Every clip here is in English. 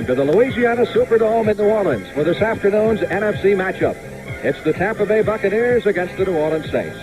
To the Louisiana Superdome in New Orleans for this afternoon's NFC matchup. It's the Tampa Bay Buccaneers against the New Orleans Saints.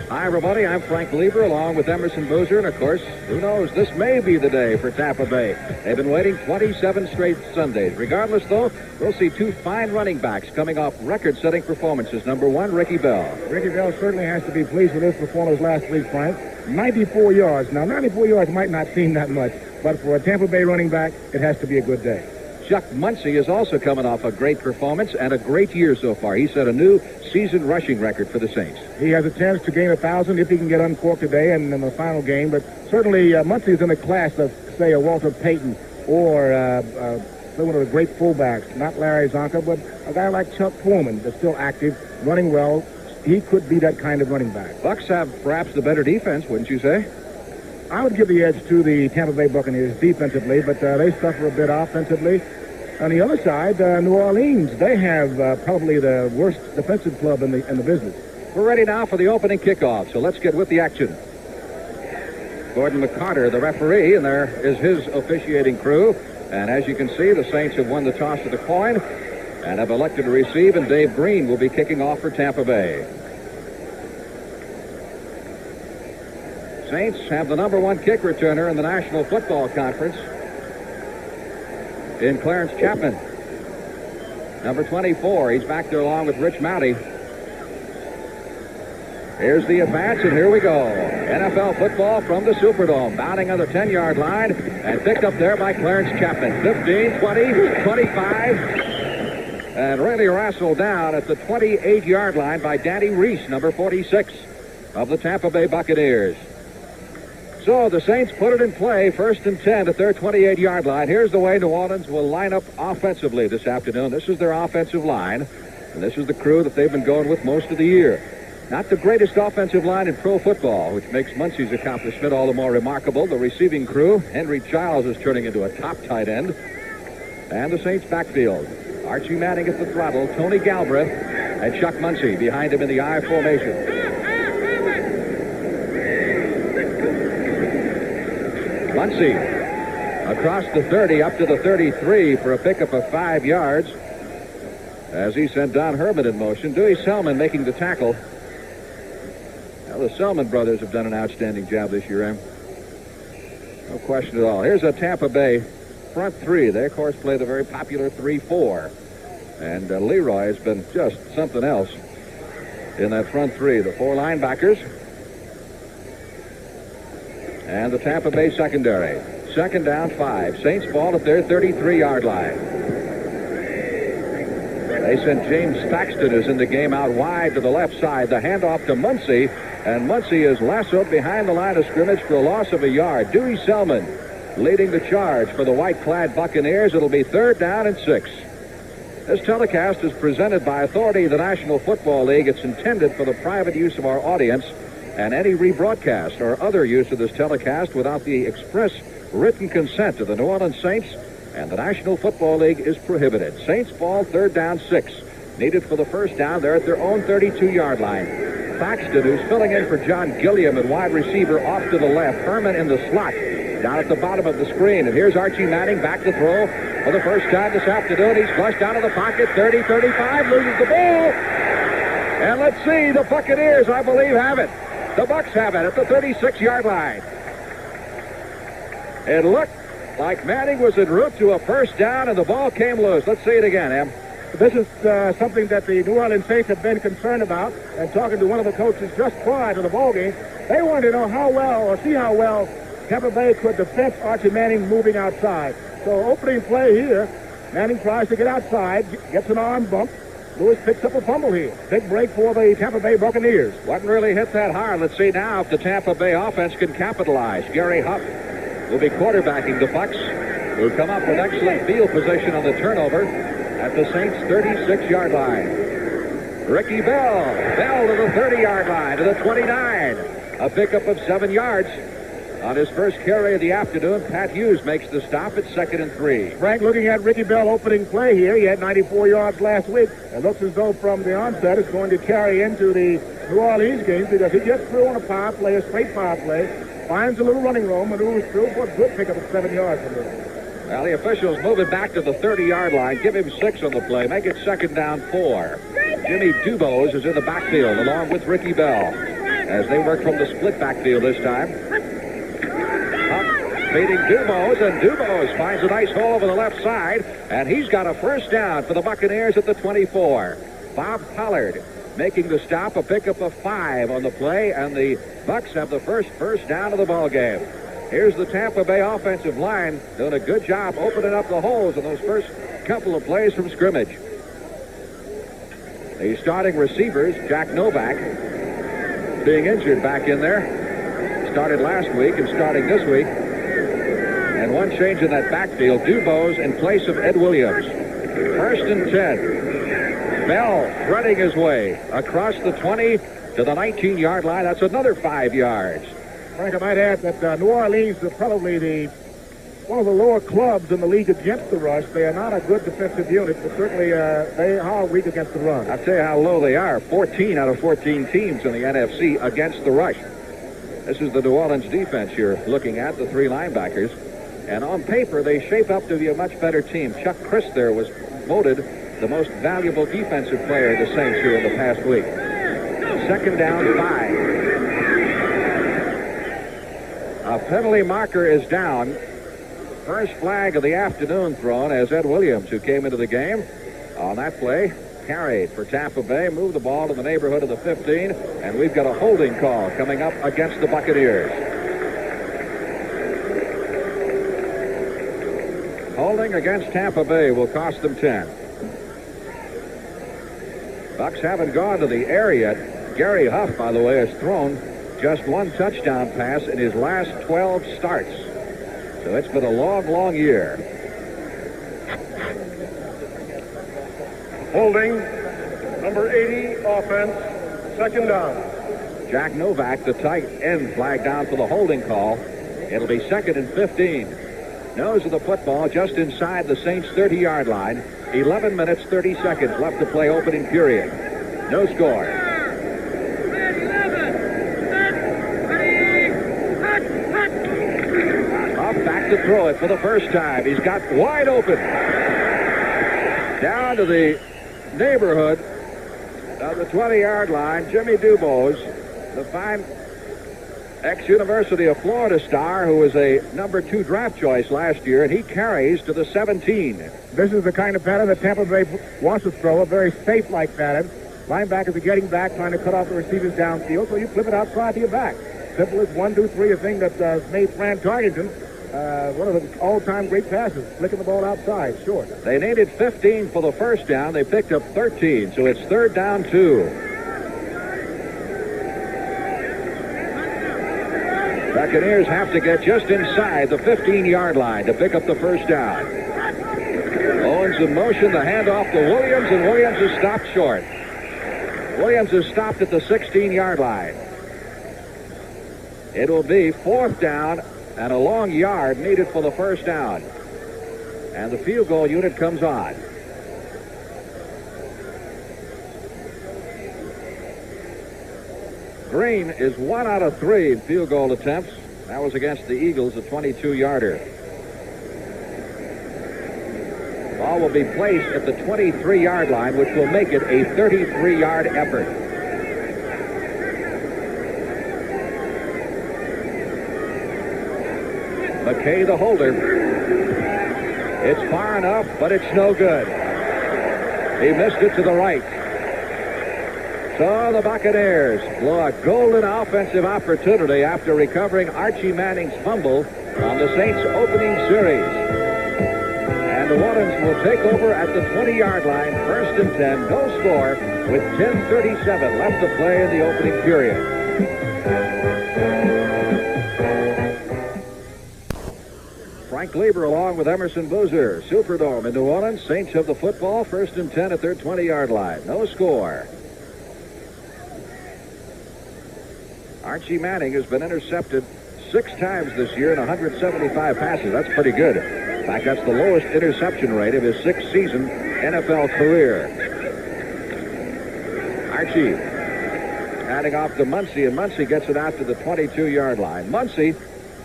Hi, everybody. I'm Frank Lieber along with Emerson Boozer. And, of course, who knows, this may be the day for Tampa Bay. They've been waiting 27 straight Sundays. Regardless, though, we'll see two fine running backs coming off record-setting performances. Number one, Ricky Bell. Ricky Bell certainly has to be pleased with his performance last week, Frank. 94 yards. Now, 94 yards might not seem that much, but for a Tampa Bay running back, it has to be a good day. Chuck Muncie is also coming off a great performance and a great year so far. He set a new season rushing record for the Saints. He has a chance to gain 1,000 if he can get uncorked today and in the final game. But certainly Muncie is in the class of, say, a Walter Payton or one of the great fullbacks. Not Larry Zonka, but a guy like Chuck Foreman that's still active, running well. He could be that kind of running back. Bucs have perhaps the better defense, wouldn't you say? I would give the edge to the Tampa Bay Buccaneers defensively, but they suffer a bit offensively. On the other side, New Orleans, they have probably the worst defensive club in the business. We're ready now for the opening kickoff, so let's get with the action. Gordon McCarter, the referee, and there is his officiating crew. And as you can see, the Saints have won the toss of the coin and have elected to receive, and Dave Green will be kicking off for Tampa Bay. Saints have the number one kick returner in the National Football Conference in Clarence Chapman. Number 24, he's back there along with Rich Mouty. Here's the advance, and here we go. NFL football from the Superdome, bounding on the 10-yard line and picked up there by Clarence Chapman. 15, 20, 25, and really wrestled down at the 28-yard line by Danny Reese, number 46 of the Tampa Bay Buccaneers. So the Saints put it in play, 1st and 10 at their 28-yard line. Here's the way New Orleans will line up offensively this afternoon. This is their offensive line, and this is the crew that they've been going with most of the year. Not the greatest offensive line in pro football, which makes Muncie's accomplishment all the more remarkable. The receiving crew, Henry Childs is turning into a top tight end. And the Saints backfield, Archie Manning at the throttle, Tony Galbraith, and Chuck Muncie behind him in the I formation. Muncie across the 30 up to the 33 for a pickup of 5 yards as he sent Don Herman in motion. Dewey Selman making the tackle. Now the Selman brothers have done an outstanding job this year, no question at all. Here's a Tampa Bay front three. They, of course, play the very popular 3-4. And Leroy has been just something else in that front three. The four linebackers. And the Tampa Bay secondary. 2nd down, 5. Saints ball at their 33-yard line. They sent James Paxton, who's in the game, out wide to the left side. The handoff to Muncie, and Muncie is lassoed behind the line of scrimmage for a loss of a yard. Dewey Selman leading the charge for the white-clad Buccaneers. It'll be 3rd down and 6. This telecast is presented by authority of the National Football League. It's intended for the private use of our audience, and any rebroadcast or other use of this telecast without the express written consent of the New Orleans Saints and the National Football League is prohibited. Saints ball, 3rd down, 6. Needed for the 1st down. They're at their own 32-yard line. Paxton, who's filling in for John Gilliam at wide receiver, off to the left. Herman in the slot down at the bottom of the screen. And here's Archie Manning back to throw for the first time this afternoon. He's flushed out of the pocket, 30, 35, loses the ball. And let's see, the Buccaneers, I believe, have it. The Bucs have it at the 36-yard line. It looked like Manning was en route to a 1st down, and the ball came loose. Let's see it again, Em. This is something that the New Orleans Saints have been concerned about. And talking to one of the coaches just prior to the ball game, they wanted to know how well, or see how well, Tampa Bay could defend Archie Manning moving outside. So opening play here, Manning tries to get outside, gets an arm bump. Lewis picks up a fumble here. Big break for the Tampa Bay Buccaneers. Wasn't really hit that hard. Let's see now if the Tampa Bay offense can capitalize. Gary Huff will be quarterbacking the Bucs, who come up with excellent field position on the turnover at the Saints' 36-yard line. Ricky Bell to the 30-yard line, to the 29. A pickup of 7 yards. On his first carry of the afternoon, Pat Hughes makes the stop at 2nd and 3. Frank, looking at Ricky Bell opening play here, he had 94 yards last week. It looks as though from the onset it's going to carry into the New Orleans game because he gets through on a power play, a straight power play, finds a little running room, maneuvers through for a good pickup of 7 yards from there. Well, the officials move it back to the 30-yard line. Give him 6 on the play. Make it 2nd down 4. Jimmy Dubose is in the backfield along with Ricky Bell as they work from the split backfield this time. Feeding Dubose, and Dubose finds a nice hole over the left side, and he's got a 1st down for the Buccaneers at the 24. Bob Pollard making the stop, a pickup of 5 on the play, and the Bucs have the first down of the ball game. Here's the Tampa Bay offensive line doing a good job opening up the holes in those first couple of plays from scrimmage. The starting receivers, Jack Novak, being injured back in there. Started last week and starting this week. And one change in that backfield, Dubose in place of Ed Williams. 1st and 10. Bell threading his way across the 20 to the 19-yard line. That's another 5 yards. Frank, I might add that New Orleans is probably one of the lower clubs in the league against the rush. They are not a good defensive unit, but certainly they are weak against the run. I'll tell you how low they are. 14 out of 14 teams in the NFC against the rush. This is the New Orleans defense you're looking at, the 3 linebackers. And on paper, they shape up to be a much better team. Chuck Chris there was voted the most valuable defensive player of the Saints here in the past week. 2nd down 5. A penalty marker is down. First flag of the afternoon thrown as Ed Williams, who came into the game on that play, carried for Tampa Bay, moved the ball to the neighborhood of the 15, and we've got a holding call coming up against the Buccaneers. Holding against Tampa Bay will cost them 10. Bucs haven't gone to the air yet. Gary Huff, by the way, has thrown just 1 touchdown pass in his last 12 starts. So it's been a long year. Holding, number 80, offense, 2nd down. Jack Novak, the tight end, flagged down for the holding call. It'll be 2nd and 15. Nose of the football just inside the Saints' 30-yard line. 11 minutes, 30 seconds left to play opening period. No score. Up back to throw it for the first time. He's got wide open. Down to the neighborhood of the 20-yard line. Jimmy Dubose, the fine ex-University of Florida star who was a number 2 draft choice last year, and he carries to the 17. This is the kind of pattern that Tampa Bay wants to throw, a very safe-like pattern. Linebackers are getting back, trying to cut off the receivers downfield, so you flip it outside to your back. Simple as 1, 2, 3, a thing that made Fran Tarkenton one of the all-time great passes, flicking the ball outside, short. They needed 15 for the first down. They picked up 13, so it's 3rd down 2. Buccaneers have to get just inside the 15-yard line to pick up the first down. Owens in motion, the handoff to Williams, and Williams is stopped short. Williams is stopped at the 16-yard line. It will be 4th down and a long yard needed for the first down. And the field goal unit comes on. Green is 1 out of 3 in field goal attempts. That was against the Eagles, a 22-yarder. Ball will be placed at the 23-yard line, which will make it a 33-yard effort. McKay, the holder. It's far enough, but it's no good. He missed it to the right. So the Buccaneers blow a golden offensive opportunity after recovering Archie Manning's fumble on the Saints' opening series. And the Orleans will take over at the 20-yard line, 1st and 10, no score, with 10:37 left to play in the opening period. Frank Lieber along with Emerson Boozer. Superdome in New Orleans. Saints have the football, 1st and 10 at their 20-yard line. No score. Archie Manning has been intercepted 6 times this year in 175 passes. That's pretty good. In fact, that's the lowest interception rate of his 6th-season NFL career. Archie handing off to Muncy, and Muncy gets it out to the 22-yard line. Muncy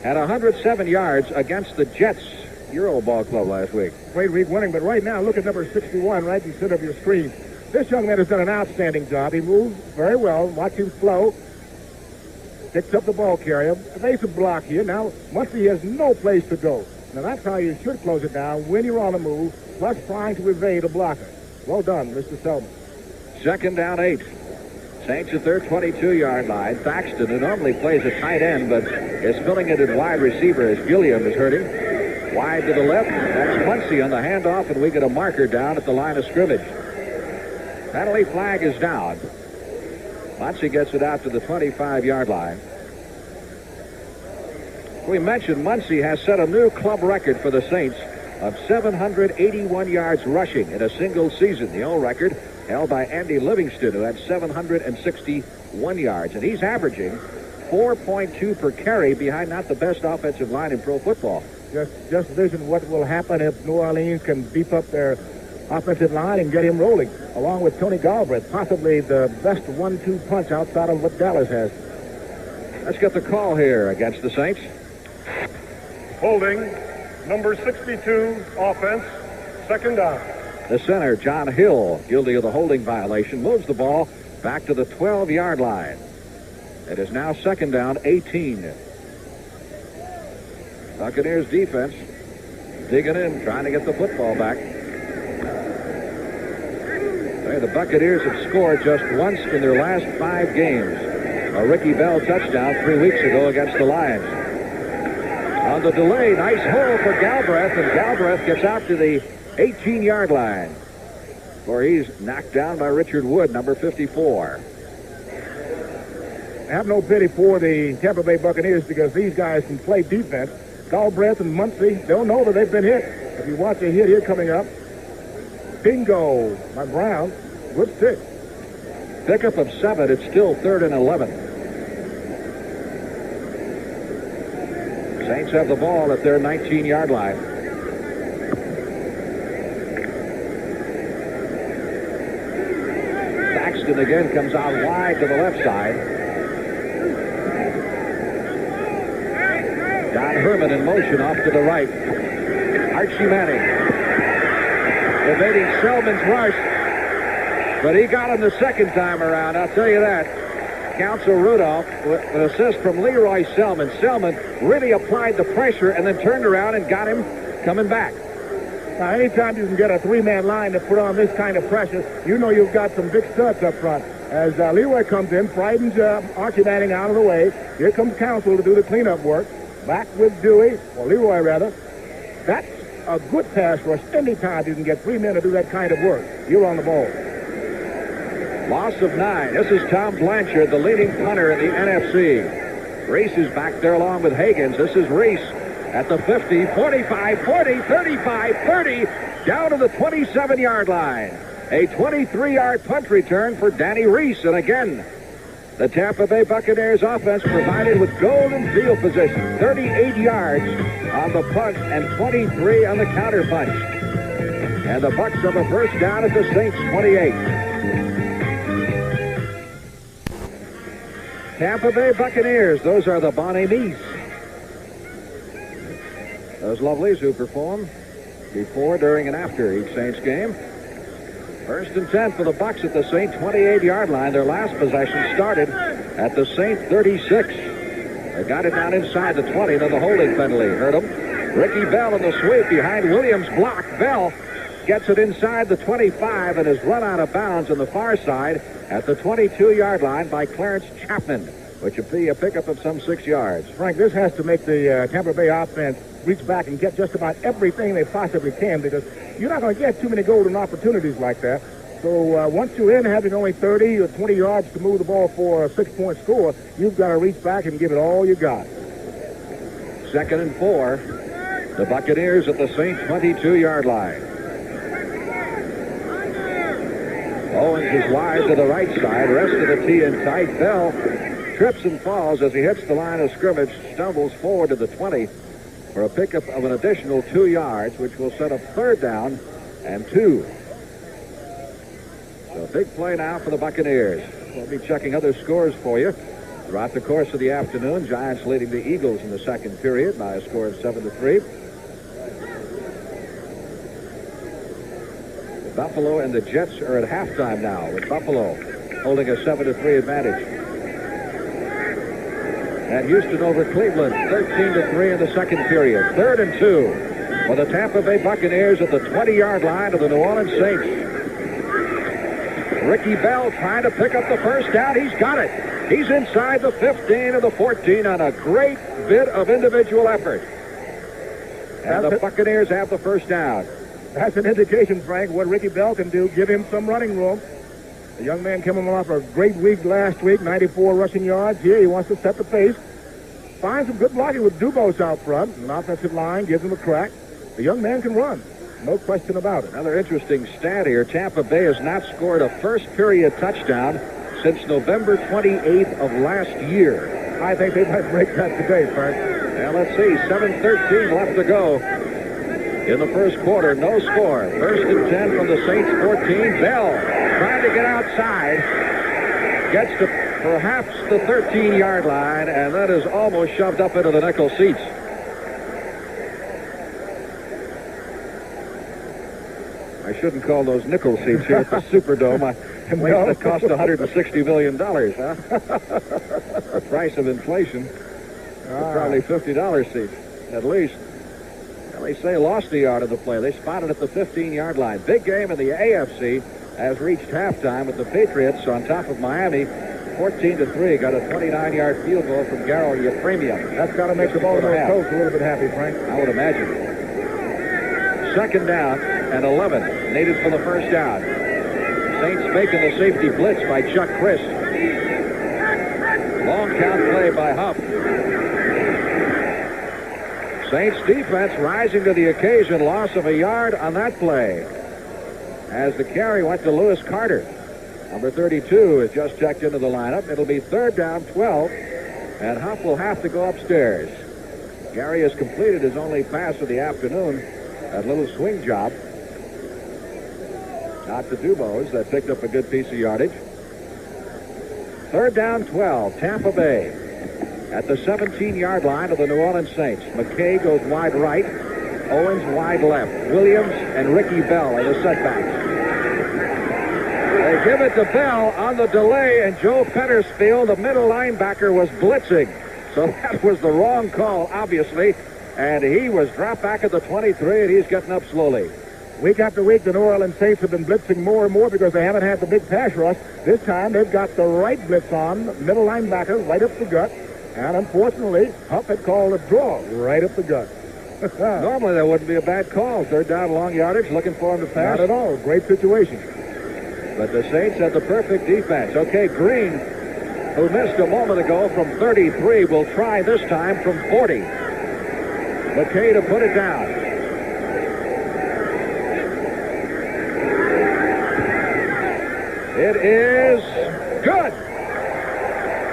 had 107 yards against the Jets your old ball club last week. Great week winning, but right now, look at number 61 right in the center of your screen. This young man has done an outstanding job. He moves very well. Watch him flow. Picks up the ball carrier. Evasive block here. Now, Muncie has no place to go. Now, that's how you should close it down when you're on the move, plus trying to evade a blocker. Well done, Mr. Selman. 2nd down 8. Saints at their 22-yard line. Thaxton, who normally plays a tight end, but is filling it at wide receiver as Gilliam is hurting. Wide to the left. That's Muncie on the handoff, and we get a marker down at the line of scrimmage. Penalty flag is down. Muncie gets it out to the 25-yard line. We mentioned Muncie has set a new club record for the Saints of 781 yards rushing in a single season. The old record held by Andy Livingston, who had 761 yards. And he's averaging 4.2 per carry behind not the best offensive line in pro football. Just vision what will happen if New Orleans can beef up their offensive line and get him rolling, along with Tony Galbraith, possibly the best 1-2 punch outside of what Dallas has. Let's get the call here against the Saints. Holding, number 62, offense, 2nd down. The center, John Hill, guilty of the holding violation, moves the ball back to the 12-yard line. It is now 2nd down, 18. Buccaneers defense digging in, trying to get the football back. The Buccaneers have scored just once in their last 5 games. A Ricky Bell touchdown 3 weeks ago against the Lions. On the delay, nice hole for Galbraith, and Galbraith gets out to the 18-yard line, where he's knocked down by Richard Wood, number 54. I have no pity for the Tampa Bay Buccaneers because these guys can play defense. Galbraith and Muncie, they'll know that they've been hit. If you watch a hit here coming up, bingo by Brown. Good pick. Pickup of 7. It's still 3rd and 11. Saints have the ball at their 19-yard line. Thaxton again comes out wide to the left side. Don Herman in motion off to the right. Archie Manning evading Selman's rush. But he got him the second time around, I'll tell you that. Counsel Rudolph with an assist from Leroy Selman. Selman really applied the pressure and then turned around and got him coming back. Now, anytime you can get a 3-man line to put on this kind of pressure, you know you've got some big studs up front. As Leroy comes in, frightens Archie Manning out of the way. Here comes Counsel to do the cleanup work. Back with Dewey, or Leroy rather. That's a good pass rush. Anytime you can get 3 men to do that kind of work, you're on the ball. Loss of 9. This is Tom Blanchard, the leading punter in the NFC. Reese is back there along with Higgins. This is Reese at the 50, 45, 40, 35, 30, down to the 27-yard line. A 23-yard punt return for Danny Reese. And again, the Tampa Bay Buccaneers offense provided with golden field position. 38 yards on the punt and 23 on the counter punch. And the Bucs have a first down at the Saints 28. Tampa Bay Buccaneers, those are the Bonnies. Those lovelies who perform before, during, and after each Saints game. 1st and 10 for the Bucs at the Saint 28-yard line. Their last possession started at the Saint 36. They got it down inside the 20, then the holding penalty hurt them. Ricky Bell in the sweep behind Williams' block. Bell gets it inside the 25 and is run out of bounds on the far side at the 22-yard line by Clarence Chapman, which would be a pickup of some 6 yards. Frank, this has to make the Tampa Bay offense reach back and get just about everything they possibly can, because you're not going to get too many golden opportunities like that. So once you're in having only 30 or 20 yards to move the ball for a 6-point score, you've got to reach back and give it all you got. 2nd and 4. The Buccaneers at the Saint 22-yard line. Owens is wide to the right side. Rest of the tee in tight. Bell trips and falls as he hits the line of scrimmage, stumbles forward to the 20 for a pickup of an additional 2 yards, which will set up 3rd down and 2. So a big play now for the Buccaneers. We'll be checking other scores for you throughout the course of the afternoon. Giants leading the Eagles in the 2nd period by a score of 7-3. Buffalo and the Jets are at halftime now, with Buffalo holding a 7-3 advantage. And Houston over Cleveland, 13-3 in the second period. 3rd and 2 for the Tampa Bay Buccaneers at the 20-yard line of the New Orleans Saints. Ricky Bell trying to pick up the first down. He's got it. He's inside the 15 of the 14 on a great bit of individual effort. And the Buccaneers have the first down. That's an indication, Frank, what Ricky Bell can do. Give him some running room. The young man coming off a great week last week, 94 rushing yards. Here he wants to set the pace. Finds some good blocking with Dubose out front. An offensive line gives him a crack. The young man can run. No question about it. Another interesting stat here. Tampa Bay has not scored a first-period touchdown since November 28th of last year. I think they might break that today, Frank. Now, let's see. 7:13 left to go in the first quarter. No score. 1st and 10 from the Saints 14. Bell trying to get outside. Gets to perhaps the 13-yard line, and that is almost shoved up into the nickel seats. I shouldn't call those nickel seats here at the Superdome. A place that cost $160 million, huh? The price of inflation. Probably $50 seats, at least. Well, they say lost the yard of the play. They spotted at the 15-yard line. Big game in the AFC has reached halftime with the Patriots on top of Miami. 14-3. Got a 29-yard field goal from Garo Yefremian. That's got to make the Baltimore Colts a little bit happy, Frank. I would imagine. 2nd down and 11 needed for the first down. Saints making the safety blitz by Chuck Christ. Long count play by Huff. Saints defense rising to the occasion. Loss of a yard on that play, as the carry went to Lewis Carter. Number 32 has just checked into the lineup. It'll be 3rd down, 12, and Huff will have to go upstairs. Gary has completed his only pass of the afternoon. That little swing job. Out to Dubose. That picked up a good piece of yardage. 3rd down, 12. Tampa Bay at the 17-yard line of the New Orleans Saints. McKay goes wide right. Owens wide left. Williams and Ricky Bell are the setbacks. They give it to Bell on the delay, and Joe Pettersfield, the middle linebacker, was blitzing. So that was the wrong call, obviously. And he was dropped back at the 23, and he's getting up slowly. Week after week, the New Orleans Saints have been blitzing more and more because they haven't had the big pass rush. This time, they've got the right blitz on, middle linebacker, right up the gut. And unfortunately, Huff had called a draw right up the gut. Normally, that wouldn't be a bad call. 3rd down, long yardage, looking for him to pass. Not at all. Great situation. But the Saints had the perfect defense. Okay, Green, who missed a moment ago from 33, will try this time from 40. McKay to put it down. It is good.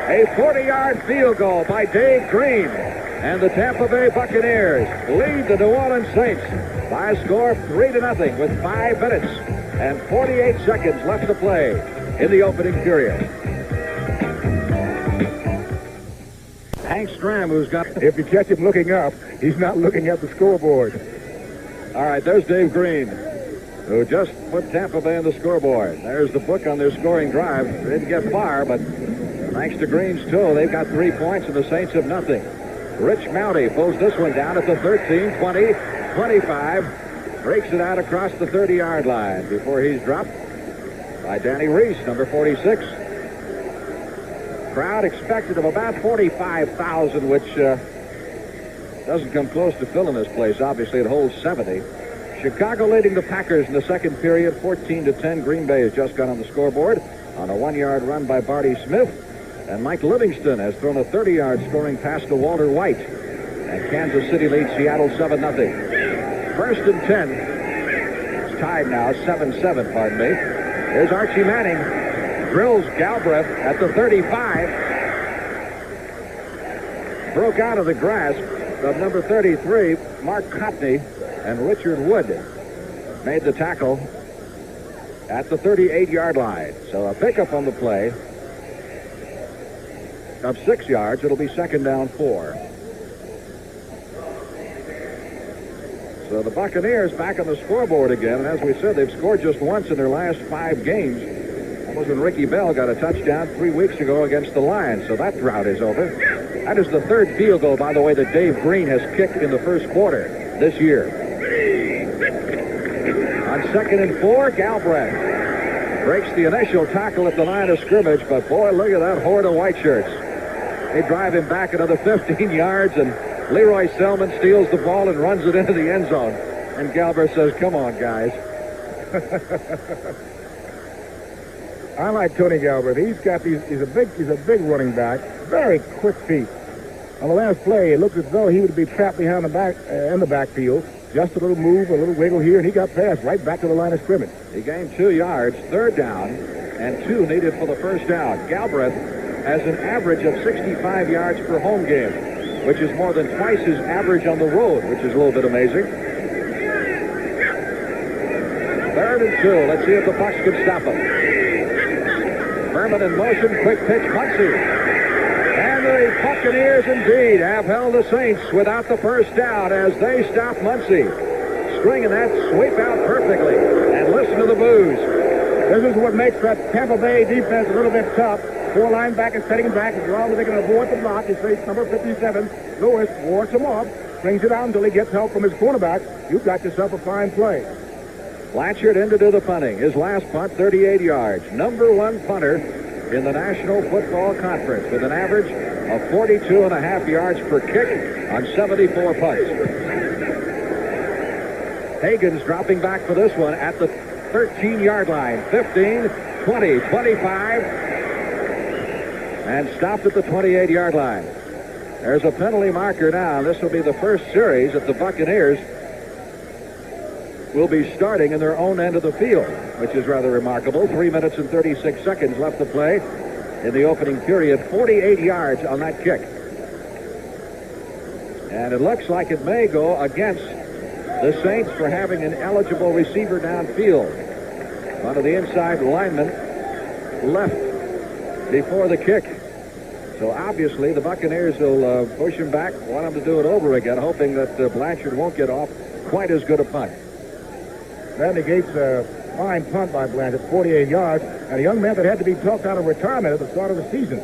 A 40-yard field goal by Dave Green. And the Tampa Bay Buccaneers lead the New Orleans Saints by a score of 3-0 with 5 minutes and 48 seconds left to play in the opening period. Hank Stram, who's got... If you catch him looking up, he's not looking at the scoreboard. All right, there's Dave Green, who just put Tampa Bay on the scoreboard. There's the book on their scoring drive. They didn't get far, but thanks to Green's toe, they've got 3 points, and the Saints have nothing. Rich Mounty pulls this one down at the 13, 20, 25. Breaks it out across the 30-yard line before he's dropped by Danny Reese, number 46. Crowd expected of about 45,000, which doesn't come close to filling this place. Obviously, it holds 70. Chicago leading the Packers in the second period, 14-10. Green Bay has just gone on the scoreboard on a 1-yard run by Barty Smith. And Mike Livingston has thrown a 30-yard scoring pass to Walter White. And Kansas City leads Seattle 7-0. 1st and 10. It's tied now, 7-7, pardon me. Here's Archie Manning. Drills Galbraith at the 35. Broke out of the grasp of number 33, Mark Cotney, and Richard Wood made the tackle at the 38-yard line. So a pickup on the play of 6 yards. It'll be 2nd down 4. So the Buccaneers back on the scoreboard again. And as we said, they've scored just once in their last 5 games. That was when Ricky Bell got a touchdown 3 weeks ago against the Lions. So that drought is over. That is the 3rd field goal, by the way, that Dave Green has kicked in the first quarter this year. On 2nd and 4, Galbraith breaks the initial tackle at the line of scrimmage. But boy, look at that horde of white shirts. They drive him back another 15 yards, and Leroy Selman steals the ball and runs it into the end zone. And Galbraith says, come on, guys. I like Tony Galbraith. He's a big running back, very quick feet. On the last play, it looked as though he would be trapped behind the back in the backfield. Just a little move, a little wiggle here, and he got passed right back to the line of scrimmage. He gained 2 yards, 3rd down, and 2 needed for the first down. Galbraith has an average of 65 yards per home game, which is more than twice his average on the road, which is a little bit amazing. 3rd and 2. Let's see if the Bucs can stop him. Berman in motion, quick pitch, Muncy. And the Buccaneers indeed have held the Saints without the first down as they stop Muncy. Stringing that sweep out perfectly. And listen to the boos. This is what makes that Tampa Bay defense a little bit tough. 4 linebackers setting back. As long as they can avoid the block, he faces number 57, Lewis, wards him off, brings it out until he gets help from his cornerback. You've got yourself a fine play. Blanchard in to do the punting. His last punt, 38 yards. Number 1 punter in the National Football Conference with an average of 42.5 yards per kick on 74 punts. Hagan's dropping back for this one at the 13-yard line. 15, 20, 25, and stopped at the 28-yard line. There's a penalty marker now. This will be the first series that the Buccaneers will be starting in their own end of the field, which is rather remarkable. 3 minutes and 36 seconds left to play in the opening period. 48 yards on that kick. And it looks like it may go against the Saints for having an eligible receiver downfield. One of the inside linemen left before the kick. So obviously the Buccaneers will push him back, want him to do it over again, hoping that Blanchard won't get off quite as good a punt. That negates a fine punt by Blanchard, 48 yards, and a young man that had to be talked out of retirement at the start of the season.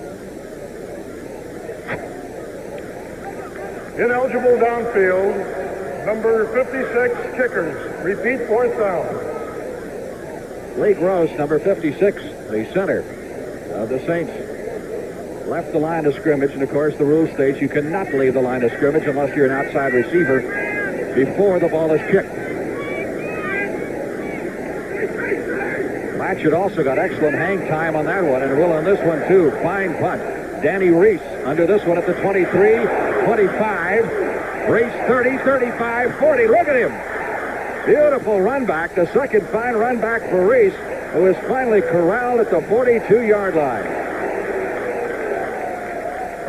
Ineligible downfield, number 56, kickers. Repeat, 4th down. Lee Gross, number 56, the center of the Saints, left the line of scrimmage, and of course the rule states you cannot leave the line of scrimmage unless you're an outside receiver before the ball is kicked. Blanchard also got excellent hang time on that one, and will on this one too. Fine punt. Danny Reese under this one at the 23, 25, Reese 30, 35, 40. Look at him. Beautiful run back. The second fine run back for Reese, who is finally corralled at the 42-yard line.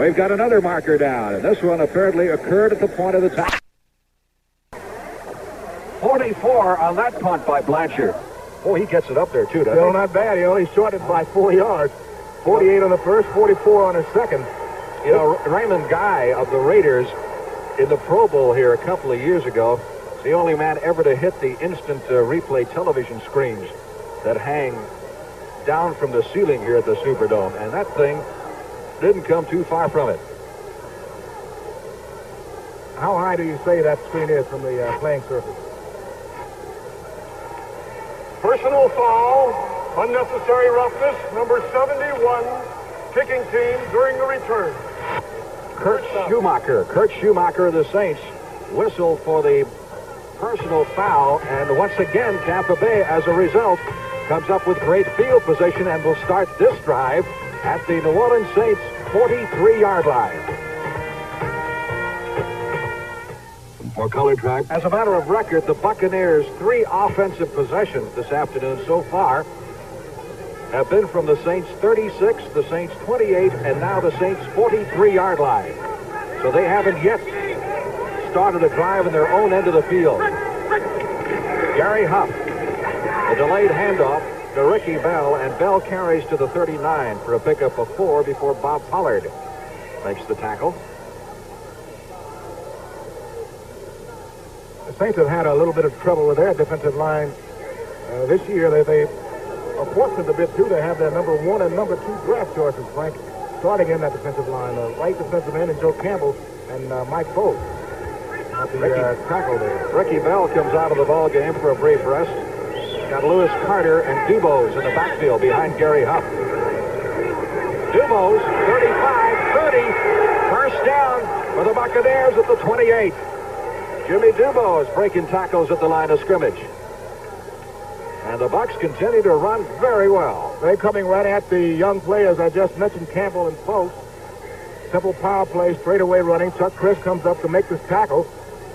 We've got another marker down, and this one apparently occurred at the point of the tackle. 44 on that punt by Blanchard. Oh, he gets it up there, too, doesn't he? Still not bad. He only shorted by 4 yards. 48 on the first, 44 on his second. You know, Raymond Guy of the Raiders in the Pro Bowl here a couple of years ago is the only man ever to hit the instant replay television screens that hang down from the ceiling here at the Superdome. And that thing didn't come too far from it. How high do you say that screen is from the playing surface? Personal foul, unnecessary roughness, number 71, kicking team during the return. Kurt Schumacher of the Saints whistled for the personal foul, and once again Tampa Bay, as a result, comes up with great field position and will start this drive at the New Orleans Saints 43-yard line. For Color Tribe. As a matter of record, the Buccaneers' 3 offensive possessions this afternoon so far have been from the Saints 36, the Saints 28, and now the Saints 43-yard line. So they haven't yet started a drive in their own end of the field. Gary Huff, a delayed handoff to Ricky Bell, and Bell carries to the 39 for a pickup of 4 before Bob Pollard makes the tackle. Saints have had a little bit of trouble with their defensive line this year. They are fortunate a bit, too. They have their number 1 and number 2 draft choices, Frank, starting in that defensive line. Right defensive end and Joe Campbell and Mike Foles. Tackle there. Ricky Bell comes out of the ball game for a brief rest. Got Lewis Carter and Dubose in the backfield behind Gary Huff. Dubose, 35, 30, first down for the Buccaneers at the 28. Jimmy Dubose breaking tackles at the line of scrimmage. And the Bucs continue to run very well. They're coming right at the young players I just mentioned, Campbell and Foles. Simple power play, straightaway running. Chuck Chris comes up to make this tackle,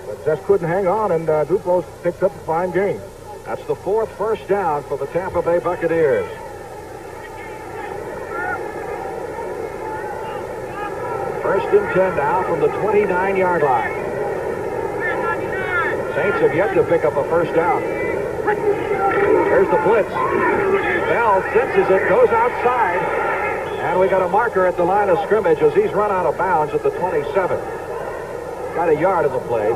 but just couldn't hang on, and Dubose picks up a fine gain. That's the 4th first down for the Tampa Bay Buccaneers. First and 10 now from the 29-yard line. Saints have yet to pick up a first down. Here's the blitz. Bell senses it, goes outside, and we got a marker at the line of scrimmage as he's run out of bounds at the 27. Got a yard in the play.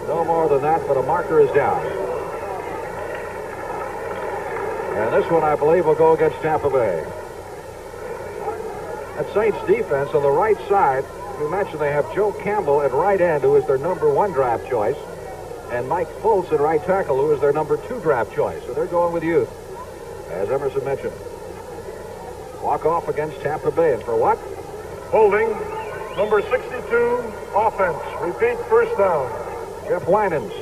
No more than that, but a marker is down. And this one, I believe, will go against Tampa Bay. That Saints defense on the right side, we mentioned they have Joe Campbell at right end, who is their number 1 draft choice, and Mike Foltz at right tackle, who is their number 2 draft choice. So they're going with youth, as Emerson mentioned. Walk off against Tampa Bay, and for what? Holding, number 62, offense. Repeat, first down. Jeff Winans,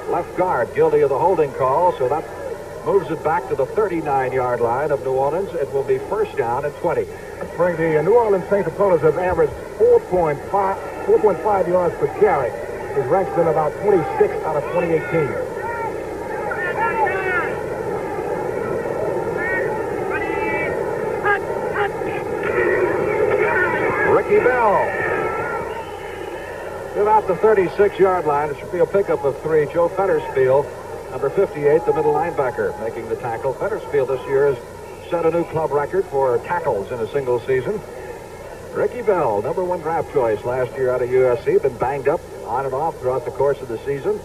left guard, guilty of the holding call, so that moves it back to the 39-yard line of New Orleans. It will be first down at 20. Frank, the New Orleans Saints opponents have averaged 4.5 yards per carry. His ranks been about 26 out of 2018. Ricky Bell. About the 36-yard line. It should be a pickup of 3. Joe Fettersfield, number 58, the middle linebacker, making the tackle. Fettersfield this year has set a new club record for tackles in a single season. Ricky Bell, number 1 draft choice last year out of USC, been banged up on and off throughout the course of the season.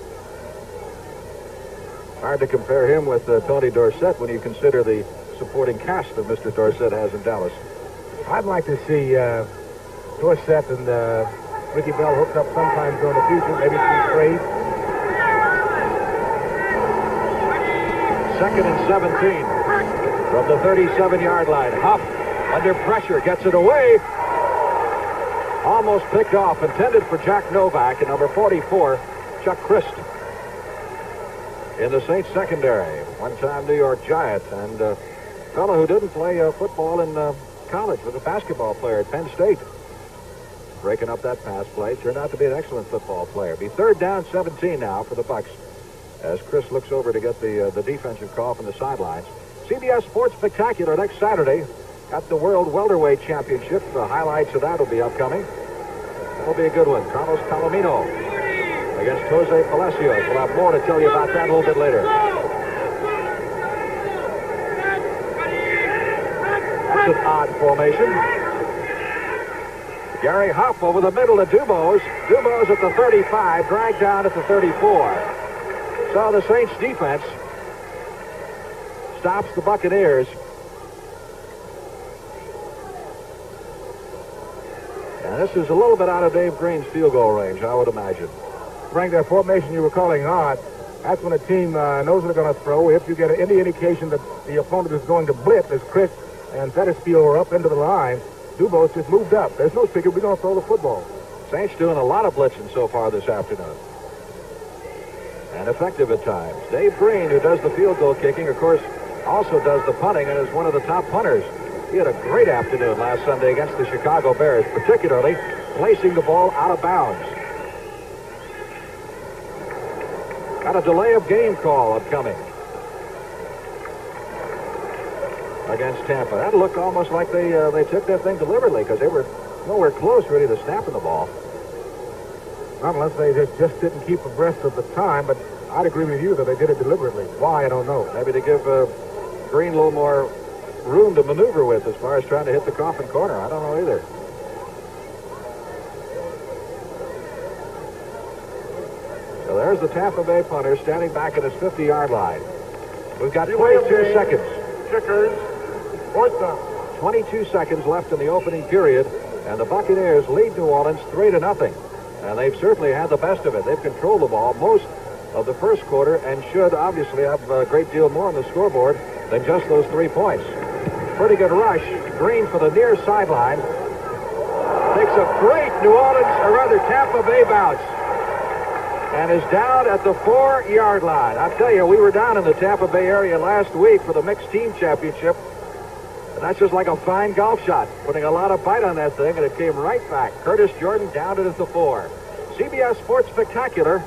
Hard to compare him with Tony Dorsett when you consider the supporting cast that Mr. Dorsett has in Dallas. I'd like to see Dorsett and Ricky Bell hooked up sometime during the future, maybe some trades. 2nd and 17 from the 37-yard line. Huff, under pressure, gets it away. Almost picked off, intended for Jack Novak, and number 44, Chuck Christ. In the Saints secondary, one-time New York Giant, and a fellow who didn't play football in college, was a basketball player at Penn State. Breaking up that pass play, turned out to be an excellent football player. Be 3rd down, 17 now for the Bucs, as Chris looks over to get the defensive call from the sidelines. CBS Sports Spectacular next Saturday. Got the World Welterweight Championship. The highlights of that will be upcoming. That'll be a good one. Carlos Palomino against Jose Palacios. We'll have more to tell you about that a little bit later. That's an odd formation. Gary Huff over the middle to Dubose. Dubose at the 35, dragged down at the 34. So the Saints defense stops the Buccaneers. And this is a little bit out of Dave Green's field goal range, I would imagine. Frank, that formation you were calling odd, that's when a team knows they're going to throw. If you get any indication that the opponent is going to blitz, as Chris and Fettersfield are up into the line, Dubose just moved up. There's no figure we're going to throw the football. Saints doing a lot of blitzing so far this afternoon. And effective at times. Dave Green, who does the field goal kicking, of course, also does the punting and is one of the top punters. He had a great afternoon last Sunday against the Chicago Bears, particularly placing the ball out of bounds. Got a delay of game call upcoming against Tampa. That looked almost like they took that thing deliberately, because they were nowhere close really to snapping the ball. Not unless they just didn't keep abreast of the time, but I'd agree with you that they did it deliberately. Why, I don't know. Maybe to give Green a little more room to maneuver with as far as trying to hit the coffin corner. I don't know either. there's the Tampa Bay punter standing back at his 50-yard line. We've got 22 seconds. Kickers, fourth down. 22 seconds left in the opening period, and the Buccaneers lead New Orleans 3-0. And they've certainly had the best of it. They've controlled the ball most of the first quarter and should obviously have a great deal more on the scoreboard than just those 3 points. Pretty good rush. Green for the near sideline. Takes a great New Orleans, or rather Tampa Bay bounce, and is down at the 4-yard line. I'll tell you, we were down in the Tampa Bay area last week for the mixed team championship, and that's just like a fine golf shot, putting a lot of bite on that thing, and it came right back. Curtis Jordan down it at the 4. CBS Sports Spectacular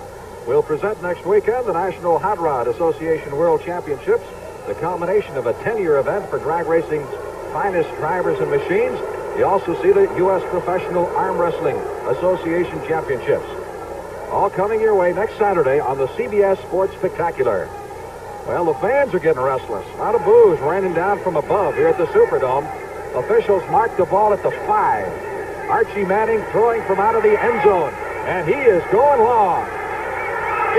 will present next weekend the National Hot Rod Association World Championships, the culmination of a 10-year event for drag racing's finest drivers and machines. You also see the U.S. Professional Arm Wrestling Association Championships. All coming your way next Saturday on the CBS Sports Spectacular. Well, the fans are getting restless. A lot of boos raining down from above here at the Superdome. Officials mark the ball at the 5. Archie Manning throwing from out of the end zone, and he is going long.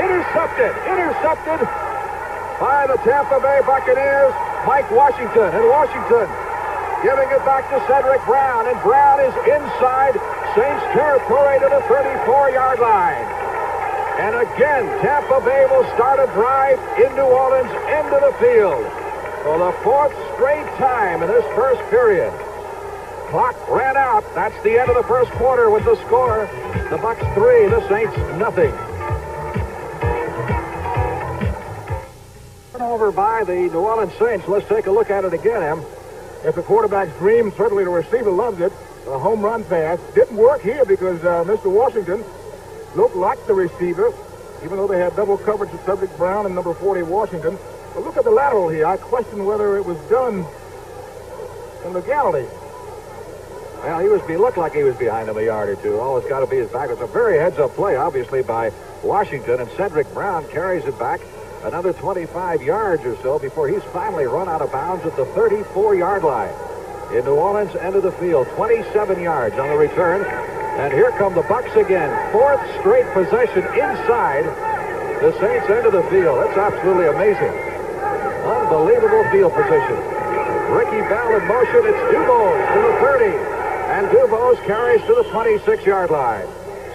Intercepted by the Tampa Bay Buccaneers, Mike Washington, and Washington giving it back to Cedric Brown, and Brown is inside Saints territory to the 34-yard line. And again, Tampa Bay will start a drive in New Orleans into the field for the 4th straight time in this first period. Clock ran out. That's the end of the first quarter with the score. The Bucs 3, the Saints nothing. Over by the New Orleans Saints. Let's take a look at it again, Em. It's a quarterback's dream. Certainly the receiver loves it. A home run pass. Didn't work here because Mr. Washington looked like the receiver, even though they had double coverage of Cedric Brown and number 40 Washington. But look at the lateral here. I question whether it was done in legality. Well, he looked like he was behind him a yard or two. All it's got to be is back. It's a very heads-up play, obviously, by Washington, and Cedric Brown carries it back another 25 yards or so before he's finally run out of bounds at the 34-yard line. In New Orleans, end of the field, 27 yards on the return. And here come the Bucs again. 4th straight possession inside the Saints end of the field. That's absolutely amazing. Unbelievable field position. Ricky Bell in motion. It's Dubose to the 30. And Dubose carries to the 26-yard line.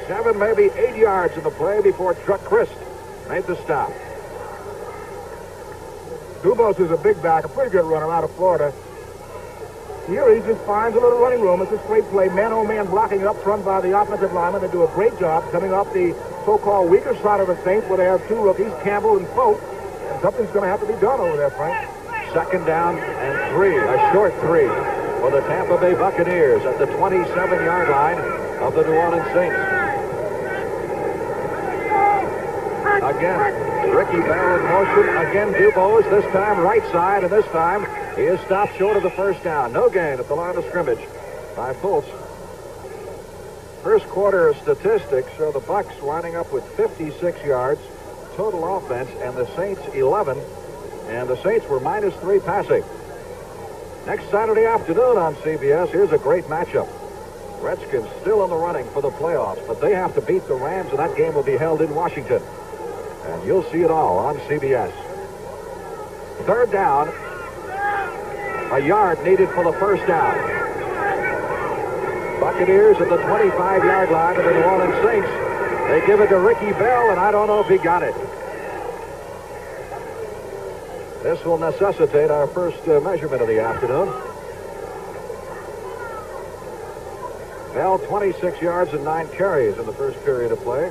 7, maybe 8 yards in the play before Chuck Christ made the stop. Dubose is a big back, a pretty good runner out of Florida. Here he just finds a little running room. It's a straight play, man-on-man blocking up front by the offensive lineman. They do a great job coming off the so-called weaker side of the Saints where they have 2 rookies, Campbell and Polk. And something's going to have to be done over there, Frank. 2nd down and 3, a short 3 for the Tampa Bay Buccaneers at the 27-yard line of the New Orleans Saints. Again, Ricky Bell in motion. Again, Dubose, this time right side, and this time he is stopped short of the first down. No gain at the line of scrimmage by Fultz. First quarter statistics show the Bucs winding up with 56 yards total offense, and the Saints 11. And the Saints were -3 passing. Next Saturday afternoon on CBS, here's a great matchup. Redskins still in the running for the playoffs, but they have to beat the Rams, and that game will be held in Washington. And you'll see it all on CBS. 3rd down. A yard needed for the first down. Buccaneers at the 25-yard line of the New Orleans Saints. They give it to Ricky Bell, and I don't know if he got it. This will necessitate our first measurement of the afternoon. Bell, 26 yards and 9 carries in the first period of play.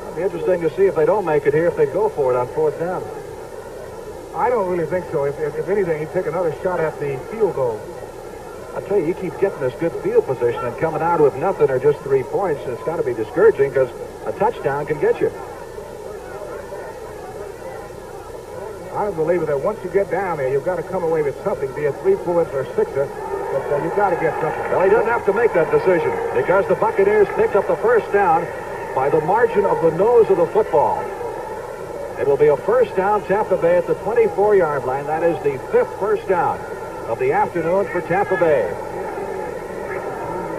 It'll be interesting to see if they don't make it here, if they go for it on 4th down. I don't really think so. If anything, he'd take another shot at the field goal. I tell you, you keep getting this good field position and coming out with nothing or just 3 points, and it's got to be discouraging because a touchdown can get you. I believe that once you get down there, you've got to come away with something, be it 3 points or 6er, but you've got to get something. Well, he doesn't have to make that decision because the Buccaneers picked up the first down by the margin of the nose of the football. It will be a first down, Tampa Bay at the 24-yard line. That is the 5th first down of the afternoon for Tampa Bay.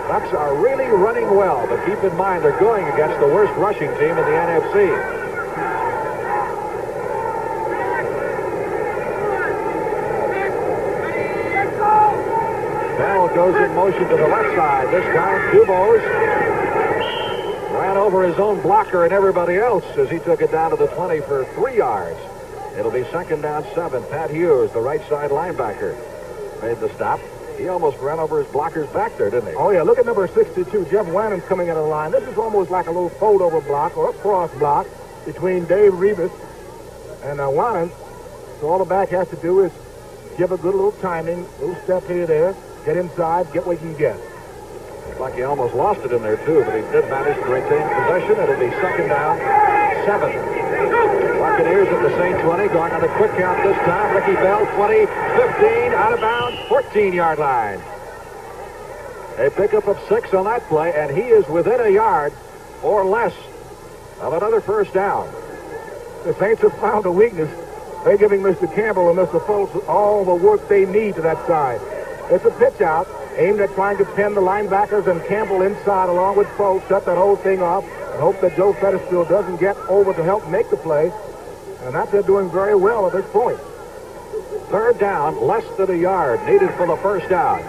Bucs are really running well, but keep in mind they're going against the worst rushing team in the NFC. Bell goes in motion to the left side. This time, Dubose ran over his own blocker and everybody else as he took it down to the 20 for 3 yards. It'll be 2nd down 7. Pat Hughes, the right side linebacker, made the stop. He almost ran over his blockers back there, didn't he? Oh, yeah. Look at number 62, Jeff Wannon's coming out of the line. This is almost like a little fold-over block or a cross block between Dave Revis and Wannon. So all the back has to do is give a good little timing, little step here, there, get inside, get what he can get. Looks like he almost lost it in there, too, but he did manage to retain possession. It'll be 2nd down 7. Buccaneers at the Saint 20, going on the quick count this time. Ricky Bell, 20, 15, out of bounds, 14-yard line. A pickup of 6 on that play, and he is within a yard or less of another 1st down. The Saints have found a weakness. They're giving Mr. Campbell and Mr. Fultz all the work they need to that side. It's a pitch out aimed at trying to pin the linebackers and Campbell inside along with Fultz, shut that whole thing off, and hope that Joe Fetterfield doesn't get over to help make the play. And that they're doing very well at this point. 3rd down, less than a yard needed for the 1st down.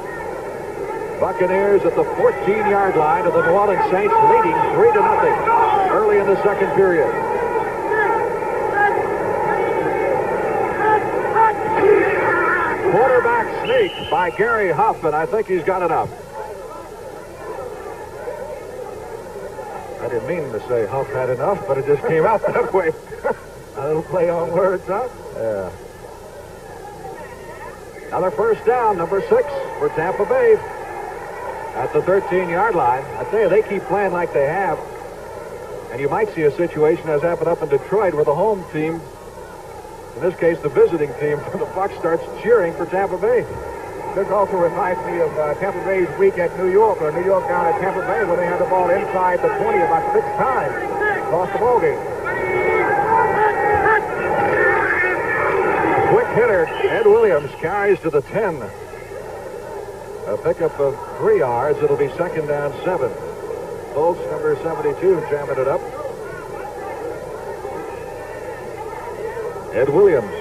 Buccaneers at the 14-yard line of the New Orleans Saints, leading 3-0 early in the 2nd period. Quarterback sneak by Gary Huff, and I think he's got enough. I didn't mean to say Huff had enough, but it just came out that way. A little play on words, huh? Yeah. Another 1st down, number 6 for Tampa Bay at the 13-yard line. I tell you, they keep playing like they have. And you might see a situation as happened up in Detroit where the home team, in this case the visiting team for the Bucs, starts cheering for Tampa Bay. This also reminds me of Tampa Bay's week at New York, or New York down at Tampa Bay, where they had the ball inside the 20 about 6 times. Lost the ball game. Quick hitter, Ed Williams carries to the 10. A pickup of 3 yards. It'll be 2nd down 7. Bolts, number 72, jamming it up. Ed Williams,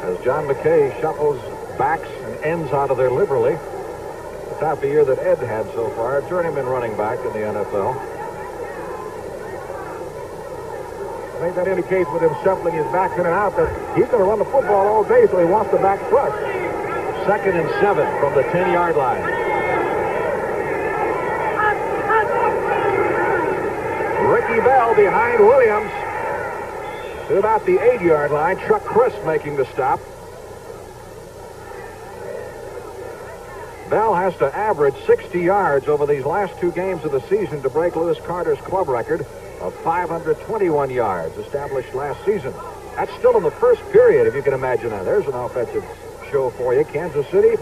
as John McKay shuffles backs and ends out of there liberally. The type of year that Ed had so far. Journeyman running back in the NFL. I think that indicates with him shuffling his backs in and out that he's going to run the football all day, so he wants the back flush. 2nd and 7 from the 10-yard line. Ricky Bell behind Williams to about the 8-yard line. Chuck Crisp making the stop. Bell has to average 60 yards over these last 2 games of the season to break Lewis Carter's club record of 521 yards established last season. That's still in the 1st period, if you can imagine that. There's an offensive show for you. Kansas City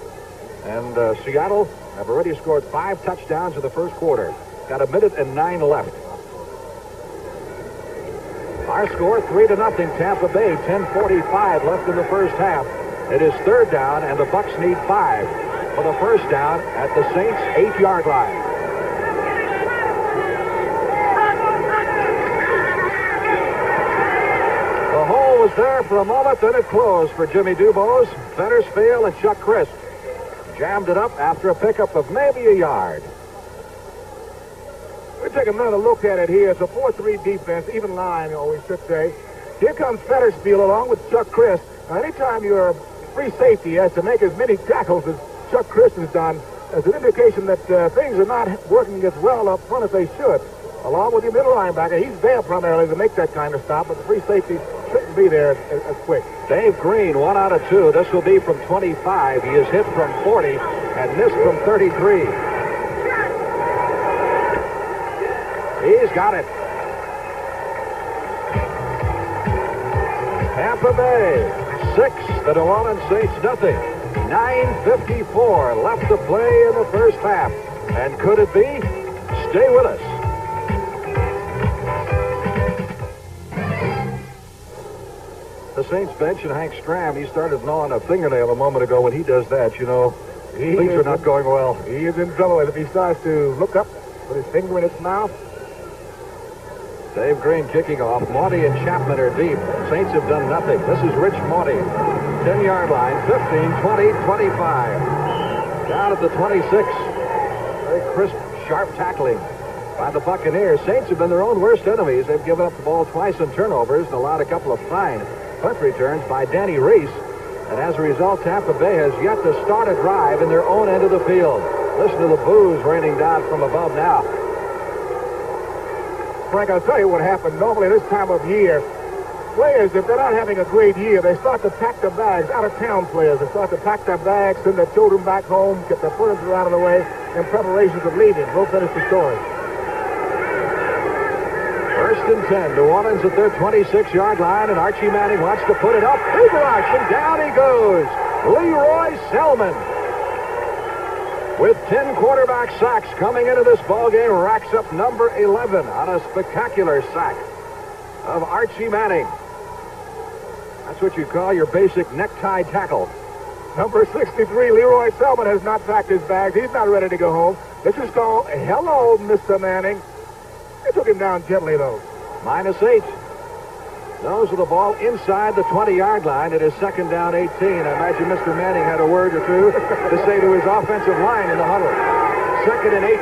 and Seattle have already scored 5 touchdowns in the 1st quarter. Got 1 minute and 9 left. Our score, 3-0 Tampa Bay. 10:45 left in the 1st half. It is 3rd down, and the Bucs need 5 for the 1st down at the Saints' 8-yard line. The hole was there for a moment, then it closed for Jimmy Dubose, Fettersfield, and Chuck Crisp. Jammed it up after a pickup of maybe a yard. We take another look at it here. It's a 4-3 defense, even line, we should say. Here comes Fettersfield along with Chuck Crisp. Now, anytime you're a free safety has to make as many tackles as Chuck Crisp has done, as an indication that things are not working as well up front as they should. Along with your middle linebacker, he's there primarily to make that kind of stop, but the free safety shouldn't be there as quick. Dave Green, 1 out of 2. This will be from 25. He is hit from 40 and missed from 33. He's got it. Tampa Bay 6, the New Orleans Saints nothing. 9:54 left to play in the 1st half. And could it be? Stay with us. The Saints bench and Hank Stram, he started gnawing a fingernail a moment ago. When he does that, you know, Things are not going well. He is in trouble. If he starts to look up with his finger in his mouth. Dave Green kicking off. Monty and Chapman are deep. Saints have done nothing. This is Rich Monty. 10-yard line. 15, 20, 25. Down at the 26. Very crisp, sharp tackling by the Buccaneers. Saints have been their own worst enemies. They've given up the ball twice in turnovers and allowed a couple of fine punt returns by Danny Reese. And as a result, Tampa Bay has yet to start a drive in their own end of the field. Listen to the boos raining down from above now. Frank, I'll tell you what happened. Normally this time of year, players, if they're not having a great year, they start to pack their bags. Out-of-town players, they start to pack their bags, send their children back home, get their furniture out of the way, in preparations of leaving. We'll finish the story. First and 10. New Orleans at their 26-yard line, and Archie Manning wants to put it up. Big rush, and down he goes. Leroy Selman. With 10 quarterback sacks coming into this ballgame, racks up number 11 on a spectacular sack of Archie Manning. That's what you call your basic necktie tackle. Number 63, Leroy Selman, has not packed his bags. He's not ready to go home. This is called hello, Mr. Manning. They took him down gently, though. -8. Those with the ball inside the 20-yard line. It is second down 18. I imagine Mr. Manning had a word or two to say to his offensive line in the huddle. Second and 18.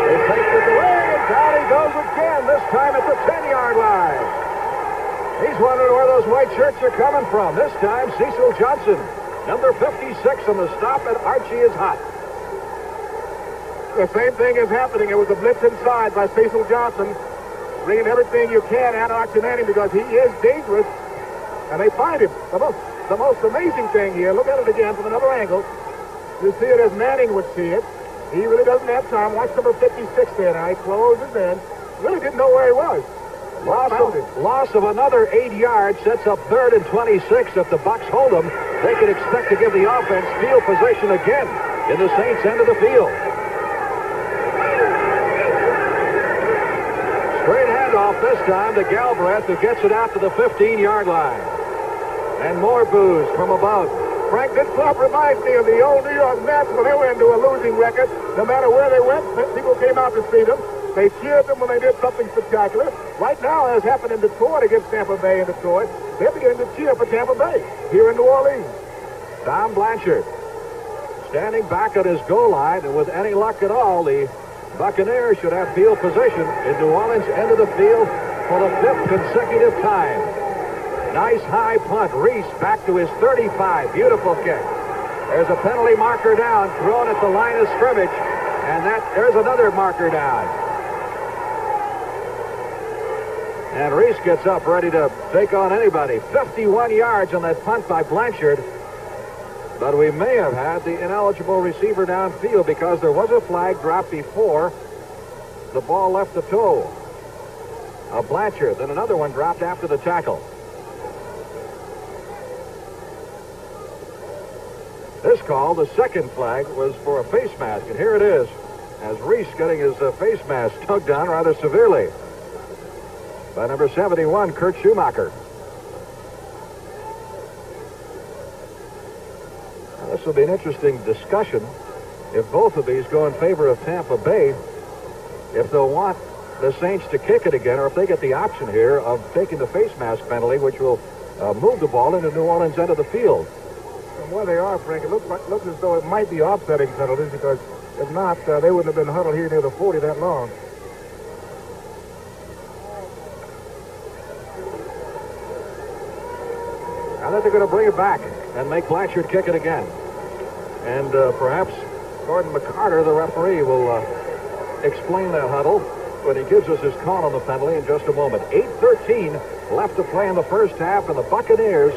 They take it away, and down he goes again, this time at the 10-yard line. He's wondering where those white shirts are coming from. This time, Cecil Johnson, number 56 on the stop, and Archie is hot. The same thing is happening. It was a blitz inside by Cecil Johnson, bringing everything you can out of Archie Manning because he is dangerous, and they find him. The most amazing thing here, look at it again from another angle. You see it as Manning would see it. He really doesn't have time. Watch number 56 there now. He closes in. Really didn't know where he was. Loss of another 8 yards sets up third and 26. If the Bucs hold them, they can expect to give the offense field position again in the Saints' end of the field. Straight handoff this time to Galbraith, who gets it out to the 15-yard line. And more boos from above. Frank, this club reminds me of the old New York Mets when they went into a losing record. No matter where they went, people came out to see them. They cheered them when they did something spectacular. Right now, as happened in Detroit against Tampa Bay in Detroit, they're beginning to cheer for Tampa Bay here in New Orleans. Tom Blanchard standing back at his goal line, and with any luck at all, the Buccaneers should have field position in New Orleans' end of the field for the 5th consecutive time. Nice high punt. Reese back to his 35. Beautiful kick. There's a penalty marker down, thrown at the line of scrimmage, and there's another marker down. And Reese gets up ready to take on anybody. 51 yards on that punt by Blanchard. But we may have had the ineligible receiver downfield because there was a flag dropped before the ball left the toe of Blanchard. Then another one dropped after the tackle. This call, the second flag, was for a face mask. And here it is, as Reese getting his face mask tugged on rather severely by number 71, Kurt Schumacher. This will be an interesting discussion if both of these go in favor of Tampa Bay, if they'll want the Saints to kick it again, or if they get the option here of taking the face mask penalty, which will move the ball into New Orleans' end of the field. From where they are, Frank, it looks as though it might be offsetting penalties because if not, they wouldn't have been huddled here near the 40 that long. I think they're going to bring it back and make Blanchard kick it again. And perhaps Gordon McCarter, the referee, will explain that huddle when he gives us his call on the penalty in just a moment. 8:13 left to play in the first half, and the Buccaneers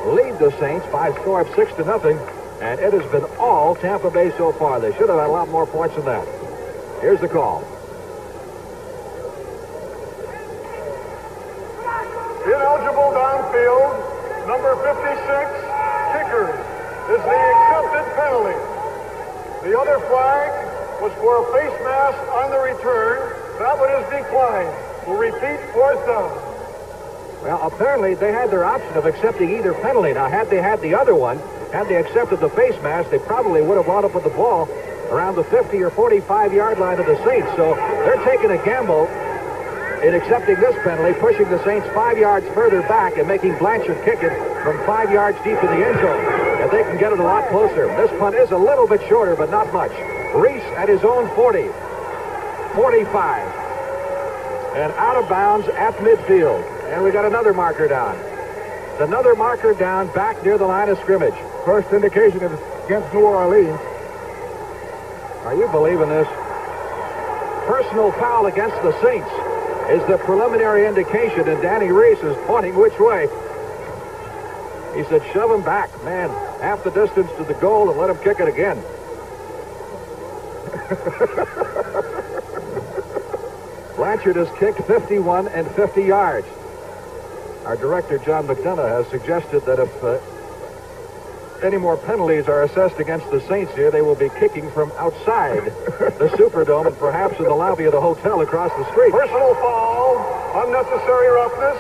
lead the Saints by a score of 6-0. And it has been all Tampa Bay so far. They should have had a lot more points than that. Here's the call. Ineligible downfield. Number 56, kickers, is the accepted penalty. The other flag was for a face mask on the return. That one is declined. We'll repeat, fourth down. Well, apparently they had their option of accepting either penalty. Now, had they had the other one, had they accepted the face mask, they probably would have wound up with the ball around the 50 or 45-yard line of the Saints. So they're taking a gamble in accepting this penalty, pushing the Saints 5 yards further back and making Blanchard kick it from 5 yards deep in the end zone. And they can get it a lot closer. This punt is a little bit shorter, but not much. Reese at his own 40, 45, and out of bounds at midfield. And we got another marker down. Another marker down back near the line of scrimmage. First indication is against New Orleans. Are you believing this? Personal foul against the Saints is the preliminary indication, and Danny Reese is pointing which way. He said, shove him back, man, half the distance to the goal and let him kick it again. Blanchard has kicked 51 and 50 yards. Our director, John McDonough, has suggested that if any more penalties are assessed against the Saints here, they will be kicking from outside the Superdome and perhaps in the lobby of the hotel across the street. Personal foul, unnecessary roughness,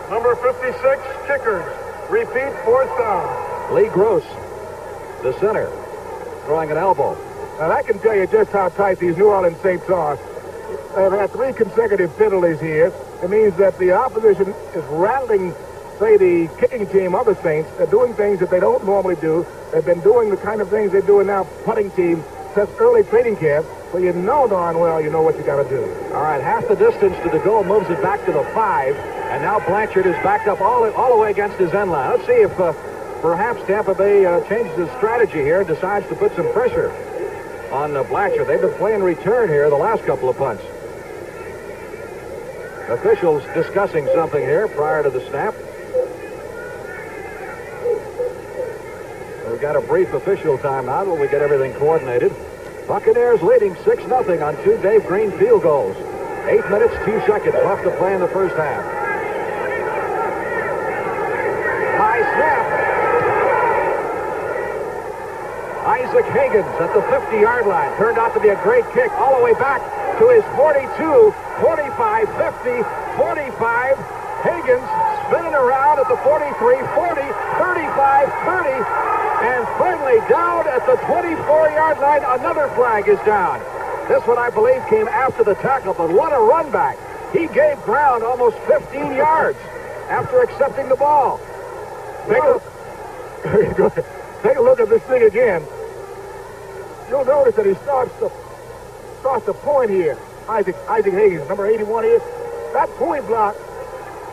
number 56, kickers. Repeat, 4th down. Lee Gross, the center, throwing an elbow. Now, that can tell you just how tight these New Orleans Saints are. They've had 3 consecutive penalties here. It means that the opposition is rattling, say, the kicking team of the Saints. They're doing things that they don't normally do. They've been doing the kind of things they're doing now, punting team, since early training camp. So you know darn well you know what you got to do. All right, half the distance to the goal, moves it back to the 5, and now Blanchard is backed up all the way against his end line. Let's see if perhaps Tampa Bay changes his strategy here and decides to put some pressure on Blanchard. They've been playing return here the last couple of punts. Officials discussing something here prior to the snap. We've got a brief official timeout while we get everything coordinated. Buccaneers leading 6-0 on 2 Dave Green field goals. 8 minutes, 2 seconds left to play in the first half. High snap. Isaac Higgins at the 50-yard line. Turned out to be a great kick all the way back to his 42, 45, 50, 45. Higgins spinning around at the 43, 40, 35, 30, and finally down at the 24-yard line. Another flag is down. This one, I believe, came after the tackle, but what a run back. He gave ground almost 15 yards after accepting the ball. Take a look at this thing again. You'll notice that he starts the point here. Isaac Higgins, number 81 here. That point block,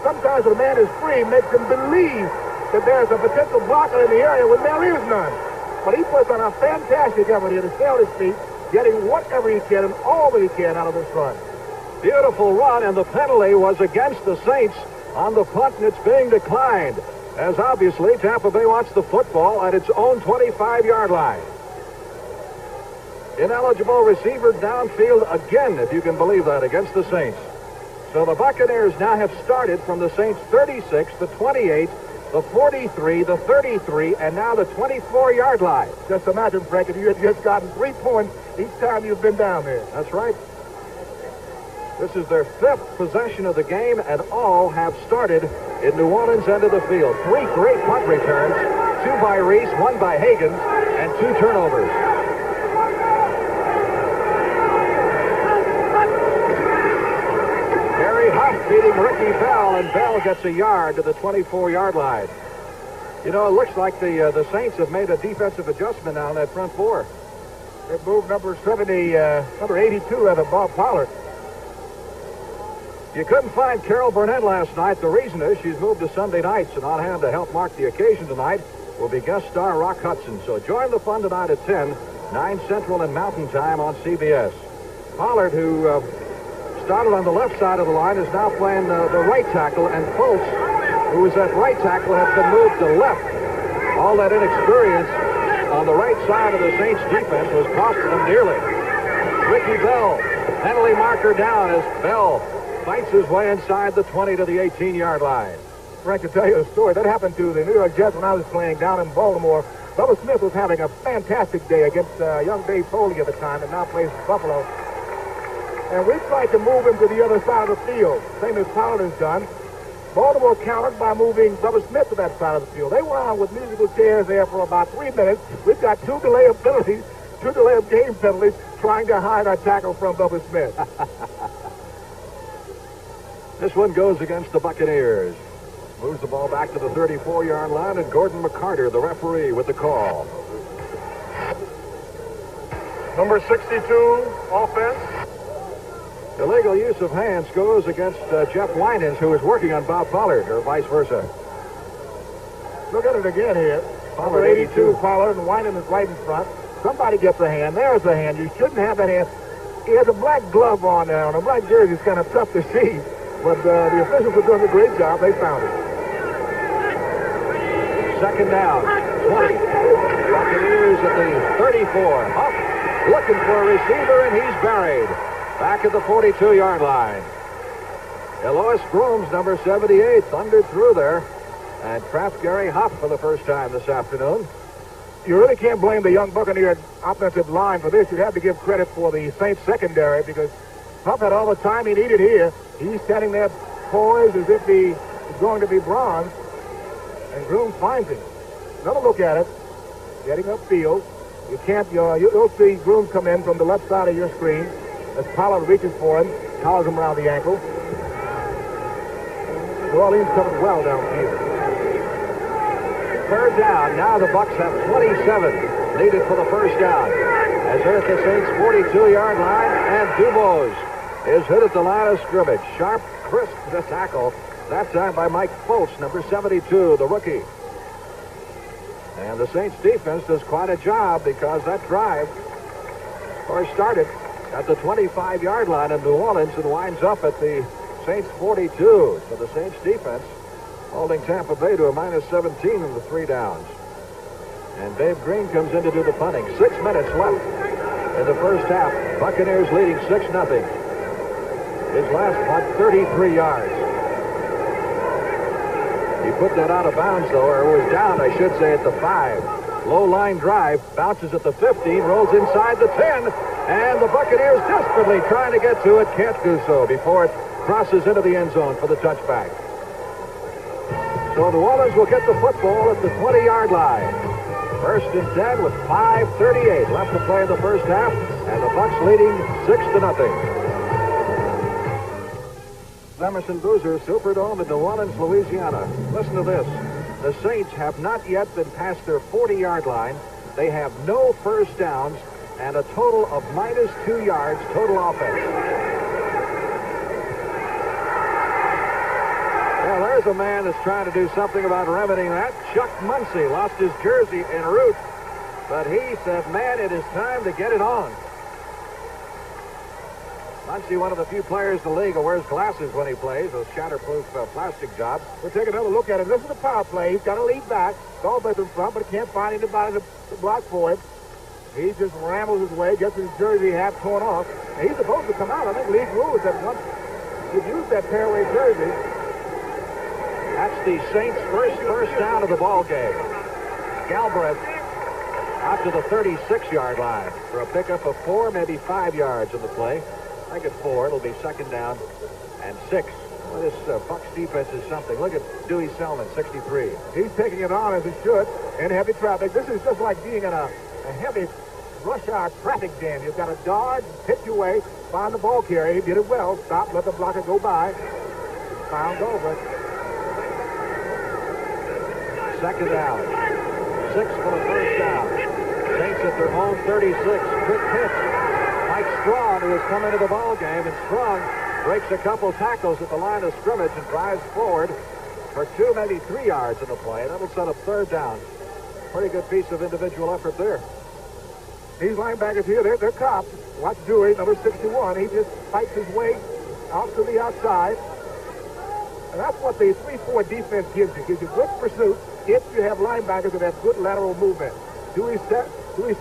sometimes when a man is free, makes him believe that there's a potential blocker in the area when there is none. But he puts on a fantastic effort here to stay on his feet, getting whatever he can and all that he can out of this run. Beautiful run, and the penalty was against the Saints on the punt, and it's being declined, as obviously Tampa Bay wants the football at its own 25-yard line. Ineligible receiver downfield again, if you can believe that, against the Saints. So the Buccaneers now have started from the Saints' 36, the 28, the 43, the 33, and now the 24-yard line. Just imagine, Frank, if you had just gotten 3 points each time you've been down there. That's right. This is their 5th possession of the game, and all have started in New Orleans' end of the field. 3 great punt returns, 2 by Reese, 1 by Higgins, and 2 turnovers. Gary Huff beating Ricky Bell, and Bell gets a yard to the 24-yard line. You know, it looks like the Saints have made a defensive adjustment now on that front 4. They moved number 70, number 82 out of Bob Pollard. You couldn't find Carol Burnett last night. The reason is she's moved to Sunday nights, and on hand to help mark the occasion tonight will be guest star Rock Hudson. So join the fun tonight at 10, 9 Central and Mountain Time on CBS. Pollard, who started on the left side of the line, is now playing the right tackle, and Fultz, who was at right tackle, has been moved to left. All that inexperience on the right side of the Saints defense was costing them dearly. Ricky Bell, penalty marker down as Bell fights his way inside the 20 to the 18-yard line. Frank, to tell you a story, that happened to the New York Jets when I was playing down in Baltimore. Bubba Smith was having a fantastic day against young Dave Foley at the time, and now plays for Buffalo. And we tried to move him to the other side of the field, same as Pollard has done. Baltimore countered by moving Bubba Smith to that side of the field. They were on with musical chairs there for about 3 minutes. We've got two delay of game penalties trying to hide our tackle from Bubba Smith. This one goes against the Buccaneers. Moves the ball back to the 34-yard line, and Gordon McCarter, the referee, with the call. Number 62, offense. Illegal use of hands goes against Jeff Winans, who is working on Bob Pollard, or vice versa. Look at it again here. Number 82, Pollard, and Winans is right in front. Somebody gets a hand. There's a hand. You shouldn't have that hand. He has a black glove on there, and a black jersey is kind of tough to see. But the officials are doing a great job. They found it. Second down, 20. Buccaneers at the 34. Up, looking for a receiver, and he's buried. Back at the 42-yard line. Elois Grooms, number 78, thundered through there and trapped Gary Huff for the first time this afternoon. You really can't blame the young Buccaneer offensive line for this. You'd have to give credit for the Saints secondary because Huff had all the time he needed here. He's standing there poised as if he is going to be bronze, and Grooms finds him. Another look at it. Getting upfield. You can't. You'll see Grooms come in from the left side of your screen as Pollard reaches for him, collars him around the ankle. New Orleans covered well downfield. Third down. Now the Bucs have 27 needed for the first down. As they're at the Saints' 42-yard line, and Dubose is hit at the line of scrimmage. Sharp, crisp the tackle. That time by Mike Foltz, number 72, the rookie. And the Saints defense does quite a job because that drive started at the 25-yard line in New Orleans and winds up at the Saints' 42. So the Saints defense holding Tampa Bay to a -17 in the 3 downs. And Dave Green comes in to do the punting. 6 minutes left in the first half. Buccaneers leading 6-0. His last punt, 33 yards. He put that out of bounds, though, or it was down, I should say, at the 5. Low line drive, bounces at the 15, rolls inside the 10, and the Buccaneers desperately trying to get to it, can't do so before it crosses into the end zone for the touchback. So New Orleans will get the football at the 20-yard line. First and 10 with 5:38 left to play in the first half, and the Bucs leading 6-0. Emerson Boozer, Superdome in New Orleans, Louisiana. Listen to this. The Saints have not yet been past their 40-yard line. They have no first downs and a total of -2 yards total offense. Well, there's a man that's trying to do something about remedying that. Chuck Muncie lost his jersey en route, but he said, man, it is time to get it on. Muncie, one of the few players in the league who wears glasses when he plays, a shatterproof plastic job. We'll take another look at it. This is the power play. He's got to lead back. Gallbreath in front, but he can't find anybody to block for him. He just rambles his way, gets his jersey half torn off. And he's supposed to come out. I think league rules that once you use that tearaway jersey. That's the Saints' first down of the ball game. Galbraith out to the 36-yard line for a pickup of 4, maybe 5 yards in the play. I think at 4, it'll be second down and 6. Well, this Bucs defense is something. Look at Dewey Selman, 63. He's taking it on as he should in heavy traffic. This is just like being in a heavy rush hour traffic jam. You've got to dodge, pitch your way, find the ball carrier. He did it well. Stop, let the blocker go by. Found Galbraith. Second down. 6 for the first down. Saints at their own 36. Quick pitch. Mike Strong, who has come into the ball game, and Strong breaks a couple tackles at the line of scrimmage and drives forward for 2, maybe 3 yards in the play. That'll set up third down. Pretty good piece of individual effort there. These linebackers here, they're cops. Watch Dewey, number 61. He just fights his way out to the outside. And that's what the 3-4 defense gives you. Gives you good pursuit if you have linebackers that have good lateral movement. Dewey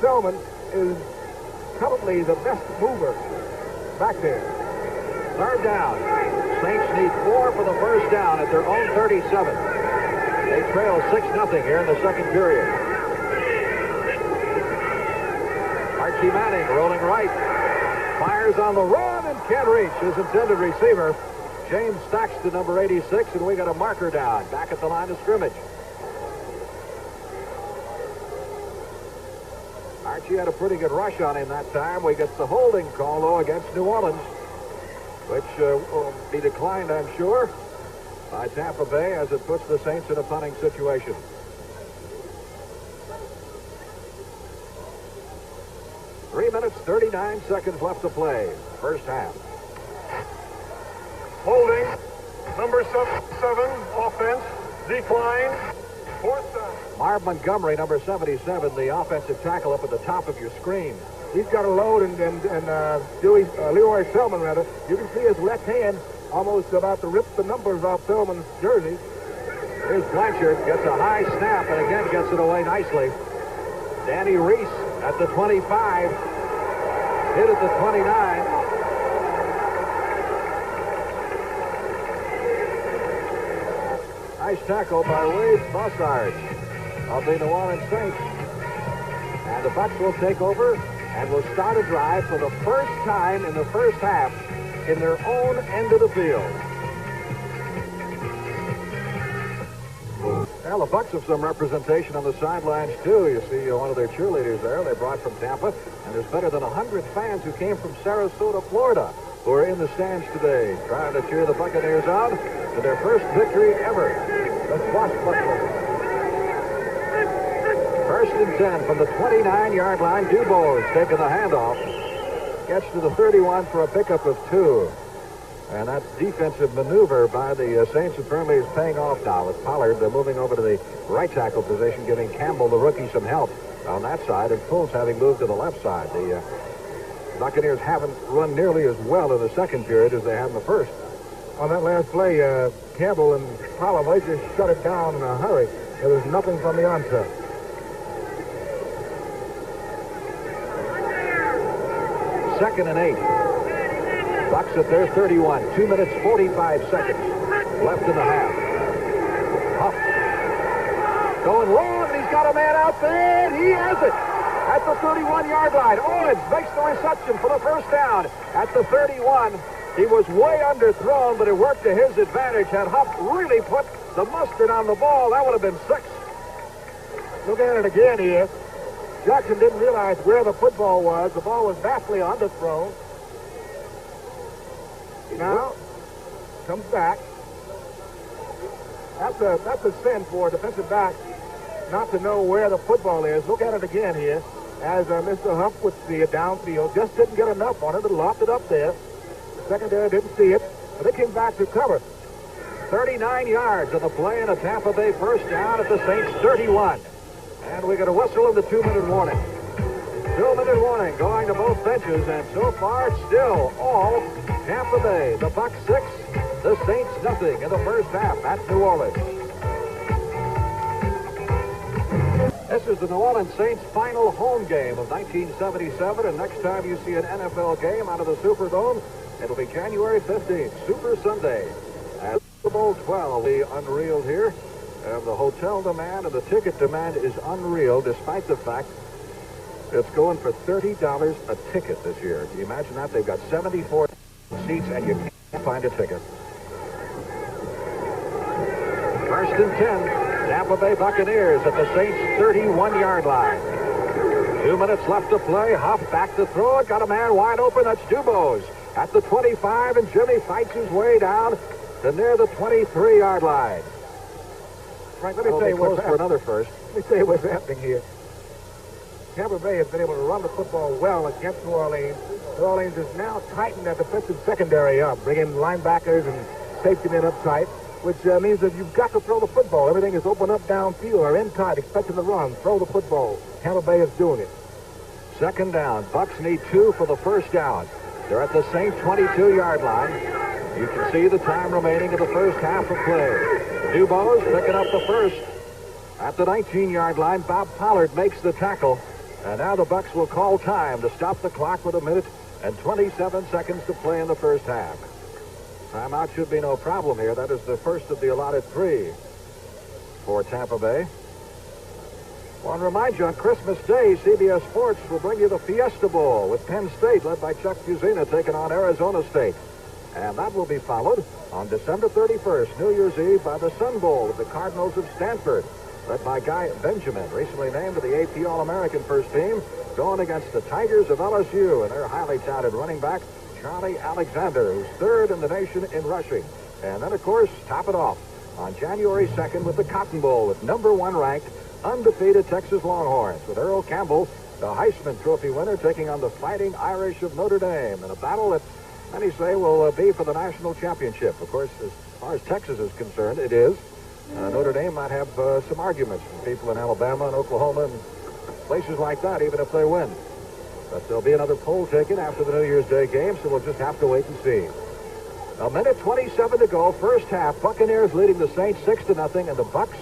Selman is probably the best mover back there. Third down. Saints need 4 for the first down at their own 37. They trail 6-0 here in the second period. Archie Manning rolling right. Fires on the run and can't reach his intended receiver. James Staxton, number 86, and we got a marker down back at the line of scrimmage. Archie had a pretty good rush on him that time. We get the holding call, though, against New Orleans, which will be declined, I'm sure, by Tampa Bay as it puts the Saints in a punting situation. Three minutes, 39 seconds left to play. First half. Holding, number 7, offense, decline, fourth down. Marv Montgomery, number 77, the offensive tackle up at the top of your screen. He's got a load, and Leroy Selman, rather. You can see his left hand almost about to rip the numbers off Selman's jersey. Here's Blanchard, gets a high snap, and again gets it away nicely. Danny Reese at the 25, hit at the 29. Nice tackle by Wade Bossard of the New Orleans Saints. And the Bucs will take over and will start a drive for the first time in the first half in their own end of the field. Well, the Bucs have some representation on the sidelines, too. You see one of their cheerleaders there they brought from Tampa. And there's better than 100 fans who came from Sarasota, Florida, who are in the stands today trying to cheer the Buccaneers on to their first victory ever. The swashbuckler. First and 10 from the 29-yard line. Dubois taking the handoff. Gets to the 31 for a pickup of 2. And that defensive maneuver by the Saints apparently is paying off now with Pollard. They're moving over to the right tackle position, giving Campbell, the rookie, some help on that side, and Fultz having moved to the left side. The Buccaneers haven't run nearly as well in the second period as they had in the first. On that last play, Campbell and Pollard just shut it down in a hurry. There was nothing from the onset. Second and 8. Bucs at their 31. 2 minutes, 45 seconds left in the half. Huff. Going long. He's got a man out there, and he has it at the 31-yard line. Owens makes the reception for the first down at the 31. He was way underthrown, but it worked to his advantage. Had Huff really put the mustard on the ball, that would have been 6. Look at it again here. Jackson didn't realize where the football was. The ball was vastly underthrown. Now, comes back. That's a sin for a defensive back not to know where the football is. Look at it again here. As Mr. Huff with the downfield just didn't get enough on it. It lopped it up there. The secondary didn't see it, but they came back to cover. 39 yards on the play and a Tampa Bay first down at the Saints 31. And we got a whistle in the 2-minute warning. 2-minute warning going to both benches, and so far still all Tampa Bay. The Bucs 6, the Saints nothing in the first half at New Orleans. This is the New Orleans Saints' final home game of 1977, and next time you see an NFL game out of the Superdome, it'll be January 15th, Super Sunday. At Super Bowl 12, the unreal here. The hotel demand and the ticket demand is unreal, despite the fact it's going for $30 a ticket this year. Can you imagine that? They've got 74 seats, and you can't find a ticket. First and 10. Tampa Bay Buccaneers at the Saints' 31-yard line. 2 minutes left to play. Huff back to throw it. Got a man wide open. That's Dubois at the 25, and Jimmy fights his way down to near the 23-yard line. Frank, let me tell you what's for another first. Let me tell you what's happening here. Tampa Bay has been able to run the football well against New Orleans. New Orleans has now tightened that defensive secondary up, bringing linebackers and safety men up tight, which means that you've got to throw the football. Everything is open up downfield or in tight, expecting the run. Throw the football. Tampa Bay is doing it. Second down. Bucs need 2 for the first down. They're at the Saints' 22-yard line. You can see the time remaining in the first half of play. Dubois picking up the first. At the 19-yard line, Bob Pollard makes the tackle. And now the Bucs will call time to stop the clock with 1 minute and 27 seconds to play in the first half. Timeout should be no problem here. That is the first of the allotted 3 for Tampa Bay. I want to remind you, on Christmas Day, CBS Sports will bring you the Fiesta Bowl with Penn State, led by Chuck Fusina, taking on Arizona State. And that will be followed on December 31st, New Year's Eve, by the Sun Bowl of the Cardinals of Stanford, led by Guy Benjamin, recently named to the AP All-American first team, going against the Tigers of LSU and their highly touted running back, Charlie Alexander, who's third in the nation in rushing. And then, of course, top it off on January 2nd with the Cotton Bowl with number 1 ranked, undefeated Texas Longhorns, with Earl Campbell, the Heisman Trophy winner, taking on the Fighting Irish of Notre Dame in a battle that many say will be for the national championship. Of course, as far as Texas is concerned, it is. Notre Dame might have some arguments from people in Alabama and Oklahoma and places like that, even if they win. But there'll be another poll taken after the New Year's Day game, so we'll just have to wait and see. A minute 27 to go, first half. Buccaneers leading the Saints 6-0, and the Bucs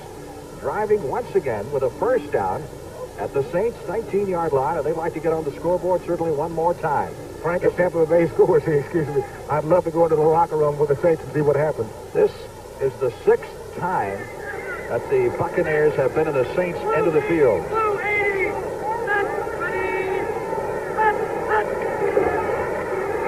driving once again with a first down at the Saints' 19-yard line, and they'd like to get on the scoreboard certainly one more time. Frank, if Tampa Bay scores, excuse me, I'd love to go into the locker room with the Saints and see what happens. This is the 6th time that the Buccaneers have been in the Saints' end of the field.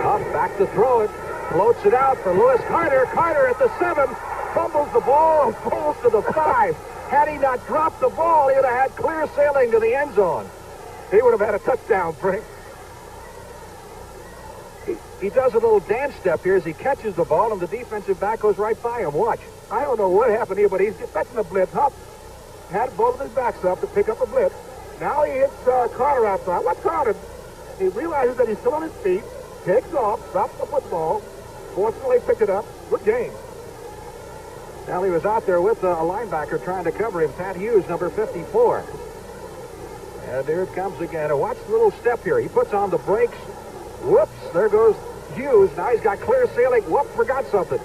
Huff back to throw it. Floats it out for Lewis Carter. Carter at the 7. Fumbles the ball and falls to the 5. Had he not dropped the ball, he would have had clear sailing to the end zone. He would have had a touchdown, Frank. He does a little dance step here as he catches the ball, and the defensive back goes right by him. Watch. I don't know what happened here, but he's fetching a blitz. Huff had both of his backs up to pick up a blitz. Now he hits Carter outside. What's Carter? He realizes that he's still on his feet, takes off, drops the football, fortunately picked it up. Good game. Well, he was out there with a linebacker trying to cover him, Pat Hughes, number 54. And here it comes again. And watch the little step here. He puts on the brakes. Whoops, there goes Hughes. Now he's got clear sailing. Whoop, forgot something.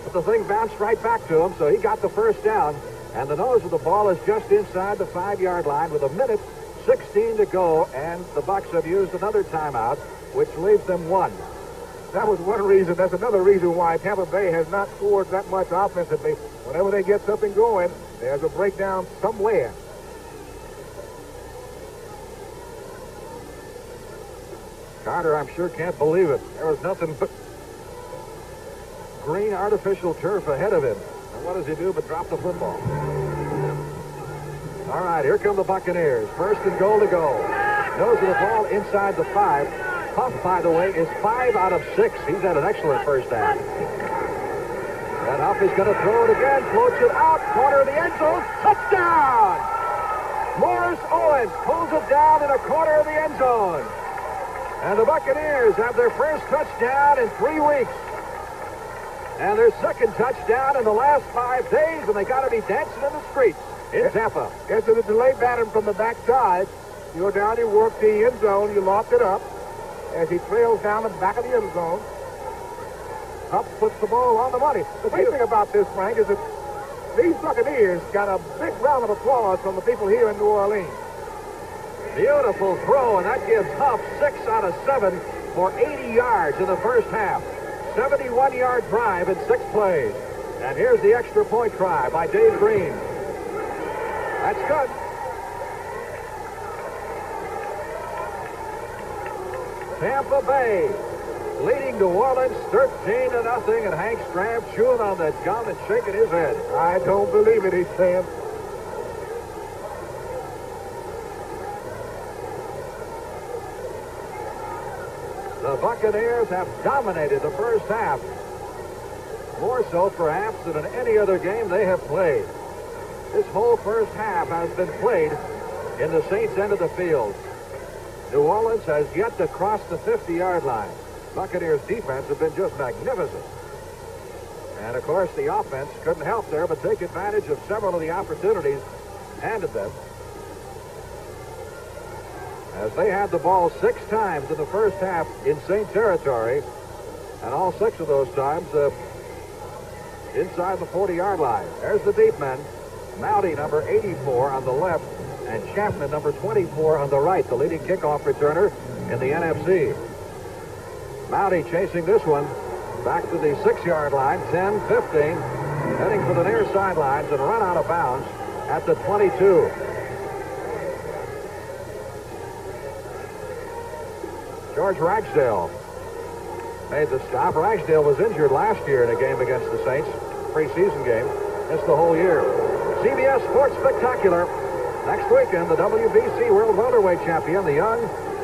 But the thing bounced right back to him, so he got the first down. And the nose of the ball is just inside the 5-yard line with a minute 16 to go. And the Bucs have used another timeout, which leaves them 1. That was one reason. That's another reason why Tampa Bay has not scored that much offensively. Whenever they get something going, there's a breakdown somewhere. Carter, I'm sure, can't believe it. There was nothing but green artificial turf ahead of him. And what does he do but drop the football? All right, here come the Buccaneers. First and goal to go. Nose of the ball inside the 5. Huff, by the way, is 5 out of 6. He's had an excellent first half. And Huff is going to throw it again. Floats it out. Corner of the end zone. Touchdown! Morris Owens pulls it down in a corner of the end zone. And the Buccaneers have their first touchdown in 3 weeks. And their second touchdown in the last 5 days, and they got to be dancing in the streets in Tampa. Yes, so the delay batter from the backside. You go down, you work the end zone, you loft it up. As he trails down the back of the end zone, Huff puts the ball on the money. The great thing about this, Frank, is that these Buccaneers got a big round of applause from the people here in New Orleans. Beautiful throw, and that gives Huff 6 out of 7 for 80 yards in the first half. 71-yard drive in 6 plays. And here's the extra point try by Dave Green. That's good. Tampa Bay leading New Orleans 13-0, and Hank Stram chewing on that gum and shaking his head. I don't believe it, he's saying. The Buccaneers have dominated the first half. More so, perhaps, than in any other game they have played. This whole first half has been played in the Saints' end of the field. New Orleans has yet to cross the 50-yard line. Buccaneers' defense have been just magnificent. And, of course, the offense couldn't help there but take advantage of several of the opportunities handed them. As they had the ball 6 times in the first half in Saint territory, and all 6 of those times inside the 40-yard line. There's the deep men. Mounty, number 84 on the left, and Chapman, number 24 on the right, the leading kickoff returner in the NFC. Mounty chasing this one back to the 6-yard line, 10-15, heading for the near sidelines and run out of bounds at the 22. George Ragsdale made the stop. Ragsdale was injured last year in a game against the Saints, preseason game. Missed the whole year. CBS Sports Spectacular. Next weekend, the WBC World Welterweight Champion, the young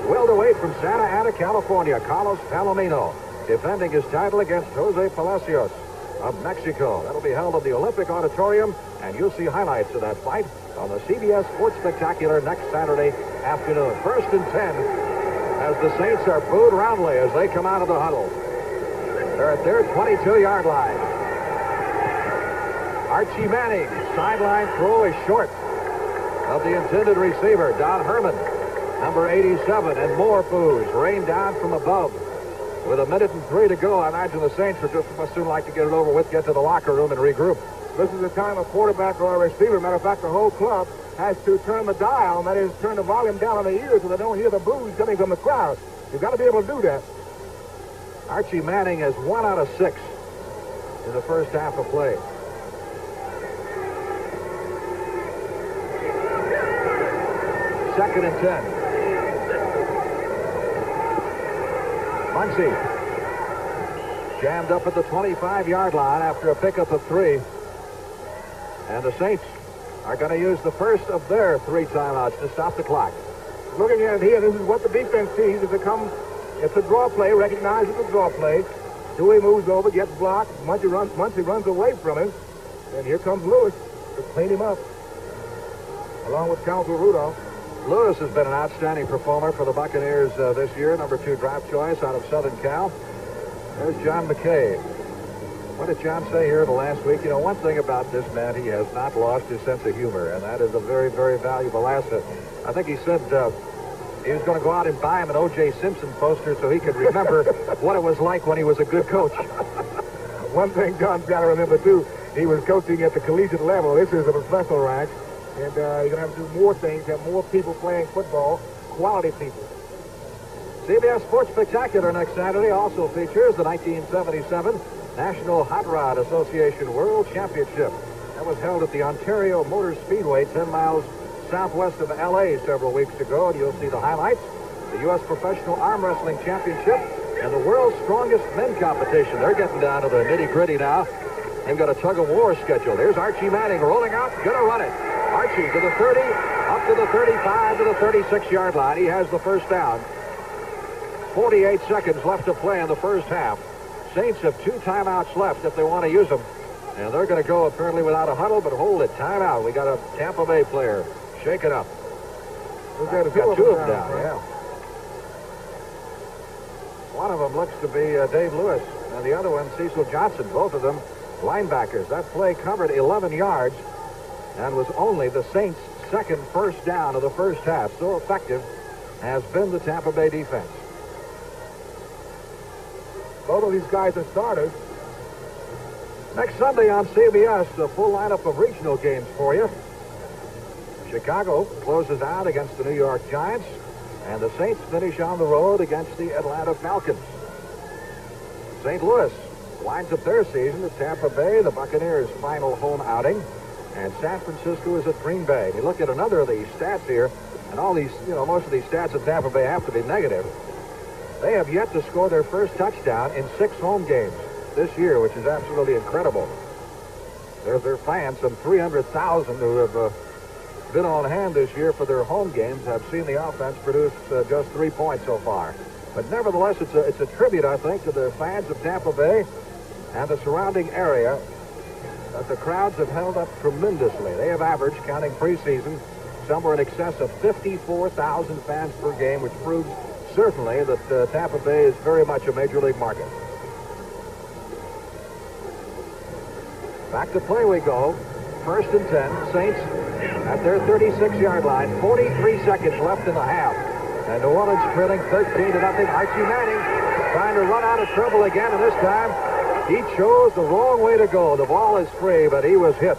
welterweight from Santa Ana, California, Carlos Palomino, defending his title against Jose Palacios of Mexico. That'll be held at the Olympic Auditorium, and you'll see highlights of that fight on the CBS Sports Spectacular next Saturday afternoon. 1st and 10 as the Saints are booed roundly as they come out of the huddle. They're at their 22-yard line. Archie Manning, sideline throw is short of the intended receiver, Don Herman, number 87, and more boos rain down from above. With 1:03 to go, I imagine the Saints would just must soon like to get it over with, get to the locker room and regroup. This is the time a quarterback or a receiver, matter of fact, the whole club has to turn the dial, that is, turn the volume down on the ears so they don't hear the boos coming from the crowd. You've got to be able to do that. Archie Manning has 1 out of 6 in the first half of play. Second and 10. Muncy jammed up at the 25-yard line after a pickup of 3. And the Saints are going to use the first of their 3 timeouts to stop the clock. Looking at it here, this is what the defense sees as it comes. It's a draw play, recognizes the draw play. Dewey moves over, gets blocked. Muncy runs away from him. And here comes Lewis to clean him up, along with Counsel Rudolph. Lewis has been an outstanding performer for the Buccaneers this year, number 2 draft choice out of Southern Cal. There's John McKay. What did John say here the last week? You know, one thing about this man, he has not lost his sense of humor, and that is a very, very valuable asset. I think he said he was going to go out and buy him an O.J. Simpson poster so he could remember what it was like when he was a good coach. One thing John's got to remember, too, he was coaching at the collegiate level. This is a professional rank. And you're going to have to do more things, have more people playing football, quality people. CBS Sports Spectacular next Saturday also features the 1977 National Hot Rod Association World Championship. That was held at the Ontario Motor Speedway 10 miles southwest of L.A. several weeks ago. And you'll see the highlights, the U.S. Professional Arm Wrestling Championship, and the World's Strongest Men Competition. They're getting down to the nitty-gritty now. They've got a tug-of-war schedule. There's Archie Manning rolling out, gonna run it. Archie to the 30, up to the 35, to the 36-yard line. He has the first down. 48 seconds left to play in the first half. Saints have 2 timeouts left if they want to use them. And they're going to go apparently without a huddle, but hold it, timeout. We got a Tampa Bay player. Shake it up. We've got 2 of them down, yeah. One of them looks to be Dave Lewis, and the other one, Cecil Johnson. Both of them linebackers. That play covered 11 yards. And was only the Saints' second first down of the first half. So effective has been the Tampa Bay defense. Both of these guys are starters. Next Sunday on CBS, the full lineup of regional games for you. Chicago closes out against the New York Giants, and the Saints finish on the road against the Atlanta Falcons. St. Louis winds up their season at Tampa Bay, the Buccaneers' final home outing. And San Francisco is at Green Bay. You look at another of these stats here, and all these, most of these stats at Tampa Bay have to be negative. They have yet to score their first touchdown in 6 home games this year, which is absolutely incredible. Their fans, some 300,000 who have been on hand this year for their home games, have seen the offense produce just 3 points so far. But nevertheless, it's a tribute, I think, to the fans of Tampa Bay and the surrounding area, that the crowds have held up tremendously. They have averaged, counting preseason, somewhere in excess of 54,000 fans per game, which proves certainly that Tampa Bay is very much a major league market. Back to play we go. 1st and 10. Saints at their 36-yard line. 43 seconds left in the half. And New Orleans trailing 13-0. Archie Manning trying to run out of trouble again, and this time he chose the wrong way to go. The ball is free, but he was hit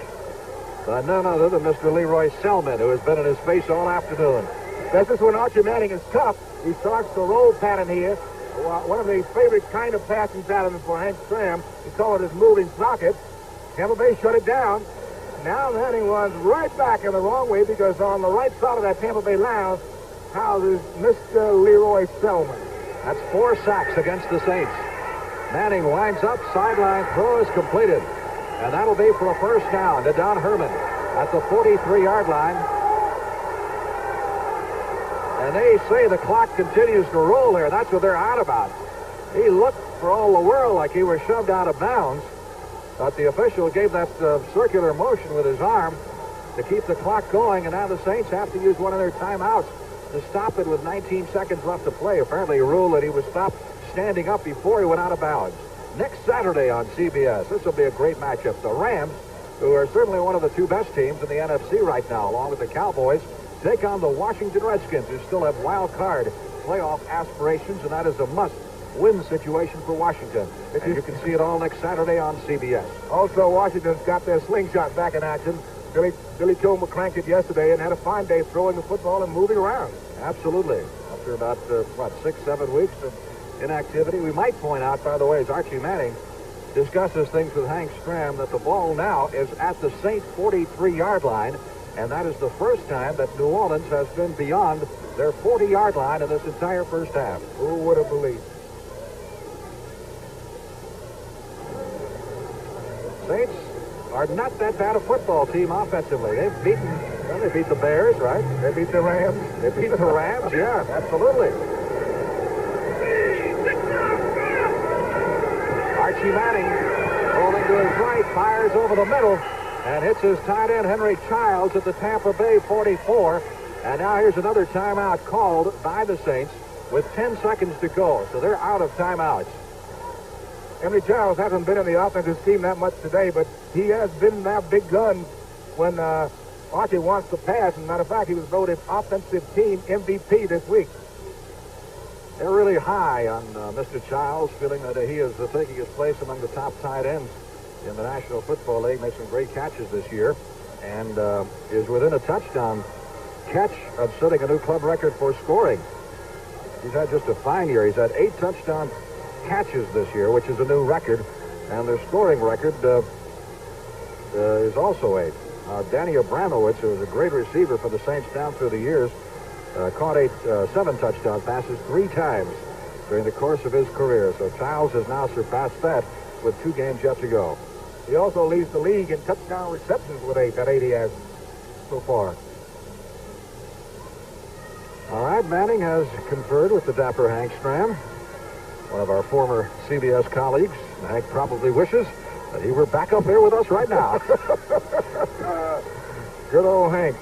by none other than Mr. Leroy Selman, who has been in his face all afternoon. This is when Archie Manning is tough. He starts the roll pattern here. One of the favorite kind of passing patterns for Hank Stram. He called it his moving pocket. Tampa Bay shut it down. Now Manning runs right back in the wrong way, because on the right side of that Tampa Bay line houses Mr. Leroy Selman. That's 4 sacks against the Saints. Manning winds up, sideline throw is completed. And that'll be for a first down to Don Herman at the 43-yard line. And they say the clock continues to roll there. That's what they're out about. He looked for all the world like he was shoved out of bounds. But the official gave that circular motion with his arm to keep the clock going. And now the Saints have to use one of their timeouts to stop it with 19 seconds left to play. Apparently he ruled that he was stopped standing up before he went out of bounds. Next Saturday on CBS, this will be a great matchup. The Rams, who are certainly one of the two best teams in the NFC right now, along with the Cowboys, take on the Washington Redskins, who still have wild card playoff aspirations, and that is a must-win situation for Washington. And you can see it all next Saturday on CBS. Also, Washington's got their slingshot back in action. Billy Tillman cranked it yesterday and had a fine day throwing the football and moving around. Absolutely. After about, 6-7 weeks of inactivity. We might point out, by the way, as Archie Manning discusses things with Hank Stram, that the ball now is at the Saints 43-yard line, and that is the first time that New Orleans has been beyond their 40-yard line in this entire first half. Who would have believed? Saints are not that bad a football team offensively. They've they beat the Bears, right? They beat the Rams. They beat the Rams, yeah, absolutely. Archie Manning rolling to his right, fires over the middle, and hits his tight end Henry Childs at the Tampa Bay 44. And now here's another timeout called by the Saints with 10 seconds to go. So they're out of timeouts. Henry Childs hasn't been in the offensive scheme that much today, but he has been that big gun when Archie wants to pass. As a matter of fact, he was voted offensive team MVP this week. They're really high on Mr. Childs, feeling that he is taking his place among the top tight ends in the National Football League. Makes some great catches this year, and is within a touchdown catch of setting a new club record for scoring. He's had just a fine year. He's had 8 touchdown catches this year, which is a new record, and their scoring record is also 8. Danny Abramowitz, who was a great receiver for the Saints down through the years, caught 7 touchdown passes 3 times during the course of his career. So Childs has now surpassed that with 2 games yet to go. He also leads the league in touchdown receptions with 8. That 8 he has so far. All right, Manning has conferred with the dapper Hank Stram, one of our former CBS colleagues. Hank probably wishes that he were back up there with us right now. Good old Hank.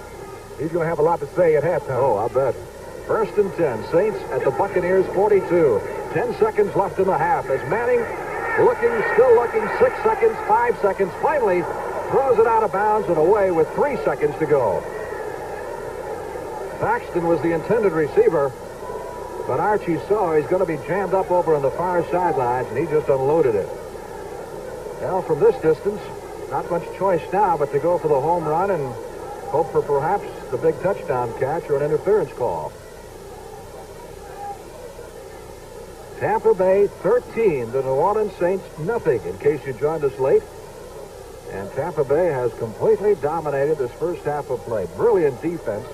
He's going to have a lot to say at halftime. Oh, I'll bet. 1st and 10. Saints at the Buccaneers 42. 10 seconds left in the half as Manning still looking. 6 seconds, 5 seconds. Finally throws it out of bounds and away with 3 seconds to go. Paxton was the intended receiver, but Archie saw he's going to be jammed up over on the far sidelines, and he just unloaded it. Well, from this distance, not much choice now but to go for the home run and hope for perhaps the big touchdown catch or an interference call. Tampa Bay 13, the New Orleans Saints nothing, in case you joined us late. And Tampa Bay has completely dominated this first half of play. Brilliant defense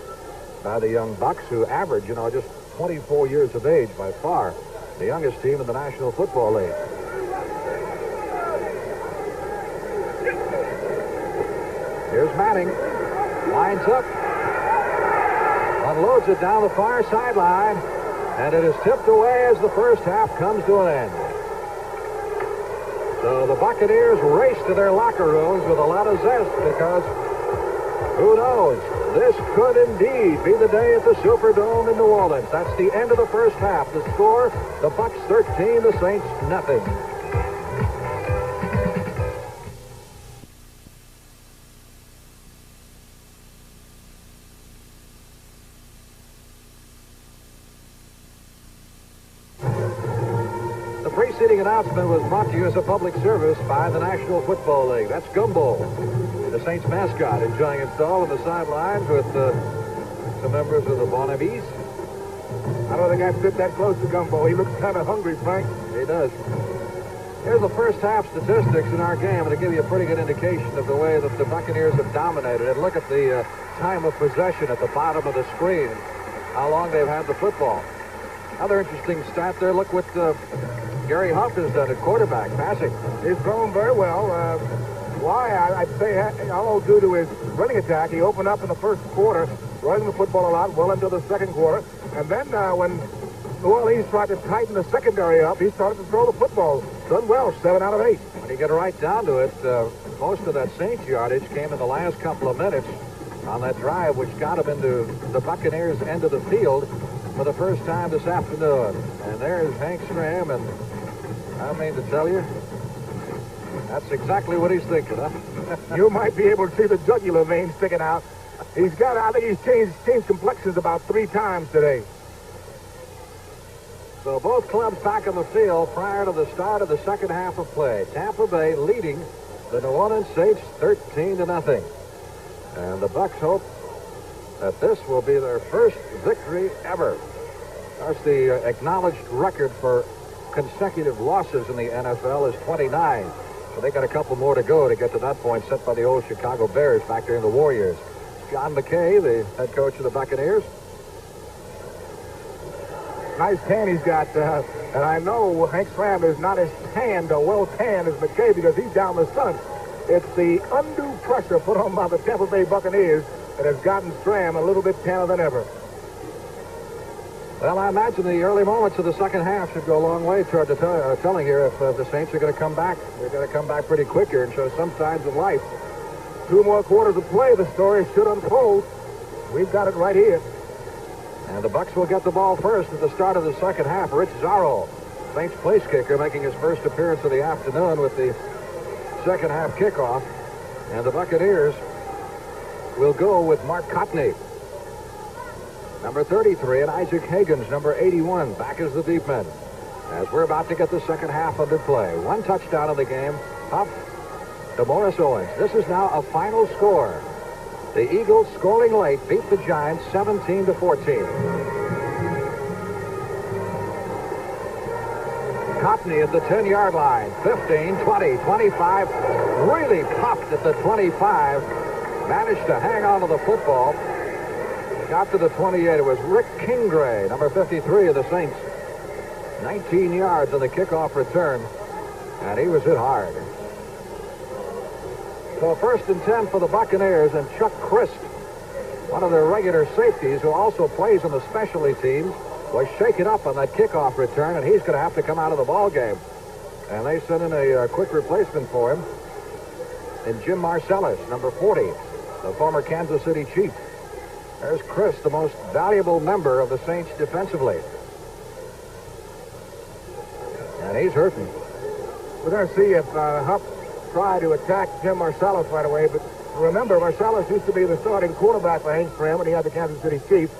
by the young Bucs, who average, just 24 years of age by far. The youngest team in the National Football League. Here's Manning. Lines up. Unloads it down the far sideline. And it is tipped away as the first half comes to an end. So the Buccaneers race to their locker rooms with a lot of zest because who knows? This could indeed be the day at the Superdome in New Orleans. That's the end of the first half. The score, the Bucs 13, the Saints nothing. The preceding announcement was brought to you as a public service by the National Football League. That's Gumbo, the Saints mascot, enjoying itself on the sidelines with some members of the Bonnabies. I don't think I'd sit that close to Gumbo. He looks kind of hungry, Frank. He does. Here's the first half statistics in our game, and to give you a pretty good indication of the way that the Buccaneers have dominated. And look at the time of possession at the bottom of the screen, how long they've had the football. Another interesting stat there. Look what Gary Huff has done at quarterback, passing. He's thrown very well. Why? I'd say all due to his running attack. He opened up in the first quarter, running the football a lot, well into the second quarter. And then when New Orleans tried to tighten the secondary up, he started to throw the football. Done well, 7 out of 8. When you get right down to it, most of that Saints yardage came in the last couple of minutes on that drive, which got him into the Buccaneers' end of the field for the first time this afternoon. And there's Hank Stram, and I mean to tell you, that's exactly what he's thinking, huh? You might be able to see the jugular vein sticking out. I think he's changed complexions about 3 times today. So both clubs back on the field prior to the start of the second half of play. Tampa Bay leading the New Orleans Saints 13-0. And the Bucs hope that this will be their first victory ever. That's the acknowledged record for consecutive losses in the NFL is 29. So they got a couple more to go to get to that point set by the old Chicago Bears back during the war years. John McKay, the head coach of the Buccaneers. Nice tan he's got, and I know Hank Stram is not as tanned or well tanned as McKay because he's down the sun. It's the undue pressure put on by the Tampa Bay Buccaneers that has gotten Stram a little bit tanner than ever. Well, I imagine the early moments of the second half should go a long way toward telling here if the Saints are going to come back. They're going to come back pretty quick here and show some signs of life. 2 more quarters of play, the story should unfold. We've got it right here. And the Bucs will get the ball first at the start of the second half. Rich Zarro, Saints place kicker, making his first appearance of the afternoon with the second half kickoff. And the Buccaneers will go with Mark Cotney, number 33, and Isaac Hagens, number 81, back as the deep men. As we're about to get the second half under play. 1 touchdown in the game, up to Morris Owens. This is now a final score. The Eagles, scoring late, beat the Giants 17-14. Cotney at the 10-yard line. 15, 20, 25. Really popped at the 25. Managed to hang on to the football. Got to the 28. It was Rick Kingray, number 53 of the Saints. 19 yards on the kickoff return. And he was hit hard. So 1st and 10 for the Buccaneers, and Chuck Christ, one of their regular safeties who also plays on the specialty teams, was shaken up on that kickoff return, and he's going to have to come out of the ball game. And they sent in a quick replacement for him in Jim Marcellus, number 40, the former Kansas City Chief. There's Chris, the most valuable member of the Saints defensively. And he's hurting. We're going to see if Huff try to attack Jim Marcellus right away, but remember, Marcellus used to be the starting quarterback for Hank Stram when he had the Kansas City Chiefs.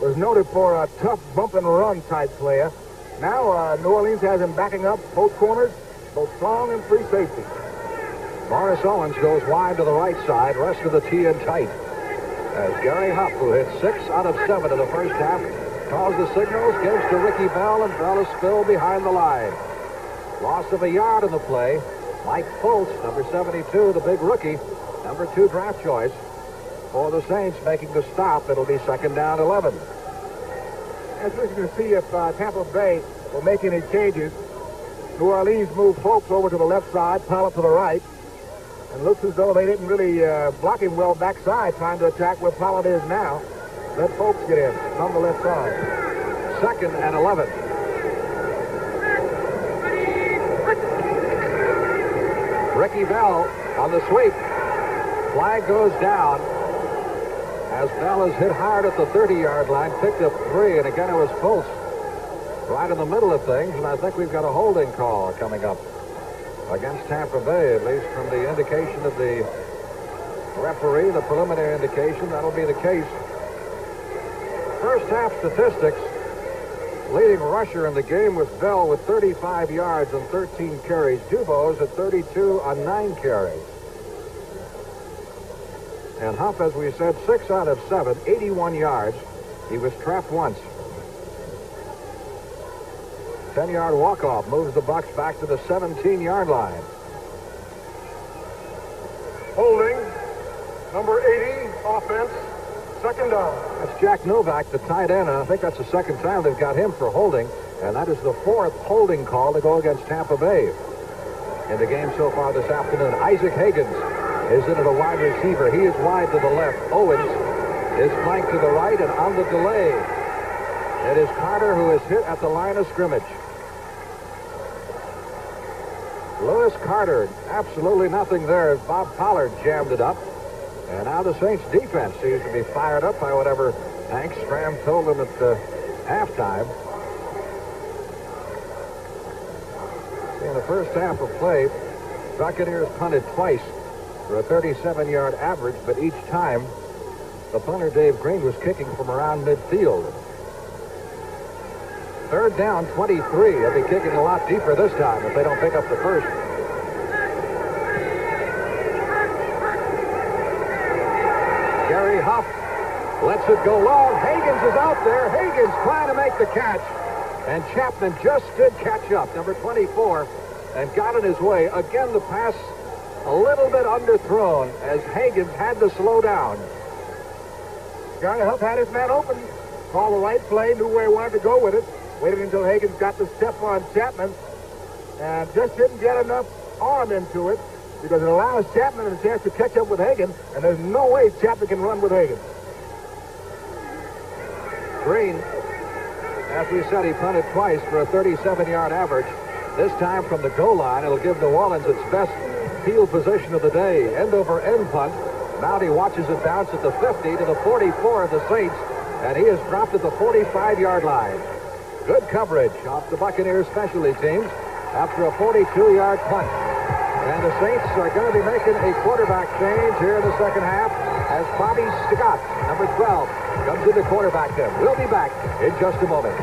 Was noted for a tough bump and run type player. Now New Orleans has him backing up both corners, both strong and free safety. Morris Owens goes wide to the right side, rest of the tee in tight. As Gary Huff, who hit 6 out of 7 in the first half, calls the signals, gives to Ricky Bell, and Bell is still behind the line. Loss of a yard in the play. Mike Fultz, number 72, the big rookie, number 2 draft choice for the Saints, making the stop. It'll be 2nd down 11. As we're going to see if Tampa Bay will make any changes. New Orleans moved Fultz over to the left side, Pollard to the right. And looks as though they didn't really block him well backside, trying to attack where Pollard is now. Let Fultz get in on the left side. 2nd and 11. Ricky Bell on the sweep. Flag goes down as Bell is hit hard at the 30-yard line, picked up 3, and again it was Fultz right in the middle of things, and I think we've got a holding call coming up against Tampa Bay, at least from the indication of the referee, the preliminary indication. That'll be the case. First half statistics. Leading rusher in the game was Bell with 35 yards and 13 carries. Dubose at 32 on 9 carries. And Huff, as we said, 6 out of 7, 81 yards. He was trapped once. 10-yard walk-off moves the Bucs back to the 17-yard line. Holding, number 80, offense, 2nd down. That's Jack Novak, the tight end, and I think that's the 2nd time they've got him for holding. And that is the 4th holding call to go against Tampa Bay. In the game so far this afternoon, Isaac Higgins is in at a wide receiver. He is wide to the left. Owens is flanked to the right, and on the delay, it is Carter who is hit at the line of scrimmage. Lewis Carter, absolutely nothing there as Bob Pollard jammed it up. And now the Saints defense seems to be fired up by whatever Hank Stram told them at halftime. In the first half of play, Buccaneers punted twice for a 37-yard average, but each time the punter Dave Green was kicking from around midfield. 3rd down, 23. They'll be kicking a lot deeper this time if they don't pick up the first. Gary Huff lets it go long. Higgins is out there. Higgins trying to make the catch. And Chapman just did catch up, number 24, and got in his way. Again, the pass a little bit underthrown as Higgins had to slow down. Gary Huff had his man open. Called the right play, knew where he wanted to go with it. Waited until Higgins got the step on Chapman and just didn't get enough arm into it because it allows Chapman a chance to catch up with Higgins, and there's no way Chapman can run with Higgins. Green, as we said, he punted twice for a 37-yard average. This time from the goal line, it'll give New Orleans its best field position of the day. End-over-end punt. Mounty watches it bounce at the 50 to the 44 of the Saints, and he is dropped at the 45-yard line. Good coverage off the Buccaneers specialty teams after a 42-yard punt. And the Saints are going to be making a quarterback change here in the second half as Bobby Scott, number 12, comes into quarterback then. We'll be back in just a moment.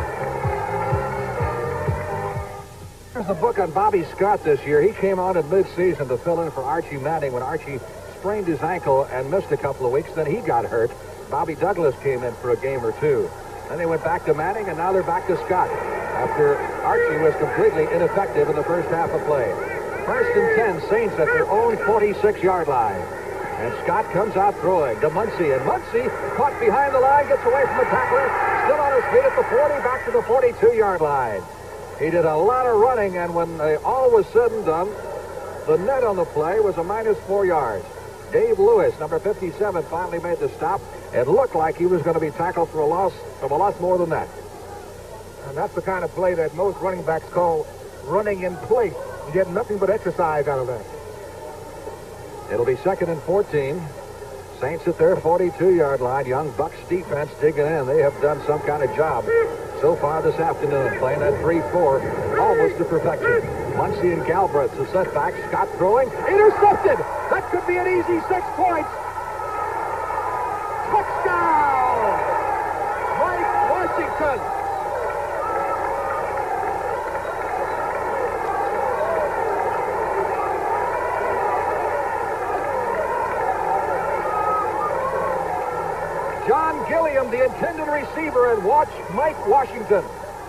Here's the book on Bobby Scott this year. He came on in mid-season to fill in for Archie Manning when Archie sprained his ankle and missed a couple of weeks. Then he got hurt. Bobby Douglas came in for a game or two. Then they went back to Manning, and now they're back to Scott after Archie was completely ineffective in the first half of play. 1st and 10, Saints at their own 46-yard line. And Scott comes out throwing to Muncy, and Muncy caught behind the line, gets away from the tackler, still on his feet at the 40, back to the 42-yard line. He did a lot of running, and when all was said and done, the net on the play was a -4 yards. Dave Lewis, number 57, finally made the stop. It looked like he was going to be tackled for a loss of a lot more than that. And that's the kind of play that most running backs call running in place. You get nothing but exercise out of that. It'll be 2nd and 14. Saints at their 42-yard line. Young Bucks defense digging in. They have done some kind of job so far this afternoon, playing that 3-4 almost to perfection. Muncy and Galbraith's a setback. Scott throwing. Intercepted! That could be an easy 6 points. Touchdown! Mike Washington! John Gilliam, the intended receiver, and watch Mike Washington.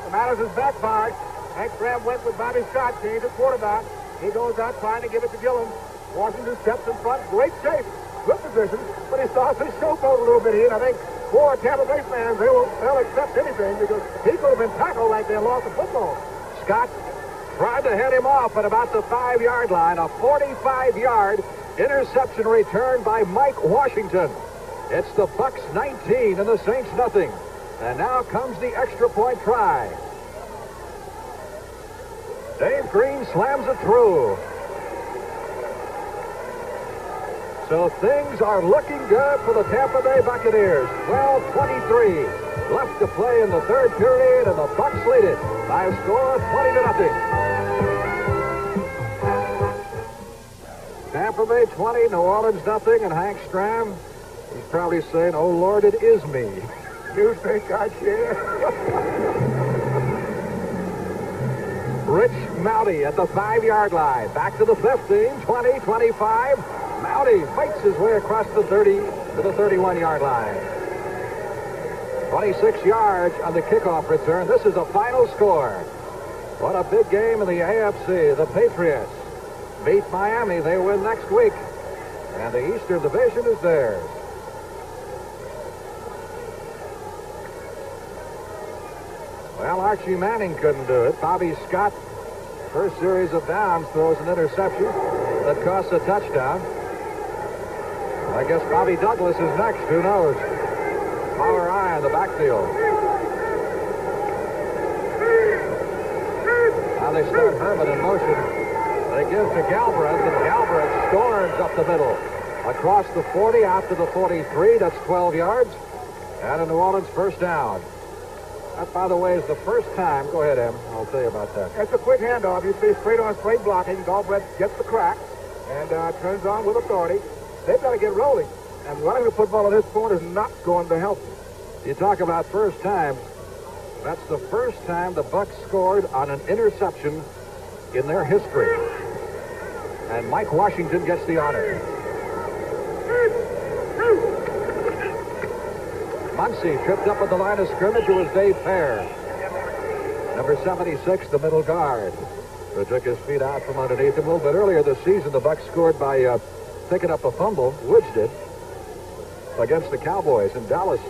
The matters is backfired. Hank Stram went with Bobby Scott, changed the quarterback. He goes out trying to give it to Gilliam. Washington steps in front, great shape, good position, but he starts to showboat a little bit here. And I think for Tampa Bay fans, they'll accept anything because he could have been tackled like they lost the football. Scott tried to head him off at about the 5-yard line. A 45-yard interception return by Mike Washington. It's the Bucks 19 and the Saints nothing. And now comes the extra point try. Dave Green slams it through. So things are looking good for the Tampa Bay Buccaneers. 12:23 left to play in the 3rd period, and the Bucks lead it by a score of 20-0. Tampa Bay 20, New Orleans nothing, and Hank Stram, he's probably saying, "Oh Lord, it is me." You think I care? Rich Mounty at the 5-yard line. Back to the 15, 20, 25. Mounty fights his way across the 30 to the 31-yard line. 26 yards on the kickoff return. This is a final score. What a big game in the AFC. The Patriots beat Miami. They win next week. And the Eastern Division is theirs. Well, Archie Manning couldn't do it. Bobby Scott, first series of downs, throws an interception that costs a touchdown. I guess Bobby Douglas is next. Who knows? Power eye in the backfield. Now they start Herman in motion. They give to Galbraith, and Galbraith storms up the middle. Across the 40, out to the 43. That's 12 yards. And a New Orleans first down. That, by the way, is the first time. Go ahead, Em. I'll tell you about that. It's a quick handoff. You see straight on straight blocking. Galbraith gets the crack and turns on with authority. They've got to get rolling. And running the football at this point is not going to help them. You talk about first time. That's the first time the Bucs scored on an interception in their history. And Mike Washington gets the honor. Muncie tripped up at the line of scrimmage. It was Dave Fair. Number 76, the middle guard, who took his feet out from underneath him. A little bit earlier this season, the Bucs scored by picking up a fumble. Woods did, against the Cowboys in Dallas,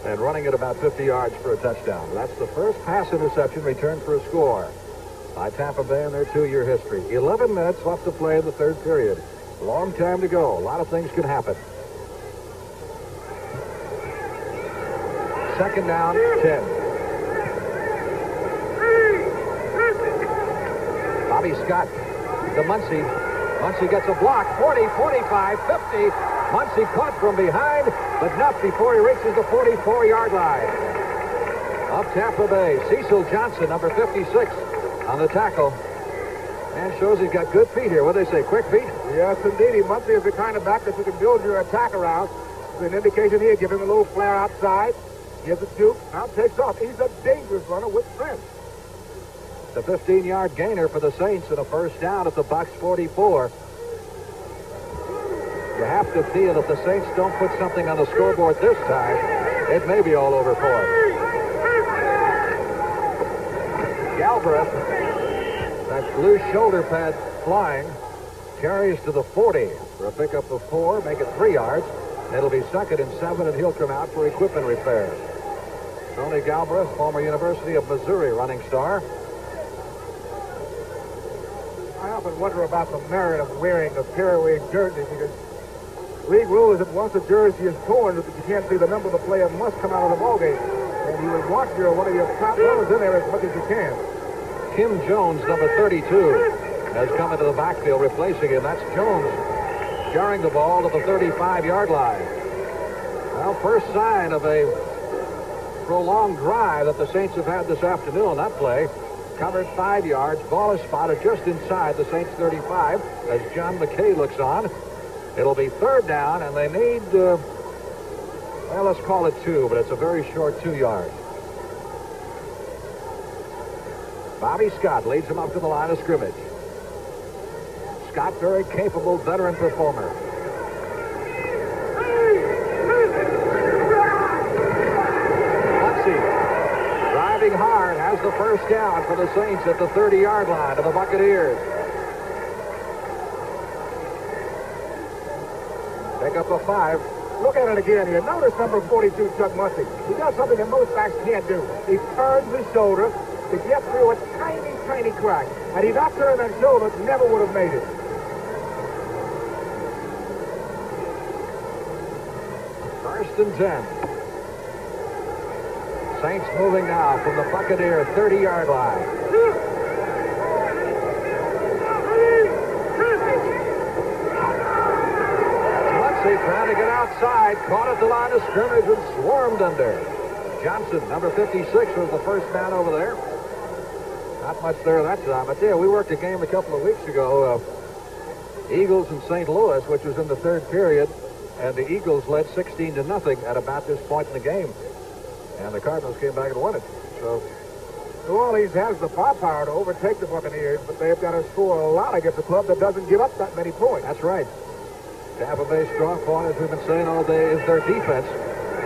and running it about 50 yards for a touchdown. That's the first pass interception returned for a score by Tampa Bay in their 2-year history. 11 minutes left to play in the third period. Long time to go. A lot of things can happen. Second down, 10. Bobby Scott to Muncie. Muncie gets a block. 40, 45, 50. Muncie caught from behind, but not before he reaches the 44-yard line. Up Tampa Bay, Cecil Johnson, number 56, on the tackle. And shows he's got good feet here. What do they say, quick feet? Yes, indeed. Muncie is the kind of back that you can build your attack around. It's an indication here. Give him a little flare outside. Gives it to, now takes off. He's a dangerous runner with strength. The 15-yard gainer for the Saints and a first down at the Bucs 44. You have to feel if the Saints don't put something on the scoreboard this time, it may be all over for them. Galbraith, that blue shoulder pad flying, carries to the 40 for a pickup of 4, make it 3 yards. It'll be 2nd and 7, and he'll come out for equipment repairs. Tony Galbraith, former University of Missouri running star. I often wonder about the merit of wearing a tearaway jersey, because league rule is that once a jersey is torn, that you can't see the number, the player must come out of the ballgame. And you would want one of your top runners in there as much as you can. Kim Jones, number 32, has come into the backfield replacing him. That's Jones carrying the ball to the 35-yard line. Well, first sign of a prolonged drive that the Saints have had this afternoon. That play covered 5 yards. Ball is spotted just inside the Saints 35 as John McKay looks on. It'll be 3rd down, and they need, well, let's call it 2, but it's a very short 2 yards. Bobby Scott leads him up to the line of scrimmage. Scott, very capable veteran performer. Muncie, driving hard, has the first down for the Saints at the 30-yard line of the Buccaneers. Pick up a 5. Look at it again here. Notice number 42, Chuck Muncie. He does something that most backs can't do. He turns his shoulder to get through a tiny, tiny crack. Had he not turned that shoulder, never would have made it. First and 10. Saints moving now from the Buccaneer 30-yard line. Muncie trying to get outside, caught at the line of scrimmage and swarmed under. Johnson, number 56, was the first man over there. Not much there that time. I tell you, we worked a game a couple of weeks ago, Eagles and St. Louis, which was in the 3rd period, and the Eagles led 16-0 at about this point in the game. And the Cardinals came back and won it. So New Orleans has the firepower to overtake the Buccaneers, but they've got to score a lot against a club that doesn't give up that many points. That's right. Tampa Bay's strong point, as we've been saying all day, is their defense.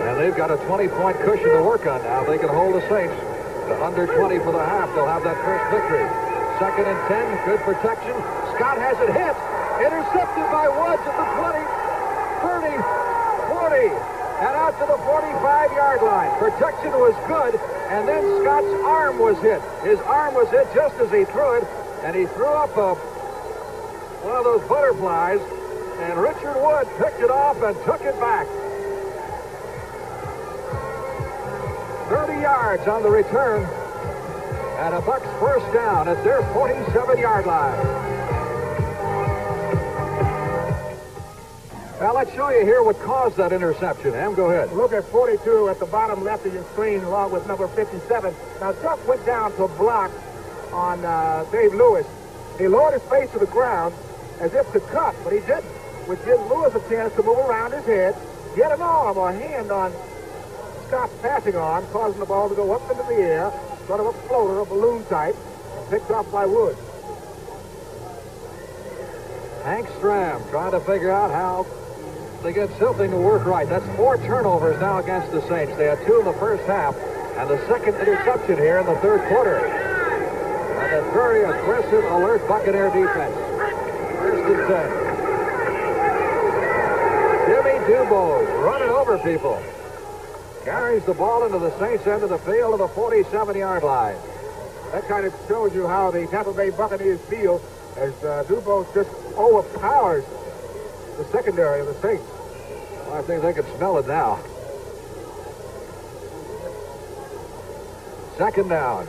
And they've got a 20-point cushion to work on now. They can hold the Saints to under 20 for the half. They'll have that first victory. 2nd and 10, good protection. Scott has it hit. Intercepted by Woods at the 20, 30, 40. and out to the 45-yard line. Protection was good, and then Scott's arm was hit. His arm was hit just as he threw it, and he threw up one of those butterflies, and Richard Wood picked it off and took it back. 30 yards on the return, and a Bucs first down at their 47-yard line. Now, let's show you here what caused that interception. Em, go ahead. Look at 42 at the bottom left of your screen, along with number 57. Now, Chuck went down to block on Dave Lewis. He lowered his face to the ground as if to cut, but he didn't, which gives Lewis a chance to move around his head, get an arm or hand on Scott's passing arm, causing the ball to go up into the air, sort of a floater, a balloon type, and picked off by Wood. Hank Stram trying to figure out how to get something to work right. That's 4 turnovers now against the Saints. They had 2 in the first half, and the second interception here in the third quarter. And a very aggressive, alert Buccaneer defense. First and 10. Jimmy Dubose running over people. Carries the ball into the Saints end of the field to the 47-yard line. That kind of shows you how the Tampa Bay Buccaneers feel as Dubose just overpowers the secondary of the Saints. Well, I think they can smell it now. Second down.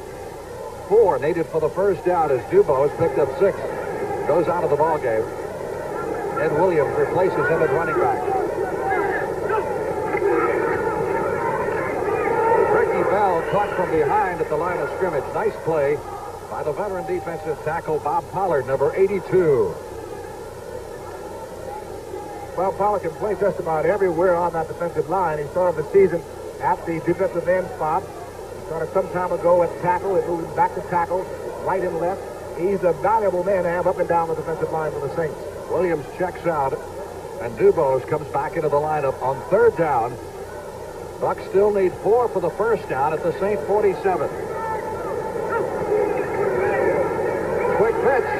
4 needed for the first down as Dubose picked up 6. Goes out of the ball game. Ed Williams replaces him at running back. Ricky Bell caught from behind at the line of scrimmage. Nice play by the veteran defensive tackle Bob Pollard, number 82. Well, Pollard can play just about everywhere on that defensive line. He started the season at the defensive end spot. He started some time ago at tackle. It moved back to tackle, right and left. He's a valuable man to have up and down the defensive line for the Saints. Williams checks out, and Dubose comes back into the lineup on third down. Bucs still need 4 for the first down at the Saint 47. Quick pitch.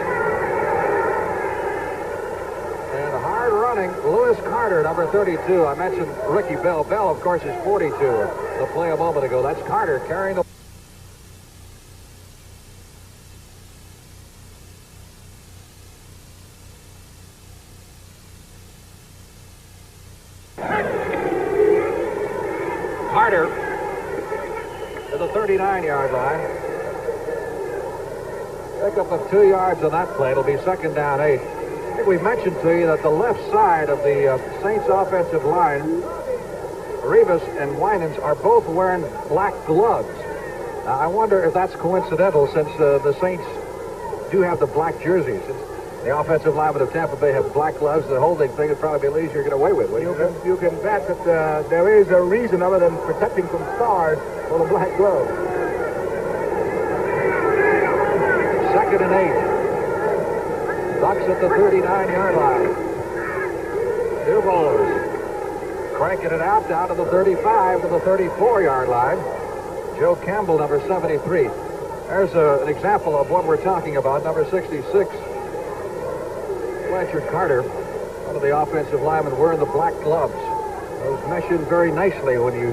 And hard running, Lewis Carter, number 32. I mentioned Ricky Bell. Bell, of course, is 42. The play a moment ago. That's Carter carrying the... Carter to the 39-yard line. Pickup of 2 yards on that play. It'll be second down 8. I think we've mentioned to you that the left side of the Saints offensive line, Rivas and Winans, are both wearing black gloves. Now, I wonder if that's coincidental, since the Saints do have the black jerseys. The offensive linemen of Tampa Bay have black gloves. The holding thing would probably be the easier to get away with. You can bet that there is a reason other than protecting from stars for the black gloves. Second and 8. Bucs at the 39-yard line. Dubose cranking it out down to the 35 to the 34-yard line. Joe Campbell, number 73. There's an example of what we're talking about. Number 66. Blanchard Carter, one of the offensive linemen, wearing the black gloves. Those mesh in very nicely when you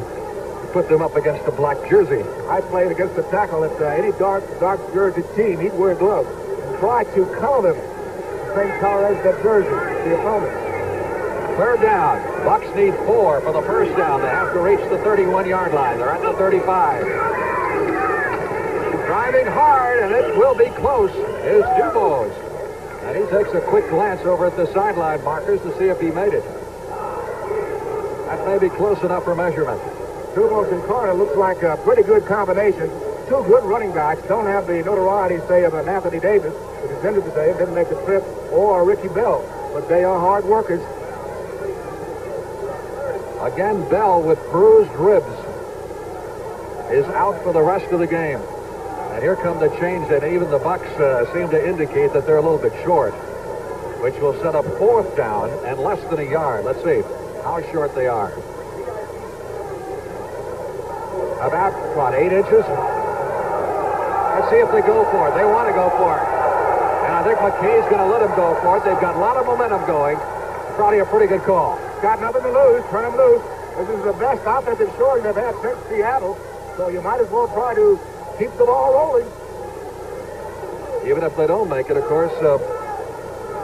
put them up against the black jersey. I played against the tackle at any dark jersey team. He'd wear gloves and try to color them the same color as that jersey, the opponent. Third down. Bucs need 4 for the first down. They have to reach the 31-yard line. They're at the 35. Driving hard, and it will be close, is Dubose. And he takes a quick glance over at the sideline markers to see if he made it. That may be close enough for measurement. Dubose and Carter looks like a pretty good combination. 2 good running backs. Don't have the notoriety, say, of an Anthony Davis, who is injured today and didn't make the trip, or Ricky Bell. But they are hard workers. Again, Bell with bruised ribs is out for the rest of the game. And here come the change, and even the Bucs seem to indicate that they're a little bit short, which will set up 4th down and less than a yard. Let's see how short they are. About, what, 8 inches? Let's see if they go for it. They want to go for it. And I think McKay's going to let them go for it. They've got a lot of momentum going. Probably a pretty good call. Got nothing to lose. Turn them loose. This is the best offensive showing they've had since Seattle, so you might as well try to keep the ball rolling. Even if they don't make it, of course,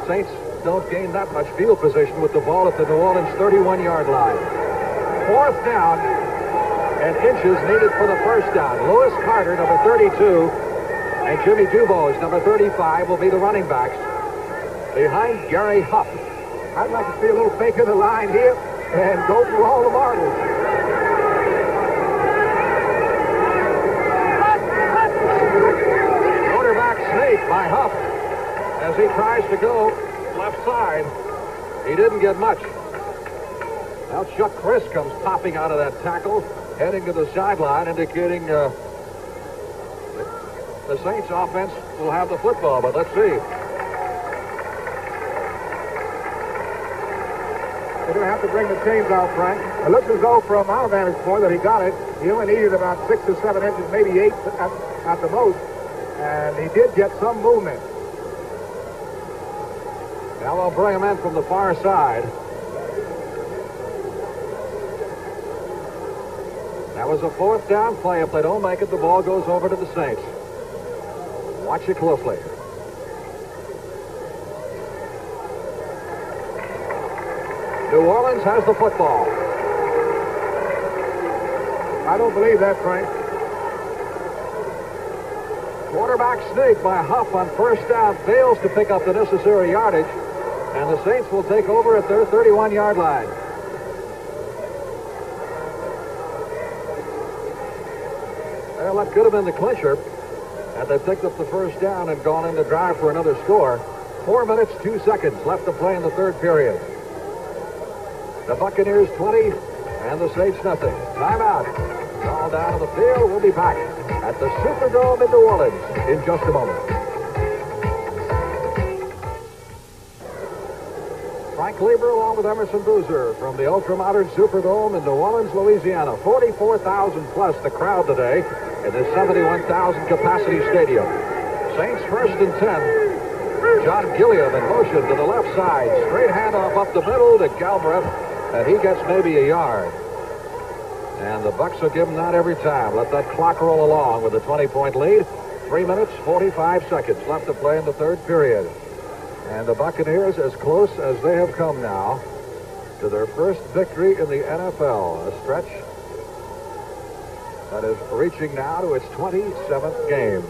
Saints don't gain that much field position with the ball at the New Orleans 31-yard line. 4th down and inches needed for the first down. Lewis Carter, number 32, and Jimmy Duvos, number 35, will be the running backs behind Gary Huff. I'd like to see a little fake of the line here and go for all the marbles. Quarterback sneak by Huff as he tries to go left side. He didn't get much. Now Chuck Chris comes popping out of that tackle, heading to the sideline, indicating the Saints offense will have the football, but let's see. They're going to have to bring the chains out, Frank. It looks as though from our vantage point that he got it. He only needed about 6 or 7 inches, maybe 8 at the most. And he did get some movement. Now they'll bring him in from the far side. That was a 4th down play. If they don't make it, the ball goes over to the Saints. Watch it closely. New Orleans has the football. I don't believe that, Frank. Quarterback sneak by Huff on first down fails to pick up the necessary yardage, and the Saints will take over at their 31-yard line. Well, that could have been the clincher had they picked up the first down and gone in to drive for another score. 4 minutes, 2 seconds left to play in the third period. The Buccaneers 20 and the Saints nothing. Timeout. All down to the field. We'll be back at the Superdome in New Orleans in just a moment. Frank Lieber along with Emerson Boozer from the ultra-modern Superdome in New Orleans, Louisiana. 44,000 plus the crowd today in this 71,000 capacity stadium. Saints 1st and 10. John Gilliam in motion to the left side. Straight handoff up the middle to Galbraith, and he gets maybe a yard. And the Bucs will give him that every time. Let that clock roll along with a 20-point lead. 3 minutes, 45 seconds left to play in the third period. And the Buccaneers as close as they have come now to their first victory in the NFL. A stretch that is reaching now to its 27th game.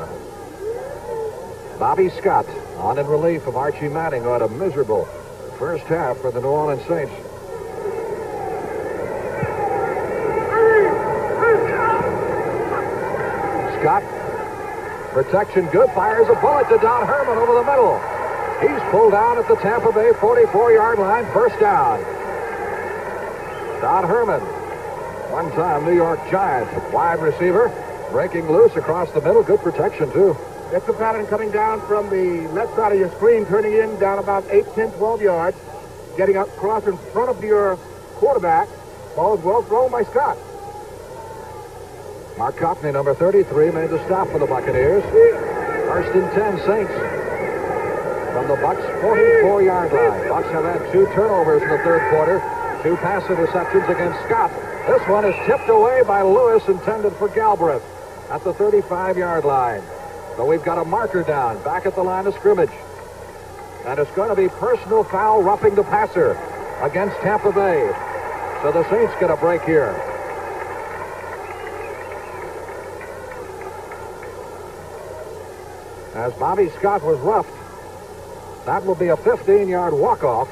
Bobby Scott on in relief of Archie Manning, who had a miserable first half for the New Orleans Saints. Scott, protection good, fires a bullet to Don Herman over the middle. He's pulled down at the Tampa Bay 44-yard line, first down. Don Herman, one-time New York Giant wide receiver, breaking loose across the middle, good protection too. It's a pattern coming down from the left side of your screen, turning in down about 8, 10, 12 yards, getting up across in front of your quarterback. Ball is well thrown by Scott. Mark Coffney, number 33, made the stop for the Buccaneers. 1st and 10 Saints from the Bucs 44-yard line. Bucs have had 2 turnovers in the third quarter, 2 pass interceptions against Scott. This one is tipped away by Lewis, intended for Galbraith at the 35-yard line. So we've got a marker down back at the line of scrimmage. And it's going to be personal foul, roughing the passer against Tampa Bay. So the Saints get a break here. As Bobby Scott was roughed, that will be a 15-yard walk-off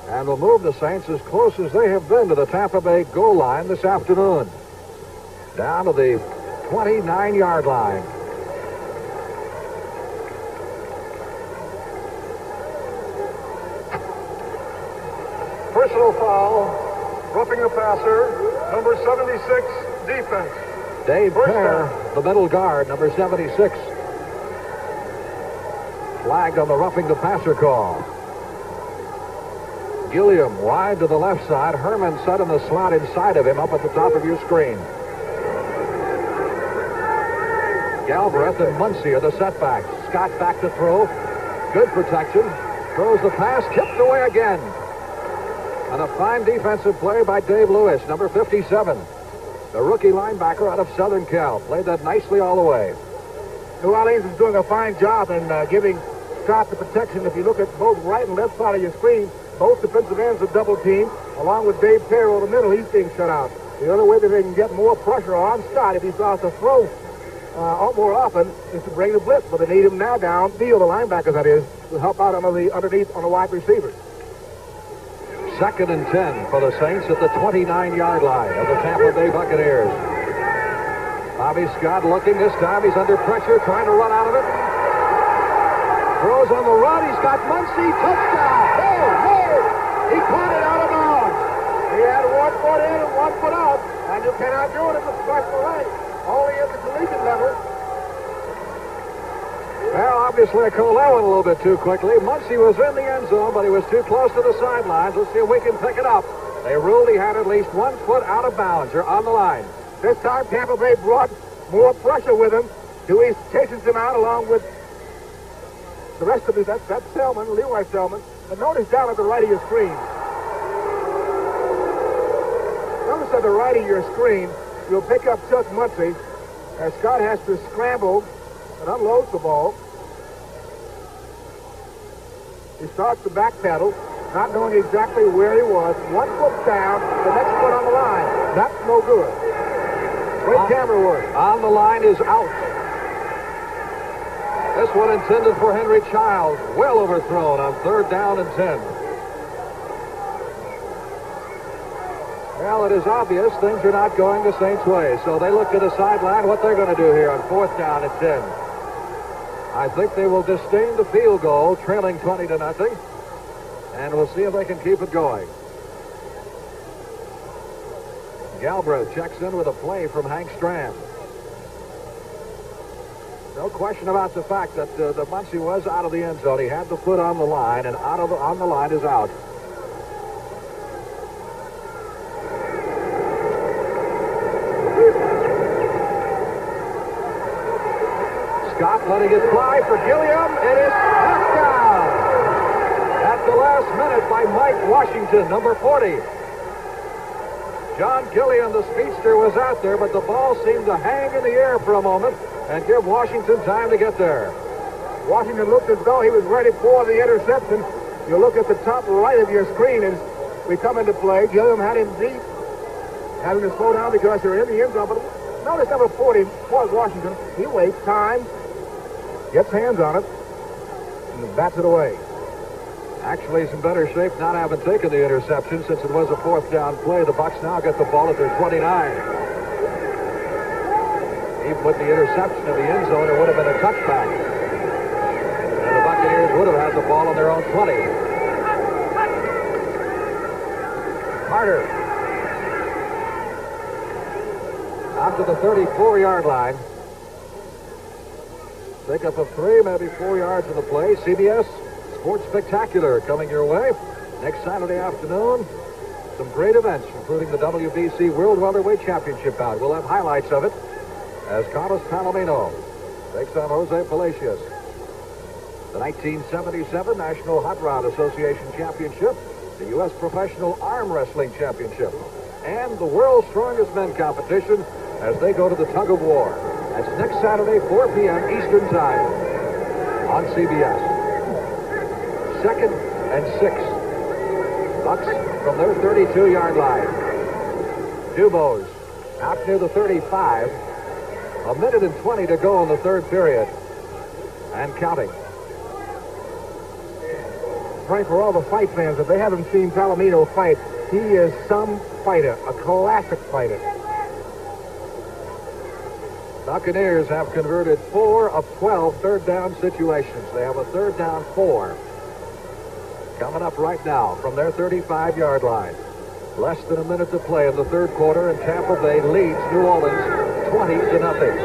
and will move the Saints as close as they have been to the Tampa Bay goal line this afternoon. Down to the 29-yard line. Personal foul, roughing the passer, number 76, defense. Dave Pear, the middle guard, number 76. Flagged on the roughing the passer call. Gilliam wide to the left side. Herman set in the slot inside of him up at the top of your screen. Galbraith and Muncie are the setbacks. Scott back to throw. Good protection. Throws the pass, tipped away again. And a fine defensive play by Dave Lewis, number 57. The rookie linebacker out of Southern Cal. Played that nicely all the way. New Orleans is doing a fine job in giving Scott the protection. If you look at both right and left side of your screen, both defensive ends are double teamed, along with Dave Perry over the middle. He's being shut out. The other way that they can get more pressure on Scott if he starts to throw more often is to bring the blitz, but they need him now downfield, the linebackers that is, to help out underneath on the wide receivers. 2nd and 10 for the Saints at the 29-yard line of the Tampa Bay Buccaneers. Bobby Scott looking this time. He's under pressure, trying to run out of it. Throws on the run. He's got Muncy. Touchdown. He caught it out of bounds. He had 1 foot in and 1 foot out, and you cannot do it at the professional rank. Only at the collegiate level. Well, obviously, I called that one a little bit too quickly. Muncy was in the end zone, but he was too close to the sidelines. Let's see if we can pick it up. They ruled he had at least 1 foot out of bounds or on the line. This time, Tampa Bay brought more pressure with him. Dewey chases him out along with the rest of it. That's Selman, Leroy Selman. But notice down at the right of your screen. Notice at the right of your screen, you'll pick up Chuck Muncy as Scott has to scramble and unloads the ball. He starts the back pedal, not knowing exactly where he was. 1 foot down, the next foot on the line. That's no good. Great camera work. On the line is out. This one intended for Henry Childs. Well overthrown on 3rd down and 10. Well, it is obvious things are not going the Saints' way. So they look to the sideline what they're going to do here on 4th down and 10. I think they will disdain the field goal, trailing 20-0. And we'll see if they can keep it going. Galbraith checks in with a play from Hank Strand. No question about the fact that the Muncy was out of the end zone. He had the foot on the line, and on the line is out. Scott letting it fly for Gilliam. It is knocked down at the last minute by Mike Washington, number 40. John Gilliam, the speedster, was out there, but the ball seemed to hang in the air for a moment and give Washington time to get there. Washington looked as though he was ready for the interception. You look at the top right of your screen as we come into play. Gilliam had him deep, having to slow down because they're in the end zone. But notice number 40, Floyd Washington. He waits time, gets hands on it, and bats it away. Actually, he's in better shape not having taken the interception since it was a 4th down play. The Bucs now get the ball at their 29. Even with the interception of the end zone, it would have been a touchback. And the Buccaneers would have had the ball on their own 20. Carter. Out to the 34-yard line. Pick up of 3, maybe 4 yards in the play. CBS Sports Spectacular coming your way next Saturday afternoon. Some great events, including the WBC World Welterweight Championship bout. We'll have highlights of it as Carlos Palomino takes on Jose Palacios. The 1977 National Hot Rod Association Championship, the U.S. Professional Arm Wrestling Championship, and the World's Strongest Men competition as they go to the tug of war. That's next Saturday, 4 p.m. Eastern Time on CBS. 2nd and 6. Bucs from their 32-yard line. Dubose out near the 35. 1:20 to go in the 3rd period. And counting. Frank, for all the fight fans, if they haven't seen Palomino fight, he is some fighter, a classic fighter. Buccaneers have converted 4 of 12 3rd down situations. They have a 3rd down 4. Coming up right now from their 35-yard line. Less than a minute to play in the 3rd quarter, and Tampa Bay leads New Orleans 20-0.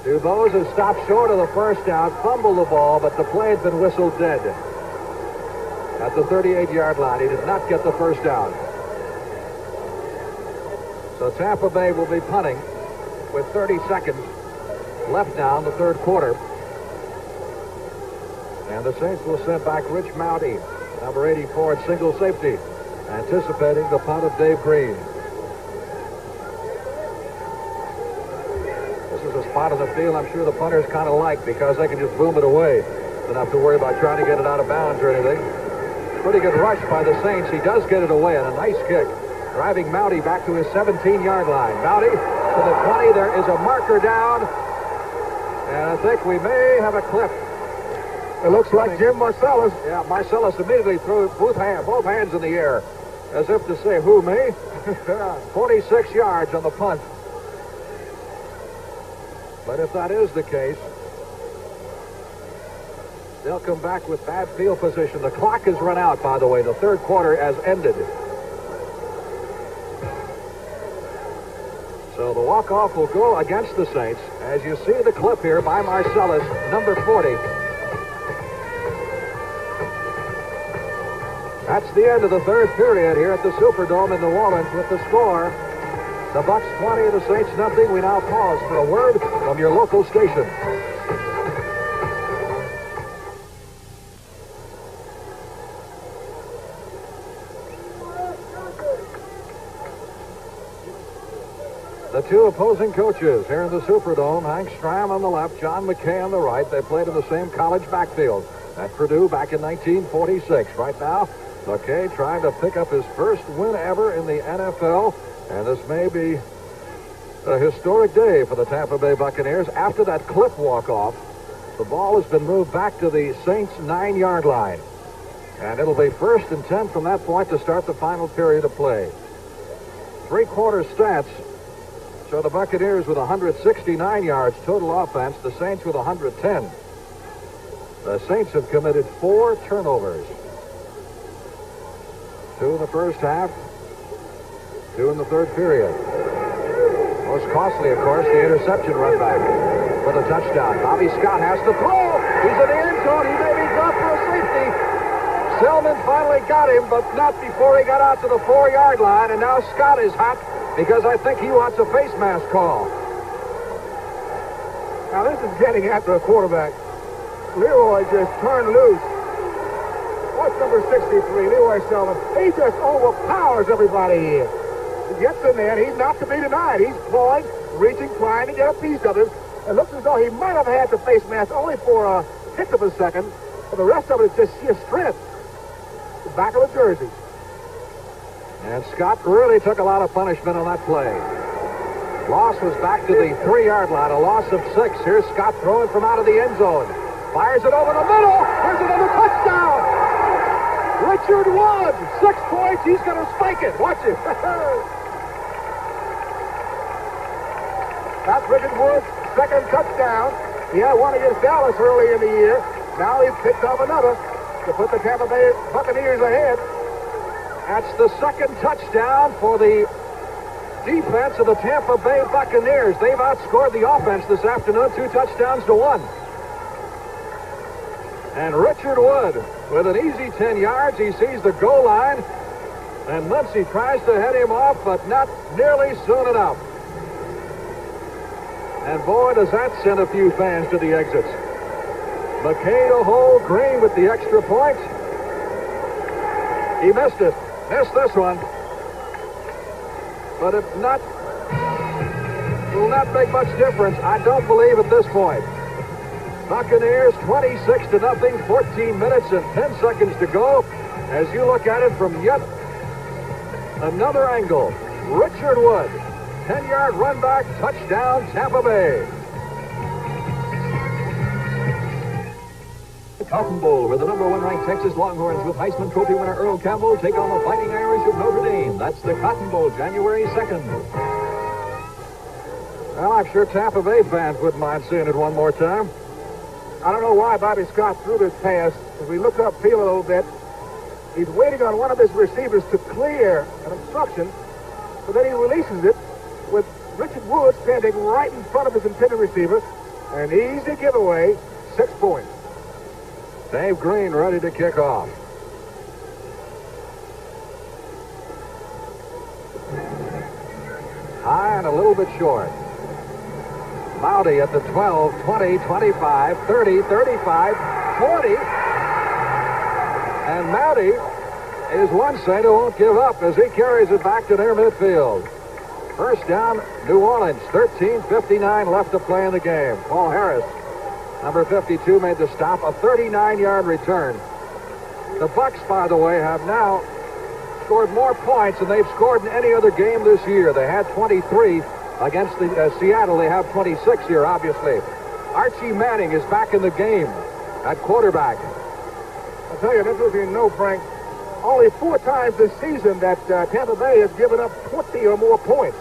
Dubose has stopped short of the 1st down, fumbled the ball, but the play had been whistled dead. At the 38-yard line, he did not get the 1st down. So Tampa Bay will be punting with 30 seconds left now in the third quarter. And the Saints will send back Rich Mouty, number 84 at single safety, anticipating the punt of Dave Green. This is a spot on the field I'm sure the punters kind of like because they can just boom it away. Don't have to worry about trying to get it out of bounds or anything. Pretty good rush by the Saints. He does get it away and a nice kick. Driving Mouty back to his 17-yard line. Mouty to the 20. There is a marker down. And I think we may have a clip. It looks like Jim Marcellus. Yeah, Marcellus immediately threw both hands in the air as if to say, who, me? 46 yards on the punt. But if that is the case, they'll come back with bad field position. The clock has run out, by the way. The third quarter has ended. So the walk-off will go against the Saints. As you see the clip here by Marcellus, number 40. That's the end of the third period here at the Superdome in New Orleans with the score. The Bucs 20, the Saints nothing. We now pause for a word from your local station. The two opposing coaches here in the Superdome, Hank Stram on the left, John McKay on the right. They played in the same college backfield at Purdue back in 1946. Right now, McKay trying to pick up his first win ever in the NFL, and this may be a historic day for the Tampa Bay Buccaneers. After that clip walk-off, the ball has been moved back to the Saints' 9-yard line, and it'll be 1st and 10 from that point to start the final period of play. Three-quarter stats show the Buccaneers with 169 yards total offense, the Saints with 110. The Saints have committed 4 turnovers. 2 in the first half, 2 in the third period. Most costly, of course, the interception run back for the touchdown. Bobby Scott has to throw. He's in the end zone. He may be dropped for a safety. Selman finally got him, but not before he got out to the 4-yard line, and now Scott is hot because I think he wants a face mask call. Now this is getting after a quarterback. Leroy just turned loose. What's number 63, Leroy Selman? He just overpowers everybody here. He gets in there, and he's not to be denied. He's clawing, reaching, trying to get a piece of him. It looks as though he might have had the face mask only for a tenth of a second, but the rest of it is just sheer strength. The back of the jersey. And Scott really took a lot of punishment on that play. Loss was back to the 3-yard line, a loss of 6. Here's Scott throwing from out of the end zone. Fires it over the middle. Here's another touchdown. Richard Wood, 6 points. He's going to spike it. Watch it. That's Richard Wood's second touchdown. He had one against Dallas early in the year. Now he's picked up another to put the Tampa Bay Buccaneers ahead. That's the second touchdown for the defense of the Tampa Bay Buccaneers. They've outscored the offense this afternoon, 2 touchdowns to 1. And Richard Wood with an easy 10 yards. He sees the goal line, and Muncie tries to head him off, but not nearly soon enough. And boy, does that send a few fans to the exits. McKay to hold, Green with the extra point. He missed it. Missed this one. But it will not make much difference, I don't believe, at this point. Buccaneers 26-0, 14 minutes and 10 seconds to go. As you look at it from yet another angle, Richard Wood, 10-yard run back, touchdown, Tampa Bay. The Cotton Bowl, where the #1 ranked Texas Longhorns with Heisman Trophy winner Earl Campbell take on the Fighting Irish of Notre Dame. That's the Cotton Bowl, January 2nd. Well, I'm sure Tampa Bay fans wouldn't mind seeing it one more time. I don't know why Bobby Scott threw this pass. As we look up field a little bit, he's waiting on one of his receivers to clear an obstruction, but then he releases it with Richard Wood standing right in front of his intended receiver. An easy giveaway, 6 points. Dave Green ready to kick off. High and a little bit short. Mowdy at the 12, 20, 25, 30, 35, 40. And Mowdy is one Saint who won't give up as he carries it back to near midfield. First down, New Orleans, 13:59 left to play in the game. Paul Harris, number 52, made the stop, a 39-yard return. The Bucs, by the way, have now scored more points than they've scored in any other game this year. They had 23 against the Seattle. They have 26 here, obviously. Archie Manning is back in the game at quarterback. I'll tell you, this was you know, Frank, only 4 times this season that Tampa Bay has given up 20 or more points.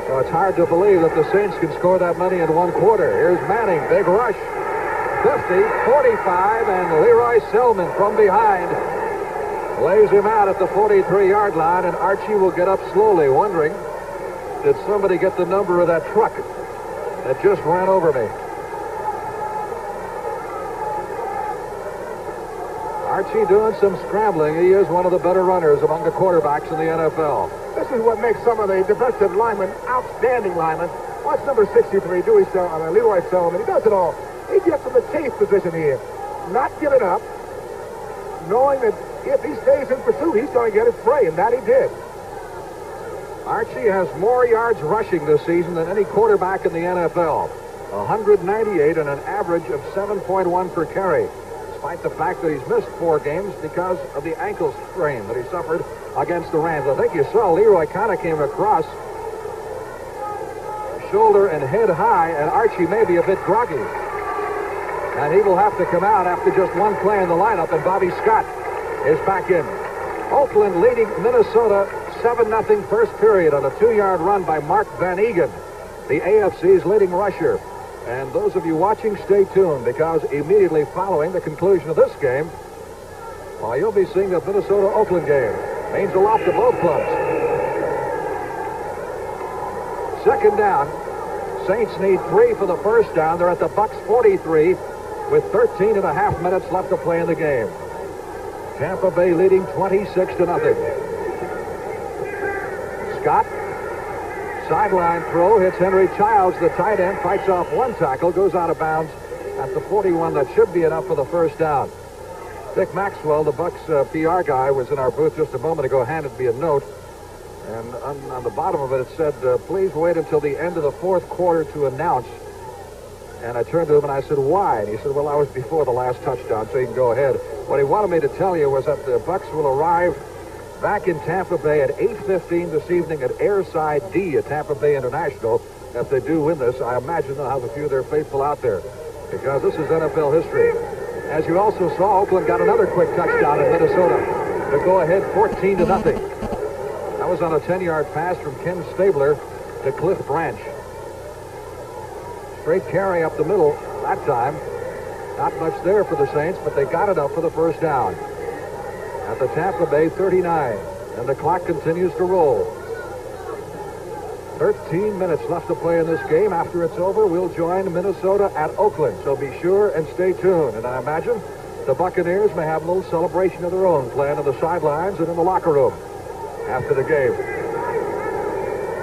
So it's hard to believe that the Saints can score that many in one quarter. Here's Manning, big rush. 50, 45, and Leroy Selman from behind lays him out at the 43-yard line, and Archie will get up slowly, wondering, did somebody get the number of that truck that just ran over me? Archie doing some scrambling. He is one of the better runners among the quarterbacks in the NFL. This is what makes some of the defensive linemen outstanding linemen. Watch number 63, Leroy Selman. He does it all. He gets in the chase position here, not giving up, knowing that if he stays in pursuit, he's going to get his prey, and that he did. Archie has more yards rushing this season than any quarterback in the NFL. 198 and an average of 7.1 per carry, despite the fact that he's missed 4 games because of the ankle sprain that he suffered against the Rams. I think you saw Leroy kind of came across shoulder and head high, and Archie may be a bit groggy. And he will have to come out after just one play in the lineup, and Bobby Scott is back in. Oakland leading Minnesota 7-0 first period on a 2-yard run by Mark Van Egan, the AFC's leading rusher. And those of you watching, stay tuned, because immediately following the conclusion of this game, well, you'll be seeing the Minnesota-Oakland game. Means a lot to both clubs. Second down. Saints need 3 for the first down. They're at the Bucs 43 with 13 and a half minutes left to play in the game. Tampa Bay leading 26-0. Scott, sideline throw, hits Henry Childs, the tight end, fights off one tackle, goes out of bounds at the 41. That should be enough for the first down. Dick Maxwell, the Bucs PR guy, was in our booth just a moment ago, handed me a note. And on the bottom of it, it said, please wait until the end of the fourth quarter to announce. And I turned to him and I said, why? And he said, well, I was before the last touchdown, so you can go ahead. What he wanted me to tell you was that the Bucs will arrive back in Tampa Bay at 8:15 this evening at Airside D at Tampa Bay International. If they do win this, I imagine they'll have a few of their faithful out there, because this is NFL history. As you also saw, Oakland got another quick touchdown in Minnesota to go ahead 14-0. That was on a 10-yard pass from Ken Stabler to Cliff Branch. Straight carry up the middle that time. Not much there for the Saints, but they got it up for the first down at the Tampa Bay 39, and the clock continues to roll. 13 minutes left to play in this game. After it's over, we'll join Minnesota at Oakland, so be sure and stay tuned. And I imagine the Buccaneers may have a little celebration of their own planned on the sidelines and in the locker room after the game.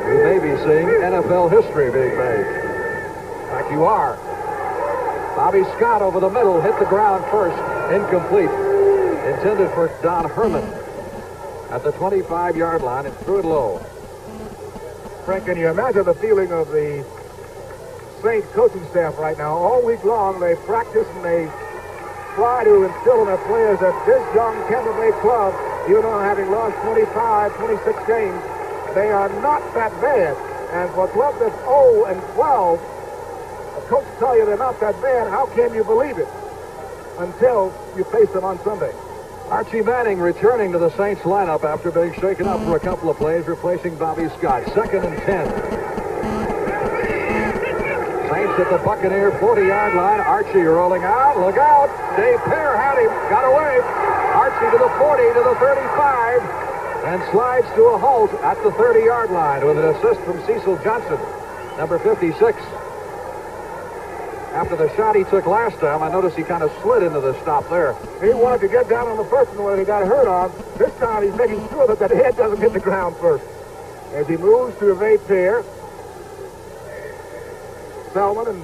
You may be seeing NFL history being made. In fact, you are. Bobby Scott over the middle, hit the ground first, incomplete. Intended for Don Herman at the 25-yard line and threw it low. Frank, can you imagine the feeling of the Saints coaching staff right now? All week long, they practice and they try to instill in their players that this young Tampa Bay club, even though having lost 25, 26 games, they are not that bad. And for a club that's 0-12, the coaches tell you they're not that bad. How can you believe it until you face them on Sunday? Archie Manning returning to the Saints lineup after being shaken up for a couple of plays, replacing Bobby Scott. 2nd and 10. Saints at the Buccaneer 40-yard line. Archie rolling out. Look out. Dave Pear had him. Got away. Archie to the 40, to the 35, and slides to a halt at the 30-yard line with an assist from Cecil Johnson, number 56. After the shot he took last time, I noticed he kind of slid into the stop there. He wanted to get down on the first one when he got hurt on. This time he's making sure that head doesn't hit the ground first. As he moves to evade Pear, Selman, and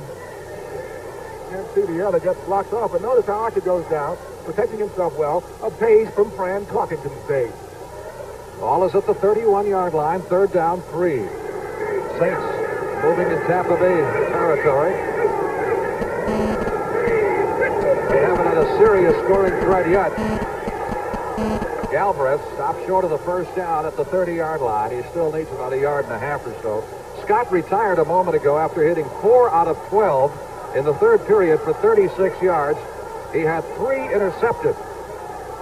can't see the other, gets blocked off. But notice how Archer goes down, protecting himself well. A pace from Fran Clockington's pace. Ball is at the 31-yard line, 3rd down, 3. Saints moving in Tampa Bay territory. They haven't had a serious scoring threat yet. Galbraith stopped short of the 1st down at the 30-yard line. He still needs about 1.5 yards or so. Scott retired a moment ago after hitting 4 out of 12 in the 3rd period for 36 yards. He had 3 intercepted.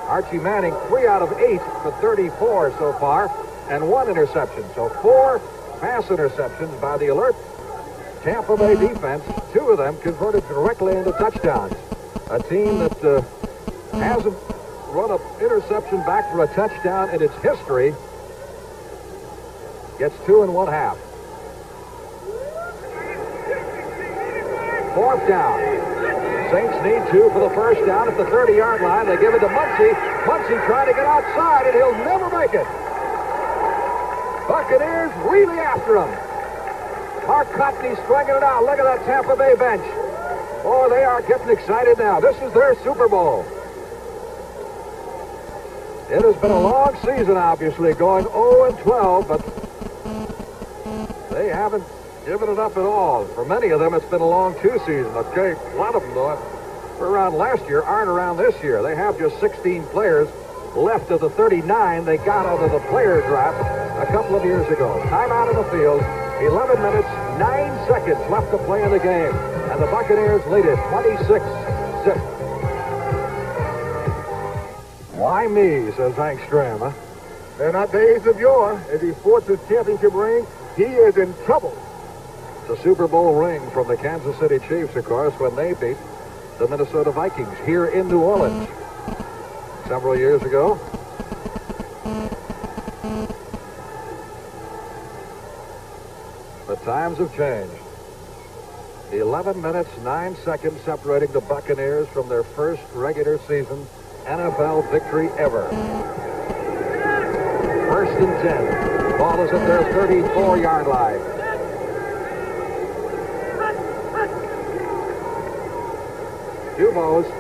Archie Manning, 3 out of 8 for 34 so far, and 1 interception. So 4 pass interceptions by the alert Tampa Bay defense. 2 of them converted directly into touchdowns. A team that hasn't run an interception back for a touchdown in its history gets 2 1/2. 4th down. Saints need 2 for the 1st down at the 30-yard line. They give it to Muncy. Muncy trying to get outside, and he'll never make it. Buccaneers really after him. Mark Cotney stringing it out. Look at that Tampa Bay bench. Oh, they are getting excited now. This is their Super Bowl. It has been a long season, obviously, going 0-12, but they haven't given it up at all. For many of them, it's been a long 2 seasons. Okay, a lot of them, though, were around last year, aren't around this year. They have just 16 players left of the 39 they got out of the player draft a couple of years ago. Timeout in the field. 11 minutes, 9 seconds left to play in the game. And the Buccaneers lead it 26-6. Why me, says Hank Stram, huh? They're not days of yore. As he sports his championship ring, he is in trouble. The Super Bowl ring from the Kansas City Chiefs, of course, when they beat the Minnesota Vikings here in New Orleans several years ago. The times have changed. 11 minutes, 9 seconds separating the Buccaneers from their first regular season NFL victory ever. 1st and 10. Ball is at their 34-yard line. Dubose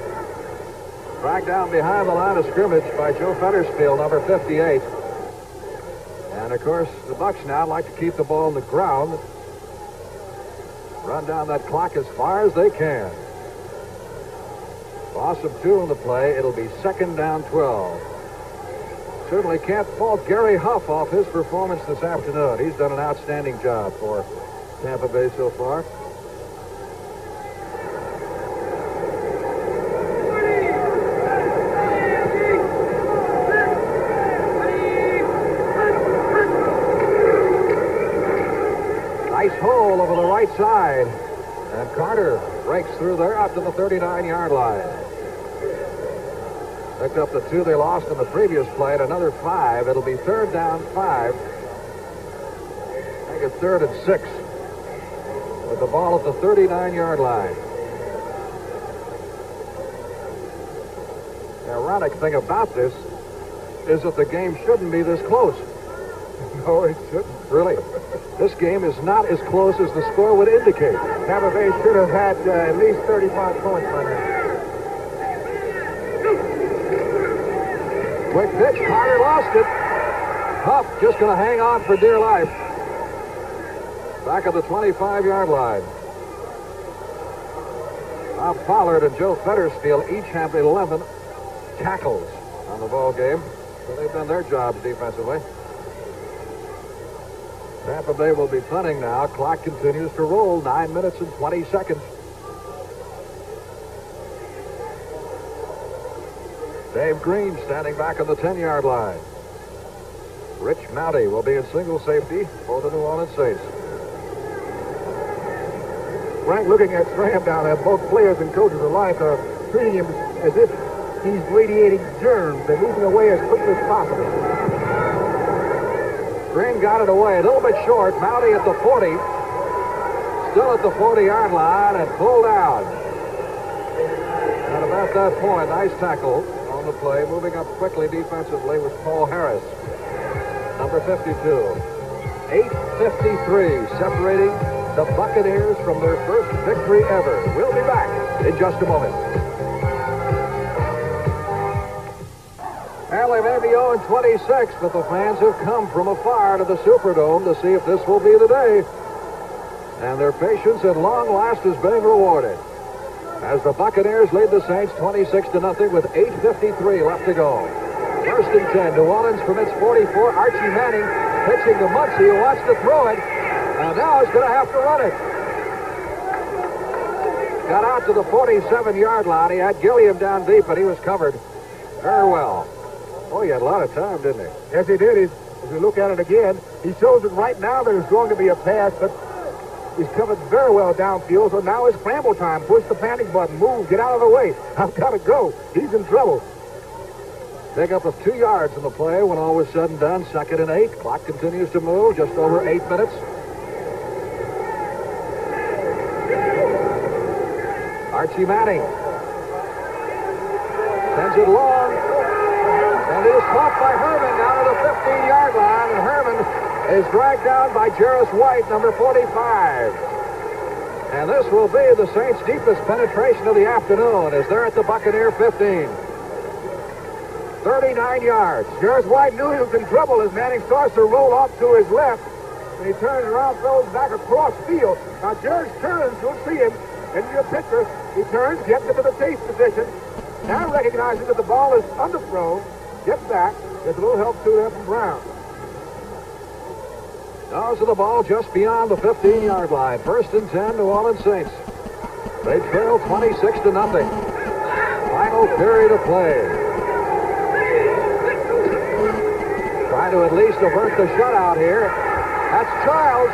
dragged down behind the line of scrimmage by Joe Fettersfield, number 58. And, of course, the Bucs now like to keep the ball on the ground, run down that clock as far as they can. Loss of 2 in the play. It'll be 2nd down 12. Certainly can't fault Gary Huff off his performance this afternoon. He's done an outstanding job for Tampa Bay so far. Nice hole over the right side. And Carter breaks through there out to the 39-yard line. Picked up the 2 they lost in the previous play and another 5. It'll be 3rd down 5. I think it's 3rd and 6. With the ball at the 39-yard line. The ironic thing about this is that the game shouldn't be this close. No, it shouldn't. Really. This game is not as close as the score would indicate. Tampa Bay should have had at least 35 points by now. Quick pitch. Carter lost it. Huff just going to hang on for dear life. Back at the 25-yard line. Bob Pollard and Joe Fettersfield each have 11 tackles on the ball game. So they've done their jobs defensively. Tampa Bay will be punting now. Clock continues to roll. 9 minutes and 20 seconds. Dave Green standing back on the 10-yard line. Rich Mounty will be in single safety for the New Orleans Saints. Frank, looking at Stram down there, both players and coaches alike are treating him as if he's radiating germs. They're moving away as quickly as possible. Green got it away a little bit short. Mounty at the 40. Still at the 40-yard line and pulled out. And about that point, nice tackle on the play. Moving up quickly defensively was Paul Harris, number 52. 8:53 separating the Buccaneers from their first victory ever. We'll be back in just a moment. Well, they may be 0-26, but the fans have come from afar to the Superdome to see if this will be the day. And their patience at long last is being rewarded, as the Buccaneers lead the Saints 26-0 with 8:53 left to go. First and 10, New Orleans from its 44. Archie Manning pitching to Muncie, who wants to throw it, and now he's going to have to run it. Got out to the 47-yard line. He had Gilliam down deep, but he was covered very well. Oh, he had a lot of time, didn't he? Yes, he did. If you look at it again, he shows that right now there's going to be a pass, but he's covered very well downfield, so now it's scramble time. Push the panic button. Move. Get out of the way. I've got to go. He's in trouble. Pickup of 2 yards in the play when all was said and done. 2nd and 8. Clock continues to move. Just over 8 minutes. Archie Manning sends it long. And it is caught by Herman down to the 15-yard line. And Herman is dragged down by Jarris White, number 45. And this will be the Saints' deepest penetration of the afternoon as they're at the Buccaneer 15. 39 yards. Jarris White knew he was in trouble as Manning starts to roll off to his left. And he turns around, throws back across field. Now Jarris turns, you'll see him in your picture. He turns, gets into the chase position. Now recognizing that the ball is underthrown, gets back. There's a little help to there from Brown. Nose of the ball just beyond the 15-yard line. First and 10, New Orleans Saints. They trail 26-0. Final period of play. Trying to at least avert the shutout here. That's Childs.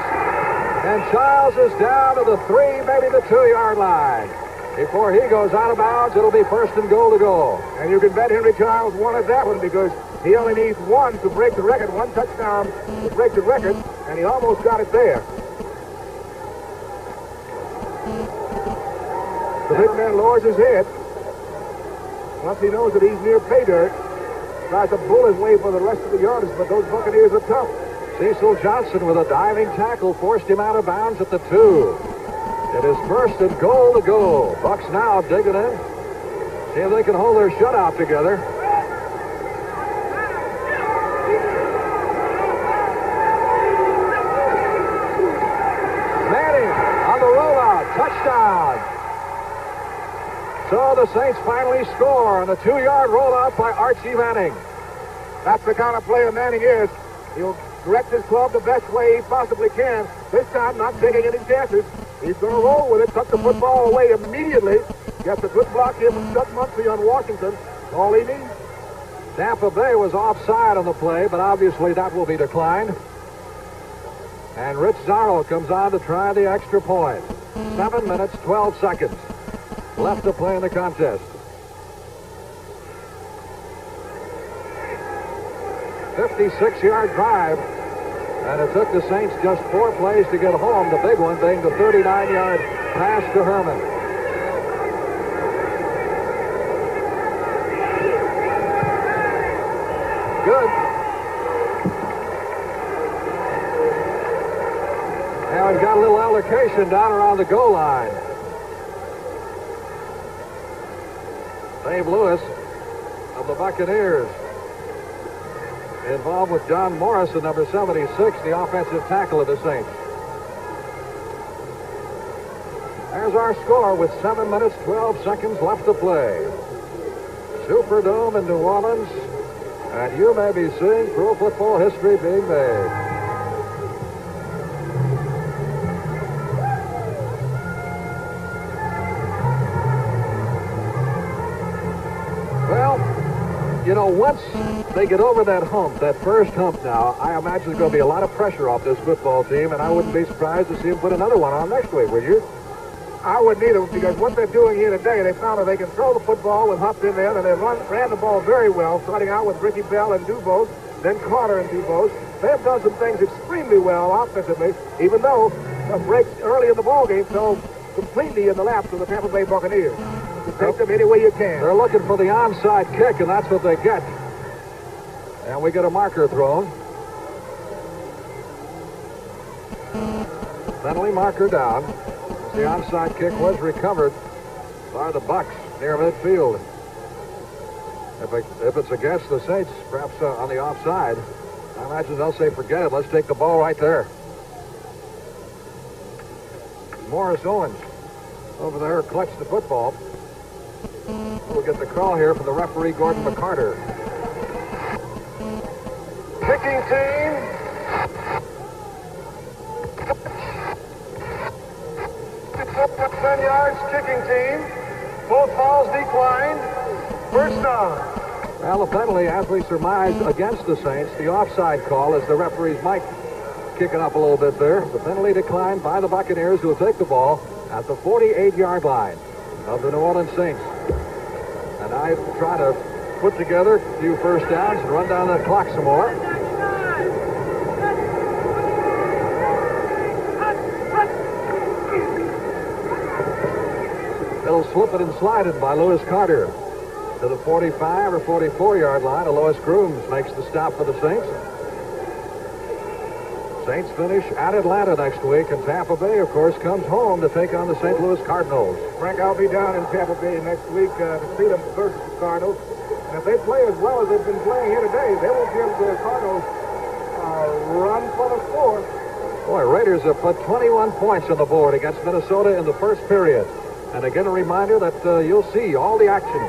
And Childs is down to the 3, maybe the 2-yard line. Before he goes out of bounds, it'll be first and goal to go. And you can bet Henry Childs wanted that one because he only needs one to break the record, one touchdown to break the record, and he almost got it there. The big man lowers his head. Once he knows that he's near pay dirt, tries to bull his way for the rest of the yardage, but those Buccaneers are tough. Cecil Johnson with a diving tackle forced him out of bounds at the 2. It is first and goal to go. Bucks now digging in. See if they can hold their shutout together. Manning on the rollout. Touchdown. So the Saints finally score on a 2-yard rollout by Archie Manning. That's the kind of player Manning is. He'll direct his club the best way he possibly can. This time, not taking any chances. He's going to roll with it, tuck the football away immediately. Gets a good block here from Chuck Muncie on Washington. All he needs. Tampa Bay was offside on the play, but obviously that will be declined. And Rich Zarro comes on to try the extra point. 7 minutes, 12 seconds left to play in the contest. 56-yard drive. And it took the Saints just 4 plays to get home, the big one being the 39-yard pass to Herman. Good. Now we've got a little allocation down around the goal line. Dave Lewis of the Buccaneers, involved with John Morrison, number 76, the offensive tackle of the Saints. There's our score with 7 minutes, 12 seconds left to play. Superdome in New Orleans, and you may be seeing pro football history being made. Well, you know, once they get over that hump, that first hump now, I imagine there's going to be a lot of pressure off this football team, and I wouldn't be surprised to see them put another one on next week, would you? I wouldn't either, because what they're doing here today, they found that they can throw the football with Huff in there, and they ran the ball very well, starting out with Ricky Bell and Dubose, then Carter and Dubose. They have done some things extremely well offensively, even though a break early in the ballgame fell completely in the laps of the Tampa Bay Buccaneers. You take them any way you can. They're looking for the onside kick, and that's what they get. And we get a marker thrown. Penalty marker down. The onside kick was recovered by the Bucs near midfield. If it's against the Saints, perhaps on the offside, I imagine they'll say, forget it, let's take the ball right there. Morris Owens over there clutched the football. We'll get the call here from the referee, Gordon McCarter. Kicking team. 10 yards, kicking team. Both fouls declined. First down. Well, the penalty, as we surmised, against the Saints, the offside call, as the referees might kick it up a little bit there. The penalty declined by the Buccaneers, who will take the ball at the 48-yard line of the New Orleans Saints. And I try to put together a few first downs and run down the clock some more. Little slip it and slide it by Lewis Carter to the 45 or 44-yard line. Lois Grooms makes the stop for the Saints. Saints finish at Atlanta next week, and Tampa Bay, of course, comes home to take on the St. Louis Cardinals. Frank, I'll be down in Tampa Bay next week to see them versus the Cardinals. And if they play as well as they've been playing here today, they won't give the Cardinals run for the score. Boy, Raiders have put 21 points on the board against Minnesota in the first period. And again, a reminder that you'll see all the action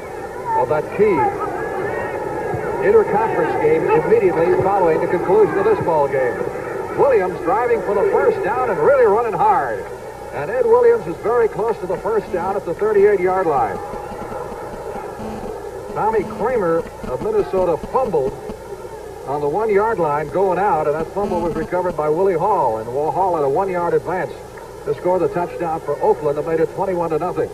of that key interconference game immediately following the conclusion of this ball game. Williams driving for the first down and really running hard. And Ed Williams is very close to the first down at the 38-yard line. Tommy Kramer of Minnesota fumbled on the 1-yard line going out, and that fumble was recovered by Willie Hall. And Hall had a 1-yard advance to score the touchdown for Oakland that made it 21-0.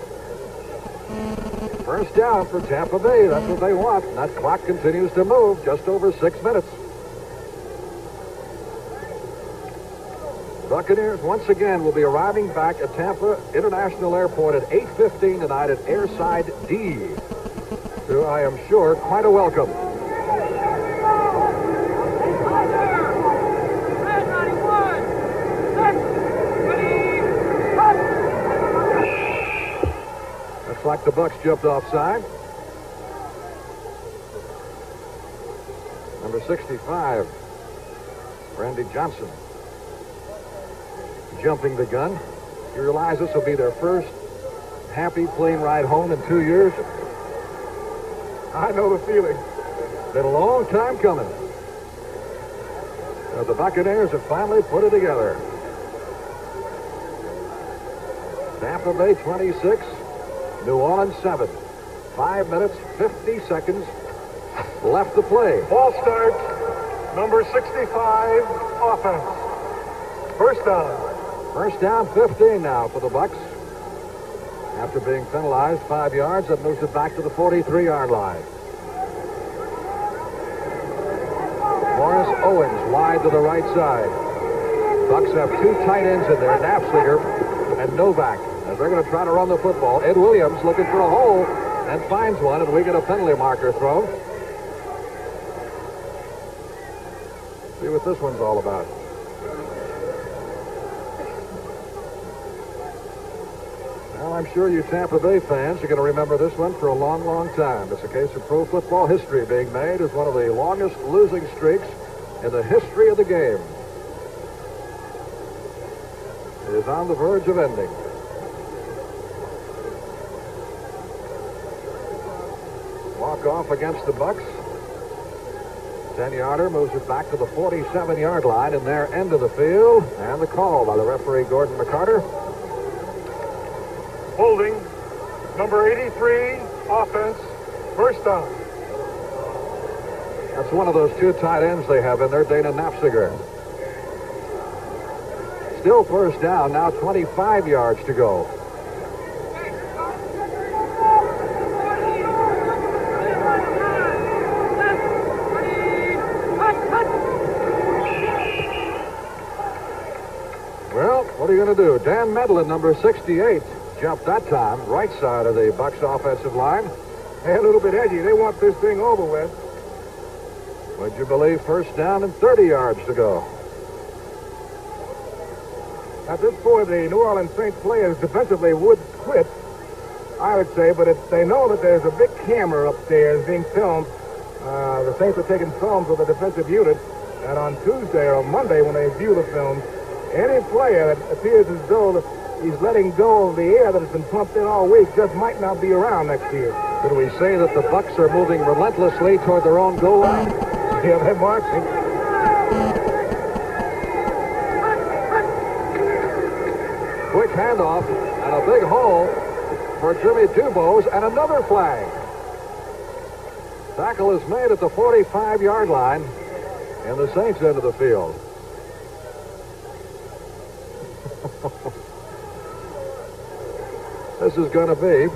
First down for Tampa Bay. That's what they want. And that clock continues to move, just over 6 minutes. Buccaneers once again will be arriving back at Tampa International Airport at 8:15 tonight at Airside D. So I am sure quite a welcome. Looks like the Bucs jumped offside. Number 65, Randy Johnson, jumping the gun. You realize this will be their first happy plane ride home in 2 years? I know the feeling. Been a long time coming. The Buccaneers have finally put it together. Tampa Bay 26, New Orleans 7. 5 minutes, 50 seconds left to play. Ball start, number 65, offense. First down. First down, 15 now for the Bucs. After being penalized 5 yards, that moves it back to the 43-yard line. Morris Owens wide to the right side. Bucs have 2 tight ends in there, Knapfliger and Novak. As they're going to try to run the football, Ed Williams looking for a hole and finds one, and we get a penalty marker thrown. See what this one's all about. Well, I'm sure you Tampa Bay fans are going to remember this one for a long, long time. It's a case of pro football history being made as one of the longest losing streaks in the history of the game. It is on the verge of ending. Walk off against the Bucs. 10-yarder moves it back to the 47-yard line in their end of the field. And the call by the referee, Gordon McCarter. Holding, number 83, offense, first down. That's one of those 2 tight ends they have in there, Dana Knapfliger. Still first down, now 25 yards to go. Well, what are you going to do? Dan Medlin, number 68. Jumped that time, right side of the Bucs offensive line. They're a little bit edgy. They want this thing over with. Would you believe first down and 30 yards to go? At this point, the New Orleans Saints players defensively would quit, I would say, but if they know that there's a big camera upstairs being filmed, the Saints are taking films of the defensive unit, and on Tuesday or Monday when they view the film, any player that appears as though he's letting go of the air that has been pumped in all week just might not be around next year. Could we say that the Bucs are moving relentlessly toward their own goal line? Yeah, they're marching. Quick handoff and a big hole for Jimmy Dubose, and another flag. Tackle is made at the 45-yard line in the Saints end of the field. This is going to be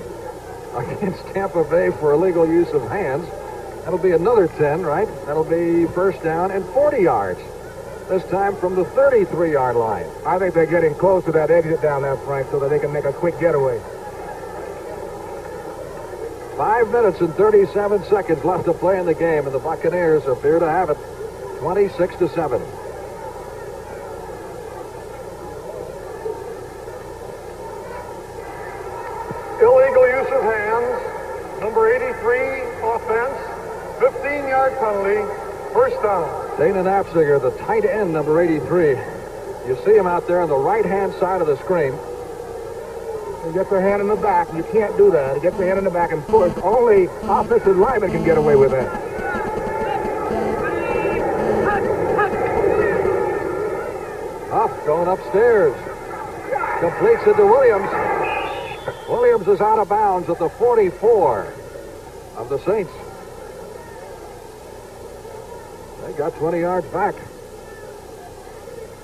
against Tampa Bay for illegal use of hands. That'll be another 10, right? That'll be first down and 40 yards. This time from the 33-yard line. I think they're getting close to that exit down there, Frank, so that they can make a quick getaway. 5 minutes and 37 seconds left to play in the game, and the Buccaneers appear to have it 26-7. Illegal use of hands, number 83 offense, 15-yard penalty, first down. Dana Knapziger, the tight end, number 83. You see him out there on the right-hand side of the screen. He gets their hand in the back. You can't do that. He gets their hand in the back and push. Only offensive linemen can get away with that. Huff going upstairs. Completes it to Williams. Williams is out of bounds at the 44 of the Saints. They got 20 yards back.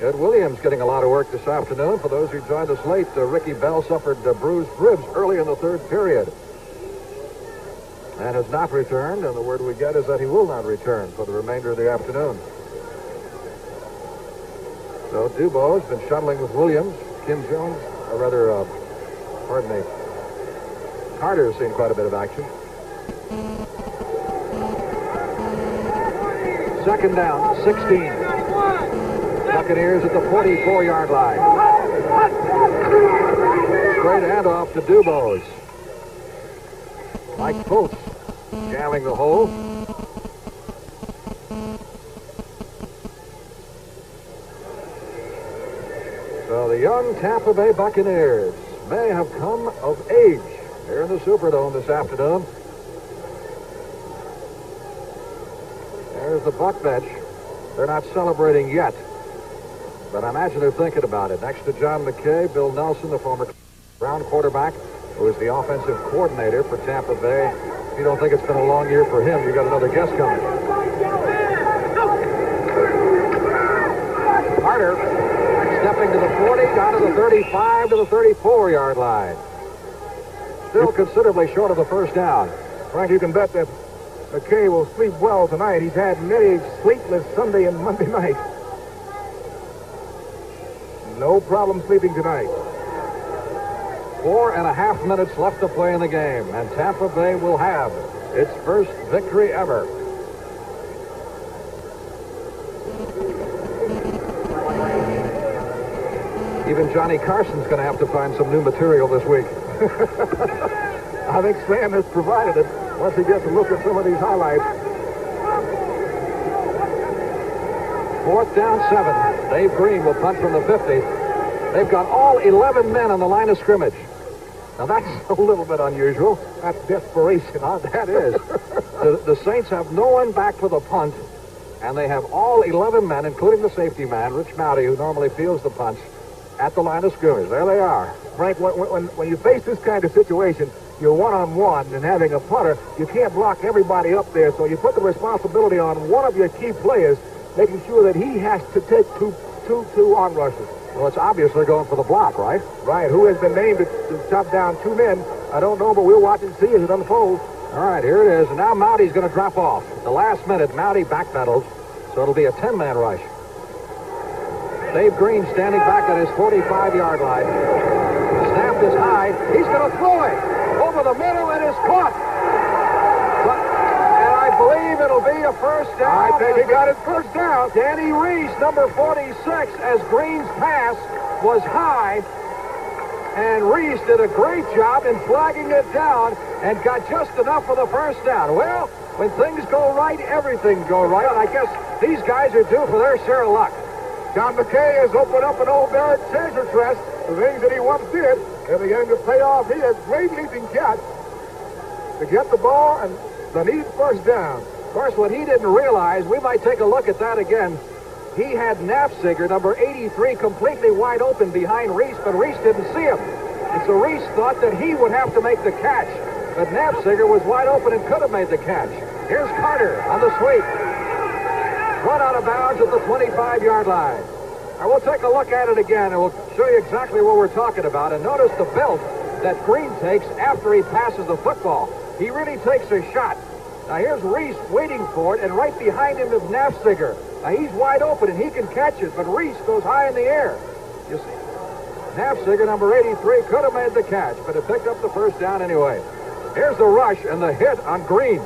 Ed Williams getting a lot of work this afternoon. For those who joined us late, Ricky Bell suffered bruised ribs early in the third period and has not returned, and the word we get is that he will not return for the remainder of the afternoon. So Dubois has been shuttling with Williams. Kim Jones, or rather, pardon me, Carter has seen quite a bit of action. Second down, 16. Buccaneers at the 44-yard line. Straight handoff to Dubois. Mike Fultz jamming the hole. So the young Tampa Bay Buccaneers may have come of age here in the Superdome this afternoon. There's the Buck bench. They're not celebrating yet, but I imagine they're thinking about it. Next to John McKay, Bill Nelson, the former Brown quarterback, who is the offensive coordinator for Tampa Bay. If you don't think it's been a long year for him, you got another guest coming. Carter stepping to the 40, down to the 35, to the 34-yard line. Still considerably short of the first down. Frank, you can bet that McKay will sleep well tonight. He's had many sleepless Sunday and Monday nights. No problem sleeping tonight. 4.5 minutes left to play in the game, and Tampa Bay will have its first victory ever. Even Johnny Carson's going to have to find some new material this week. I think Sam has provided it once he gets a look at some of these highlights. 4th down, 7. Dave Green will punt from the 50. They've got all 11 men on the line of scrimmage. Now, that's a little bit unusual. That's desperation. That is. The Saints have no one back for the punt, and they have all 11 men, including the safety man, Rich Mowdy, who normally fields the punts, at the line of scrimmage. There they are. Frank, when you face this kind of situation, you're one-on-one, and having a punter, you can't block everybody up there, so you put the responsibility on one of your key players, making sure that he has to take two on rushes. Well, it's obvious they're going for the block, right? Right. Who has been named to chop down 2 men? I don't know, but we'll watch and see as it unfolds. All right, here it is. And now Mowdy's going to drop off. The last minute, Mowdy backpedals, so it'll be a 10-man rush. Dave Green standing back at his 45-yard line. Snapped is high. He's going to throw it over the middle, and is caught. And I believe it'll be a first down. I think he got his first down. Danny Reese, number 46, as Green's pass was high. And Reese did a great job in flagging it down and got just enough for the first down. Well, when things go right, everything go right. And I guess these guys are due for their share of luck. John McKay has opened up an old Barrett treasure chest. The things that he once did are beginning to pay off. He has great leaping catch to get the ball and the needed first down. Of course, what he didn't realize, we might take a look at that again. He had Nafziger, number 83, completely wide open behind Reese, but Reese didn't see him. And so Reese thought that he would have to make the catch. But Nafziger was wide open and could have made the catch. Here's Carter on the sweep. Run out of bounds at the 25-yard line. Now we'll take a look at it again, and we'll show you exactly what we're talking about. And notice the belt that Green takes after he passes the football. He really takes a shot. Now here's Reese waiting for it, and right behind him is Nafziger. Now he's wide open, and he can catch it, but Reese goes high in the air. You see, Nafziger, number 83, could have made the catch, but it picked up the first down anyway. Here's the rush and the hit on Green.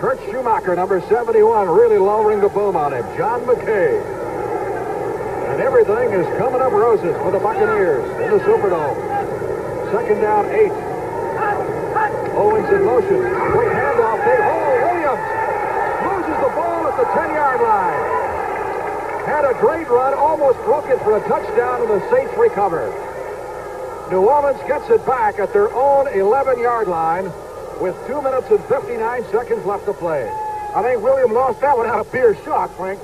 Kurt Schumacher, number 71, really lowering the boom on him. John McKay. And everything is coming up roses for the Buccaneers in the Superdome. Second down, 8. Owens in motion. Quick handoff. Williams loses the ball at the 10-yard line. Had a great run, almost broke it for a touchdown, and the Saints recover. New Orleans gets it back at their own 11-yard line with 2 minutes and 59 seconds left to play. I think Williams lost that one out of pure shock, Frank.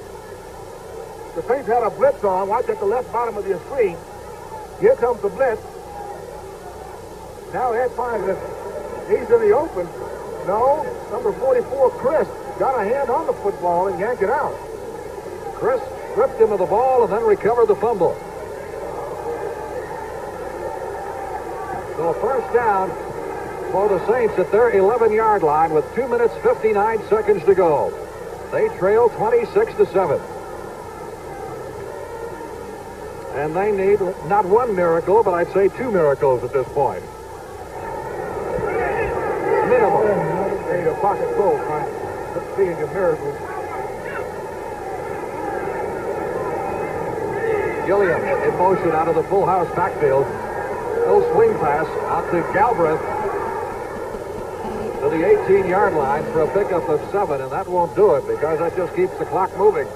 The Saints had a blitz on. Watch at the left bottom of your screen. Here comes the blitz. Now Ed finds that he's in the open. No, number 44, Chris, got a hand on the football and yanked it out. Chris stripped him of the ball and then recovered the fumble. So first down for the Saints at their 11-yard line with 2 minutes 59 seconds to go. They trail 26-7. And they need not one miracle, but I'd say 2 miracles at this point. Minimum. They need a pocket full, Frank. Let's see a miracle. Gilliam in motion out of the full house backfield. No swing pass out to Galbraith to the 18-yard line for a pickup of 7, and that won't do it because that just keeps the clock moving.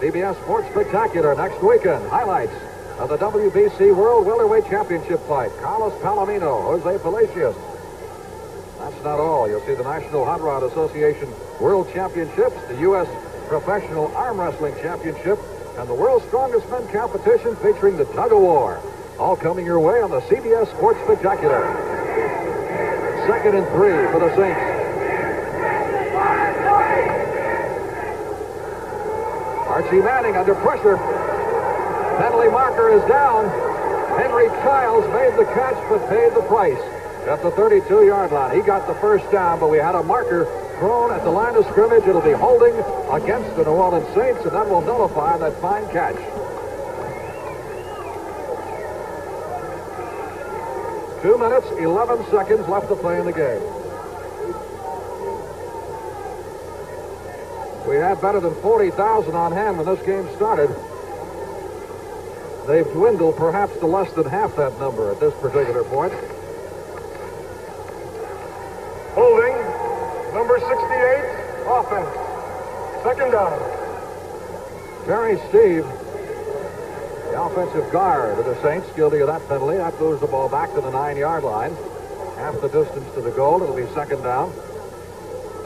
CBS Sports Spectacular next weekend. Highlights of the WBC World Welterweight Championship fight. Carlos Palomino, Jose Palacios. That's not all. You'll see the National Hot Rod Association World Championships, the U.S. Professional Arm Wrestling Championship, and the World's Strongest Men competition featuring the Tug of War. All coming your way on the CBS Sports Spectacular. 2nd and 3 for the Saints. Archie Manning under pressure. Penalty marker is down. Henry Childs made the catch but paid the price at the 32-yard line. He got the first down, but we had a marker thrown at the line of scrimmage. It'll be holding against the New Orleans Saints, and that will nullify that fine catch. Two minutes, 11 seconds left to play in the game. We had better than 40,000 on hand when this game started. They've dwindled perhaps to less than half that number at this particular point. Holding, number 68, offense. Second down. Terry Steve, the offensive guard of the Saints, guilty of that penalty. That moves the ball back to the 9-yard line. Half the distance to the goal. It'll be second down.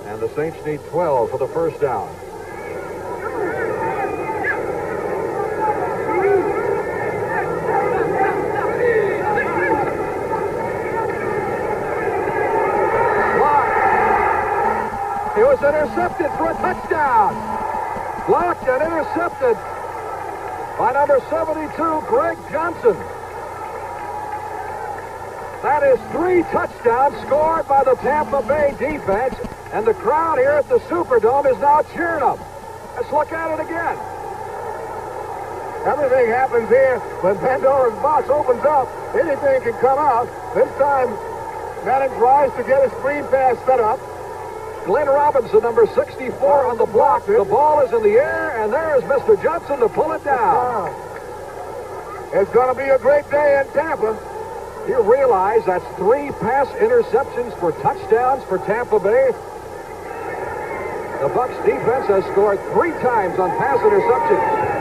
And the Saints need 12 for the first down. He was intercepted for a touchdown. Blocked and intercepted by number 72, Greg Johnson. That is 3 touchdowns scored by the Tampa Bay defense, and the crowd here at the Superdome is now cheering them. Let's look at it again. Everything happens here. When Pandora's box opens up, anything can come out. This time, Manning tries to get his screen pass set up. Glenn Robinson, number 64 on the block. The ball is in the air, and there's Mr. Johnson to pull it down. It's going to be a great day in Tampa. You realize that's 3 pass interceptions for touchdowns for Tampa Bay. The Bucs defense has scored 3 times on pass interceptions.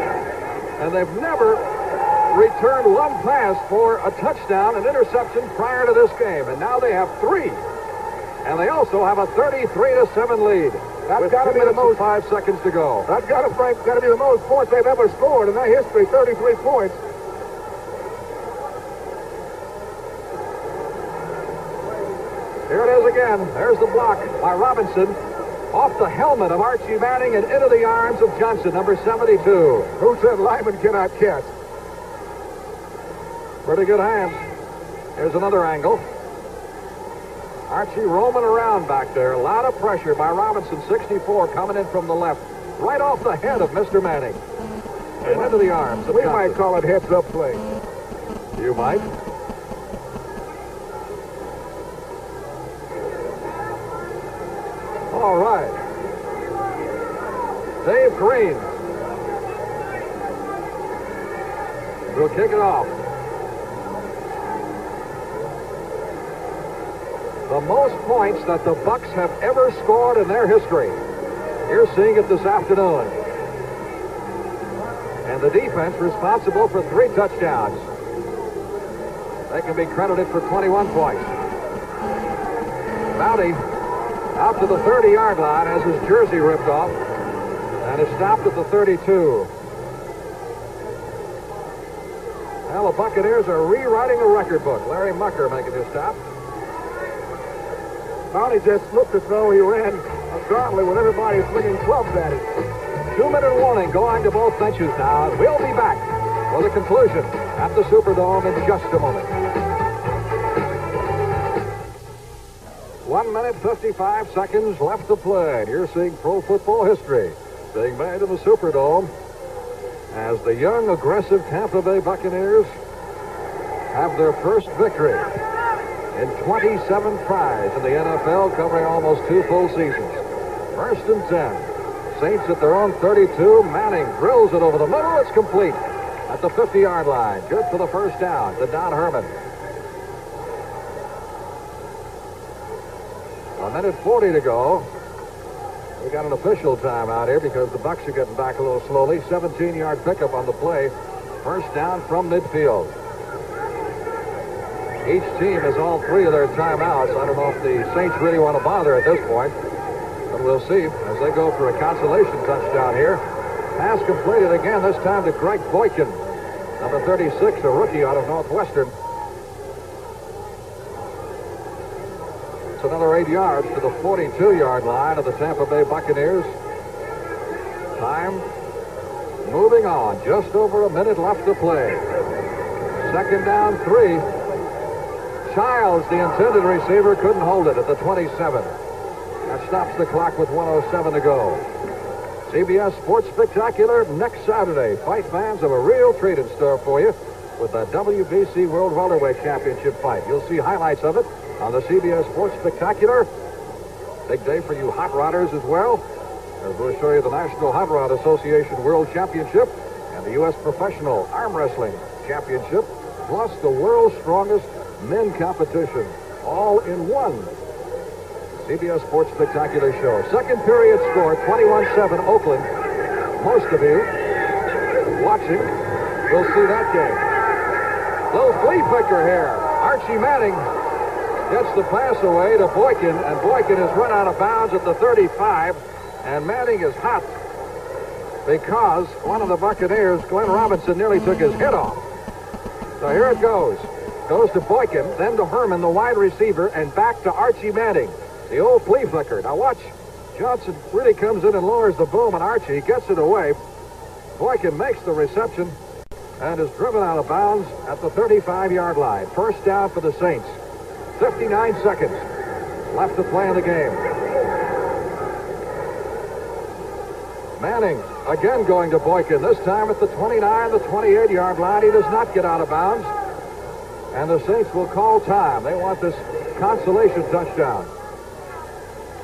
And they've never returned 1 pass for a touchdown and interception prior to this game. And now they have 3. And they also have a 33-7 lead. That's got to be the most 5 seconds to go. That's got to be the most points they've ever scored in their history, 33 points. Here it is again. There's the block by Robinson. Off the helmet of Archie Manning and into the arms of Johnson, number 72. Who said lineman cannot catch? Pretty good hands. Here's another angle. Archie roaming around back there. A lot of pressure by Robinson, 64, coming in from the left. Right off the head of Mr. Manning. And into the arms of We Johnson. might call it heads-up play. You might. All right. Dave Green will kick it off. The most points that the Bucs have ever scored in their history. You're seeing it this afternoon. And the defense responsible for 3 touchdowns. They can be credited for 21 points. Bounty out to the 30-yard line, has his jersey ripped off, and is stopped at the 32. Well, the Buccaneers are rewriting a record book. Larry Mucker making his stop. Bounty just looked as though he ran sharply when everybody swinging clubs at him. 2-minute warning going to both benches now, and we'll be back for the conclusion at the Superdome in just a moment. 1 minute, 55 seconds left to play. You're seeing pro football history being made in the Superdome as the young, aggressive Tampa Bay Buccaneers have their first victory in 27 tries in the NFL, covering almost 2 full seasons. 1st and 10. Saints at their own 32. Manning drills it over the middle. It's complete at the 50-yard line. Good for the first down to Don Herman. 1 minute 40 to go. We got an official timeout here because the Bucs are getting back a little slowly. 17-yard pickup on the play. First down from midfield. Each team has all 3 of their timeouts. I don't know if the Saints really want to bother at this point, but we'll see as they go for a consolation touchdown here. Pass completed again, this time to Greg Boykin, number 36, a rookie out of Northwestern. It's another 8 yards to the 42-yard line of the Tampa Bay Buccaneers. Time moving on. Just over a minute left to play. 2nd down, 3. Childs, the intended receiver, couldn't hold it at the 27. That stops the clock with 1:07 to go. CBS Sports Spectacular next Saturday. Fight fans have a real treat in store for you with the WBC World Welterweight Championship fight. You'll see highlights of it on the CBS Sports Spectacular. Big day for you hot rodders as well, as we'll show you the National Hot Rod Association World Championship and the U.S. Professional Arm Wrestling Championship, plus the world's strongest men competition, all in one. CBS Sports Spectacular show. 2nd period score, 21-7 Oakland. Most of you watching will see that game. Little flea picker here. Archie Manning gets the pass away to Boykin, and Boykin is run out of bounds at the 35, and Manning is hot because one of the Buccaneers, Glenn Robinson, nearly took his head off. So here it goes. Goes to Boykin, then to Herman, the wide receiver, and back to Archie Manning, the old flea flicker. Now watch, Johnson really comes in and lowers the boom, and Archie gets it away. Boykin makes the reception and is driven out of bounds at the 35-yard line. First down for the Saints. 59 seconds left to play in the game. Manning Again going to Boykin, this time at the 29, the 28-yard line. He does not get out of bounds. And the Saints will call time. They want this consolation touchdown.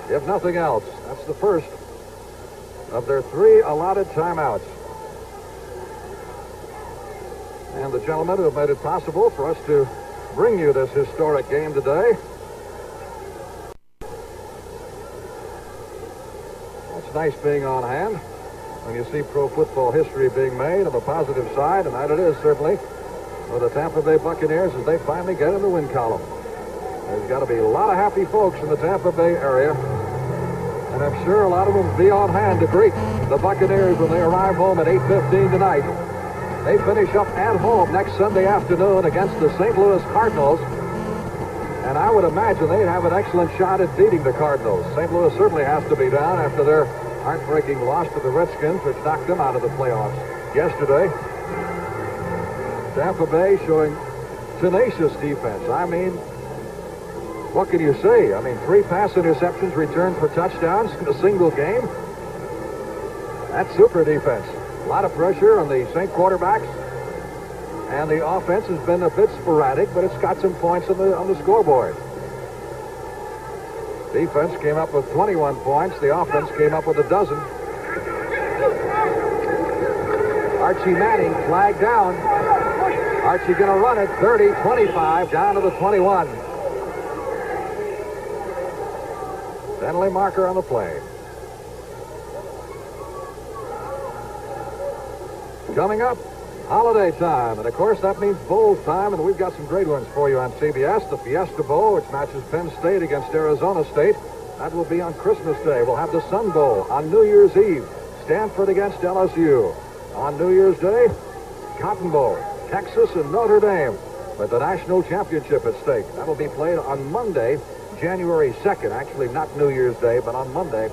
If nothing else, that's the first of their 3 allotted timeouts. And the gentlemen who have made it possible for us to bring you this historic game today. It's nice being on hand when you see pro football history being made on the positive side, and that it is certainly for the Tampa Bay Buccaneers as they finally get in the win column. There's got to be a lot of happy folks in the Tampa Bay area, and I'm sure a lot of them will be on hand to greet the Buccaneers when they arrive home at 8:15 tonight. They finish up at home next Sunday afternoon against the St. Louis Cardinals, and I would imagine they'd have an excellent shot at beating the Cardinals. St. Louis certainly has to be down after their heartbreaking loss to the Redskins, which knocked them out of the playoffs yesterday. Tampa Bay showing tenacious defense. I mean, what can you say? I mean, 3 pass interceptions returned for touchdowns in a single game. That's super defense. A lot of pressure on the Saint quarterbacks. And the offense has been a bit sporadic, but it's got some points on the scoreboard. Defense came up with 21 points. The offense came up with 12. Archie Manning flagged down. Archie going to run it 30-25 down to the 21. Penalty marker on the play. Coming up, holiday time, and of course that means bowl time, and we've got some great ones for you on CBS. The Fiesta Bowl, which matches Penn State against Arizona State. That will be on Christmas Day. We'll have the Sun Bowl on New Year's Eve. Stanford against LSU. On New Year's Day, Cotton Bowl, Texas and Notre Dame, with the national championship at stake. That'll be played on Monday, January 2nd. Actually, not New Year's Day, but on Monday.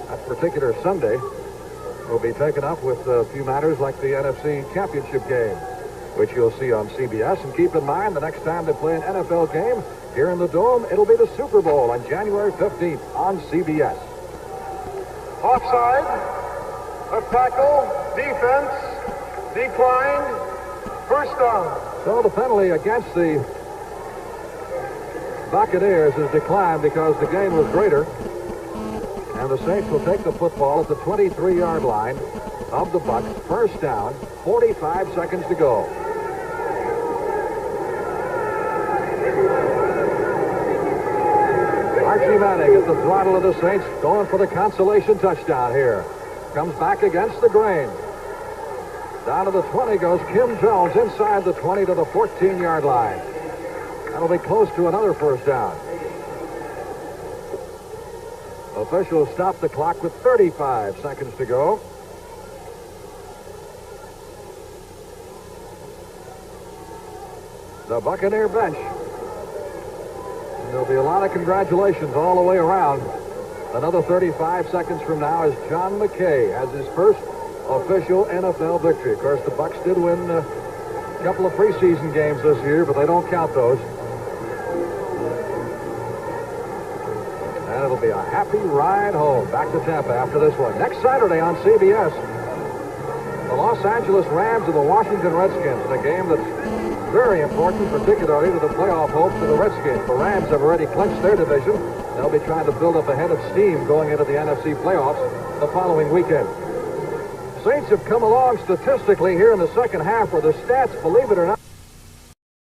That particular Sunday will be taken up with a few matters like the NFC Championship game, which you'll see on CBS. And keep in mind, the next time they play an NFL game here in the Dome, it'll be the Super Bowl on January 15th on CBS. Offside, a tackle, defense, declined, first down. So the penalty against the Buccaneers is declined because the gain was greater. And the Saints will take the football at the 23-yard line of the Bucs. First down, 45 seconds to go. Archie Manning at the throttle of the Saints, going for the consolation touchdown here. Comes back against the grain. Down to the 20 goes Kim Jones, inside the 20 to the 14-yard line. That'll be close to another first down. Officials stop the clock with 35 seconds to go. The Buccaneer bench. And there'll be a lot of congratulations all the way around. Another 35 seconds from now as John McKay has his first official NFL victory. Of course, the Bucs did win a couple of preseason games this year, but they don't count those. And it'll be a happy ride home back to Tampa after this one. Next Saturday on CBS, the Los Angeles Rams and the Washington Redskins in a game that's very important, particularly to the playoff hopes of the Redskins. The Rams have already clinched their division. They'll be trying to build up a head of steam going into the NFC playoffs the following weekend. Saints have come along statistically here in the second half where the stats, believe it or not,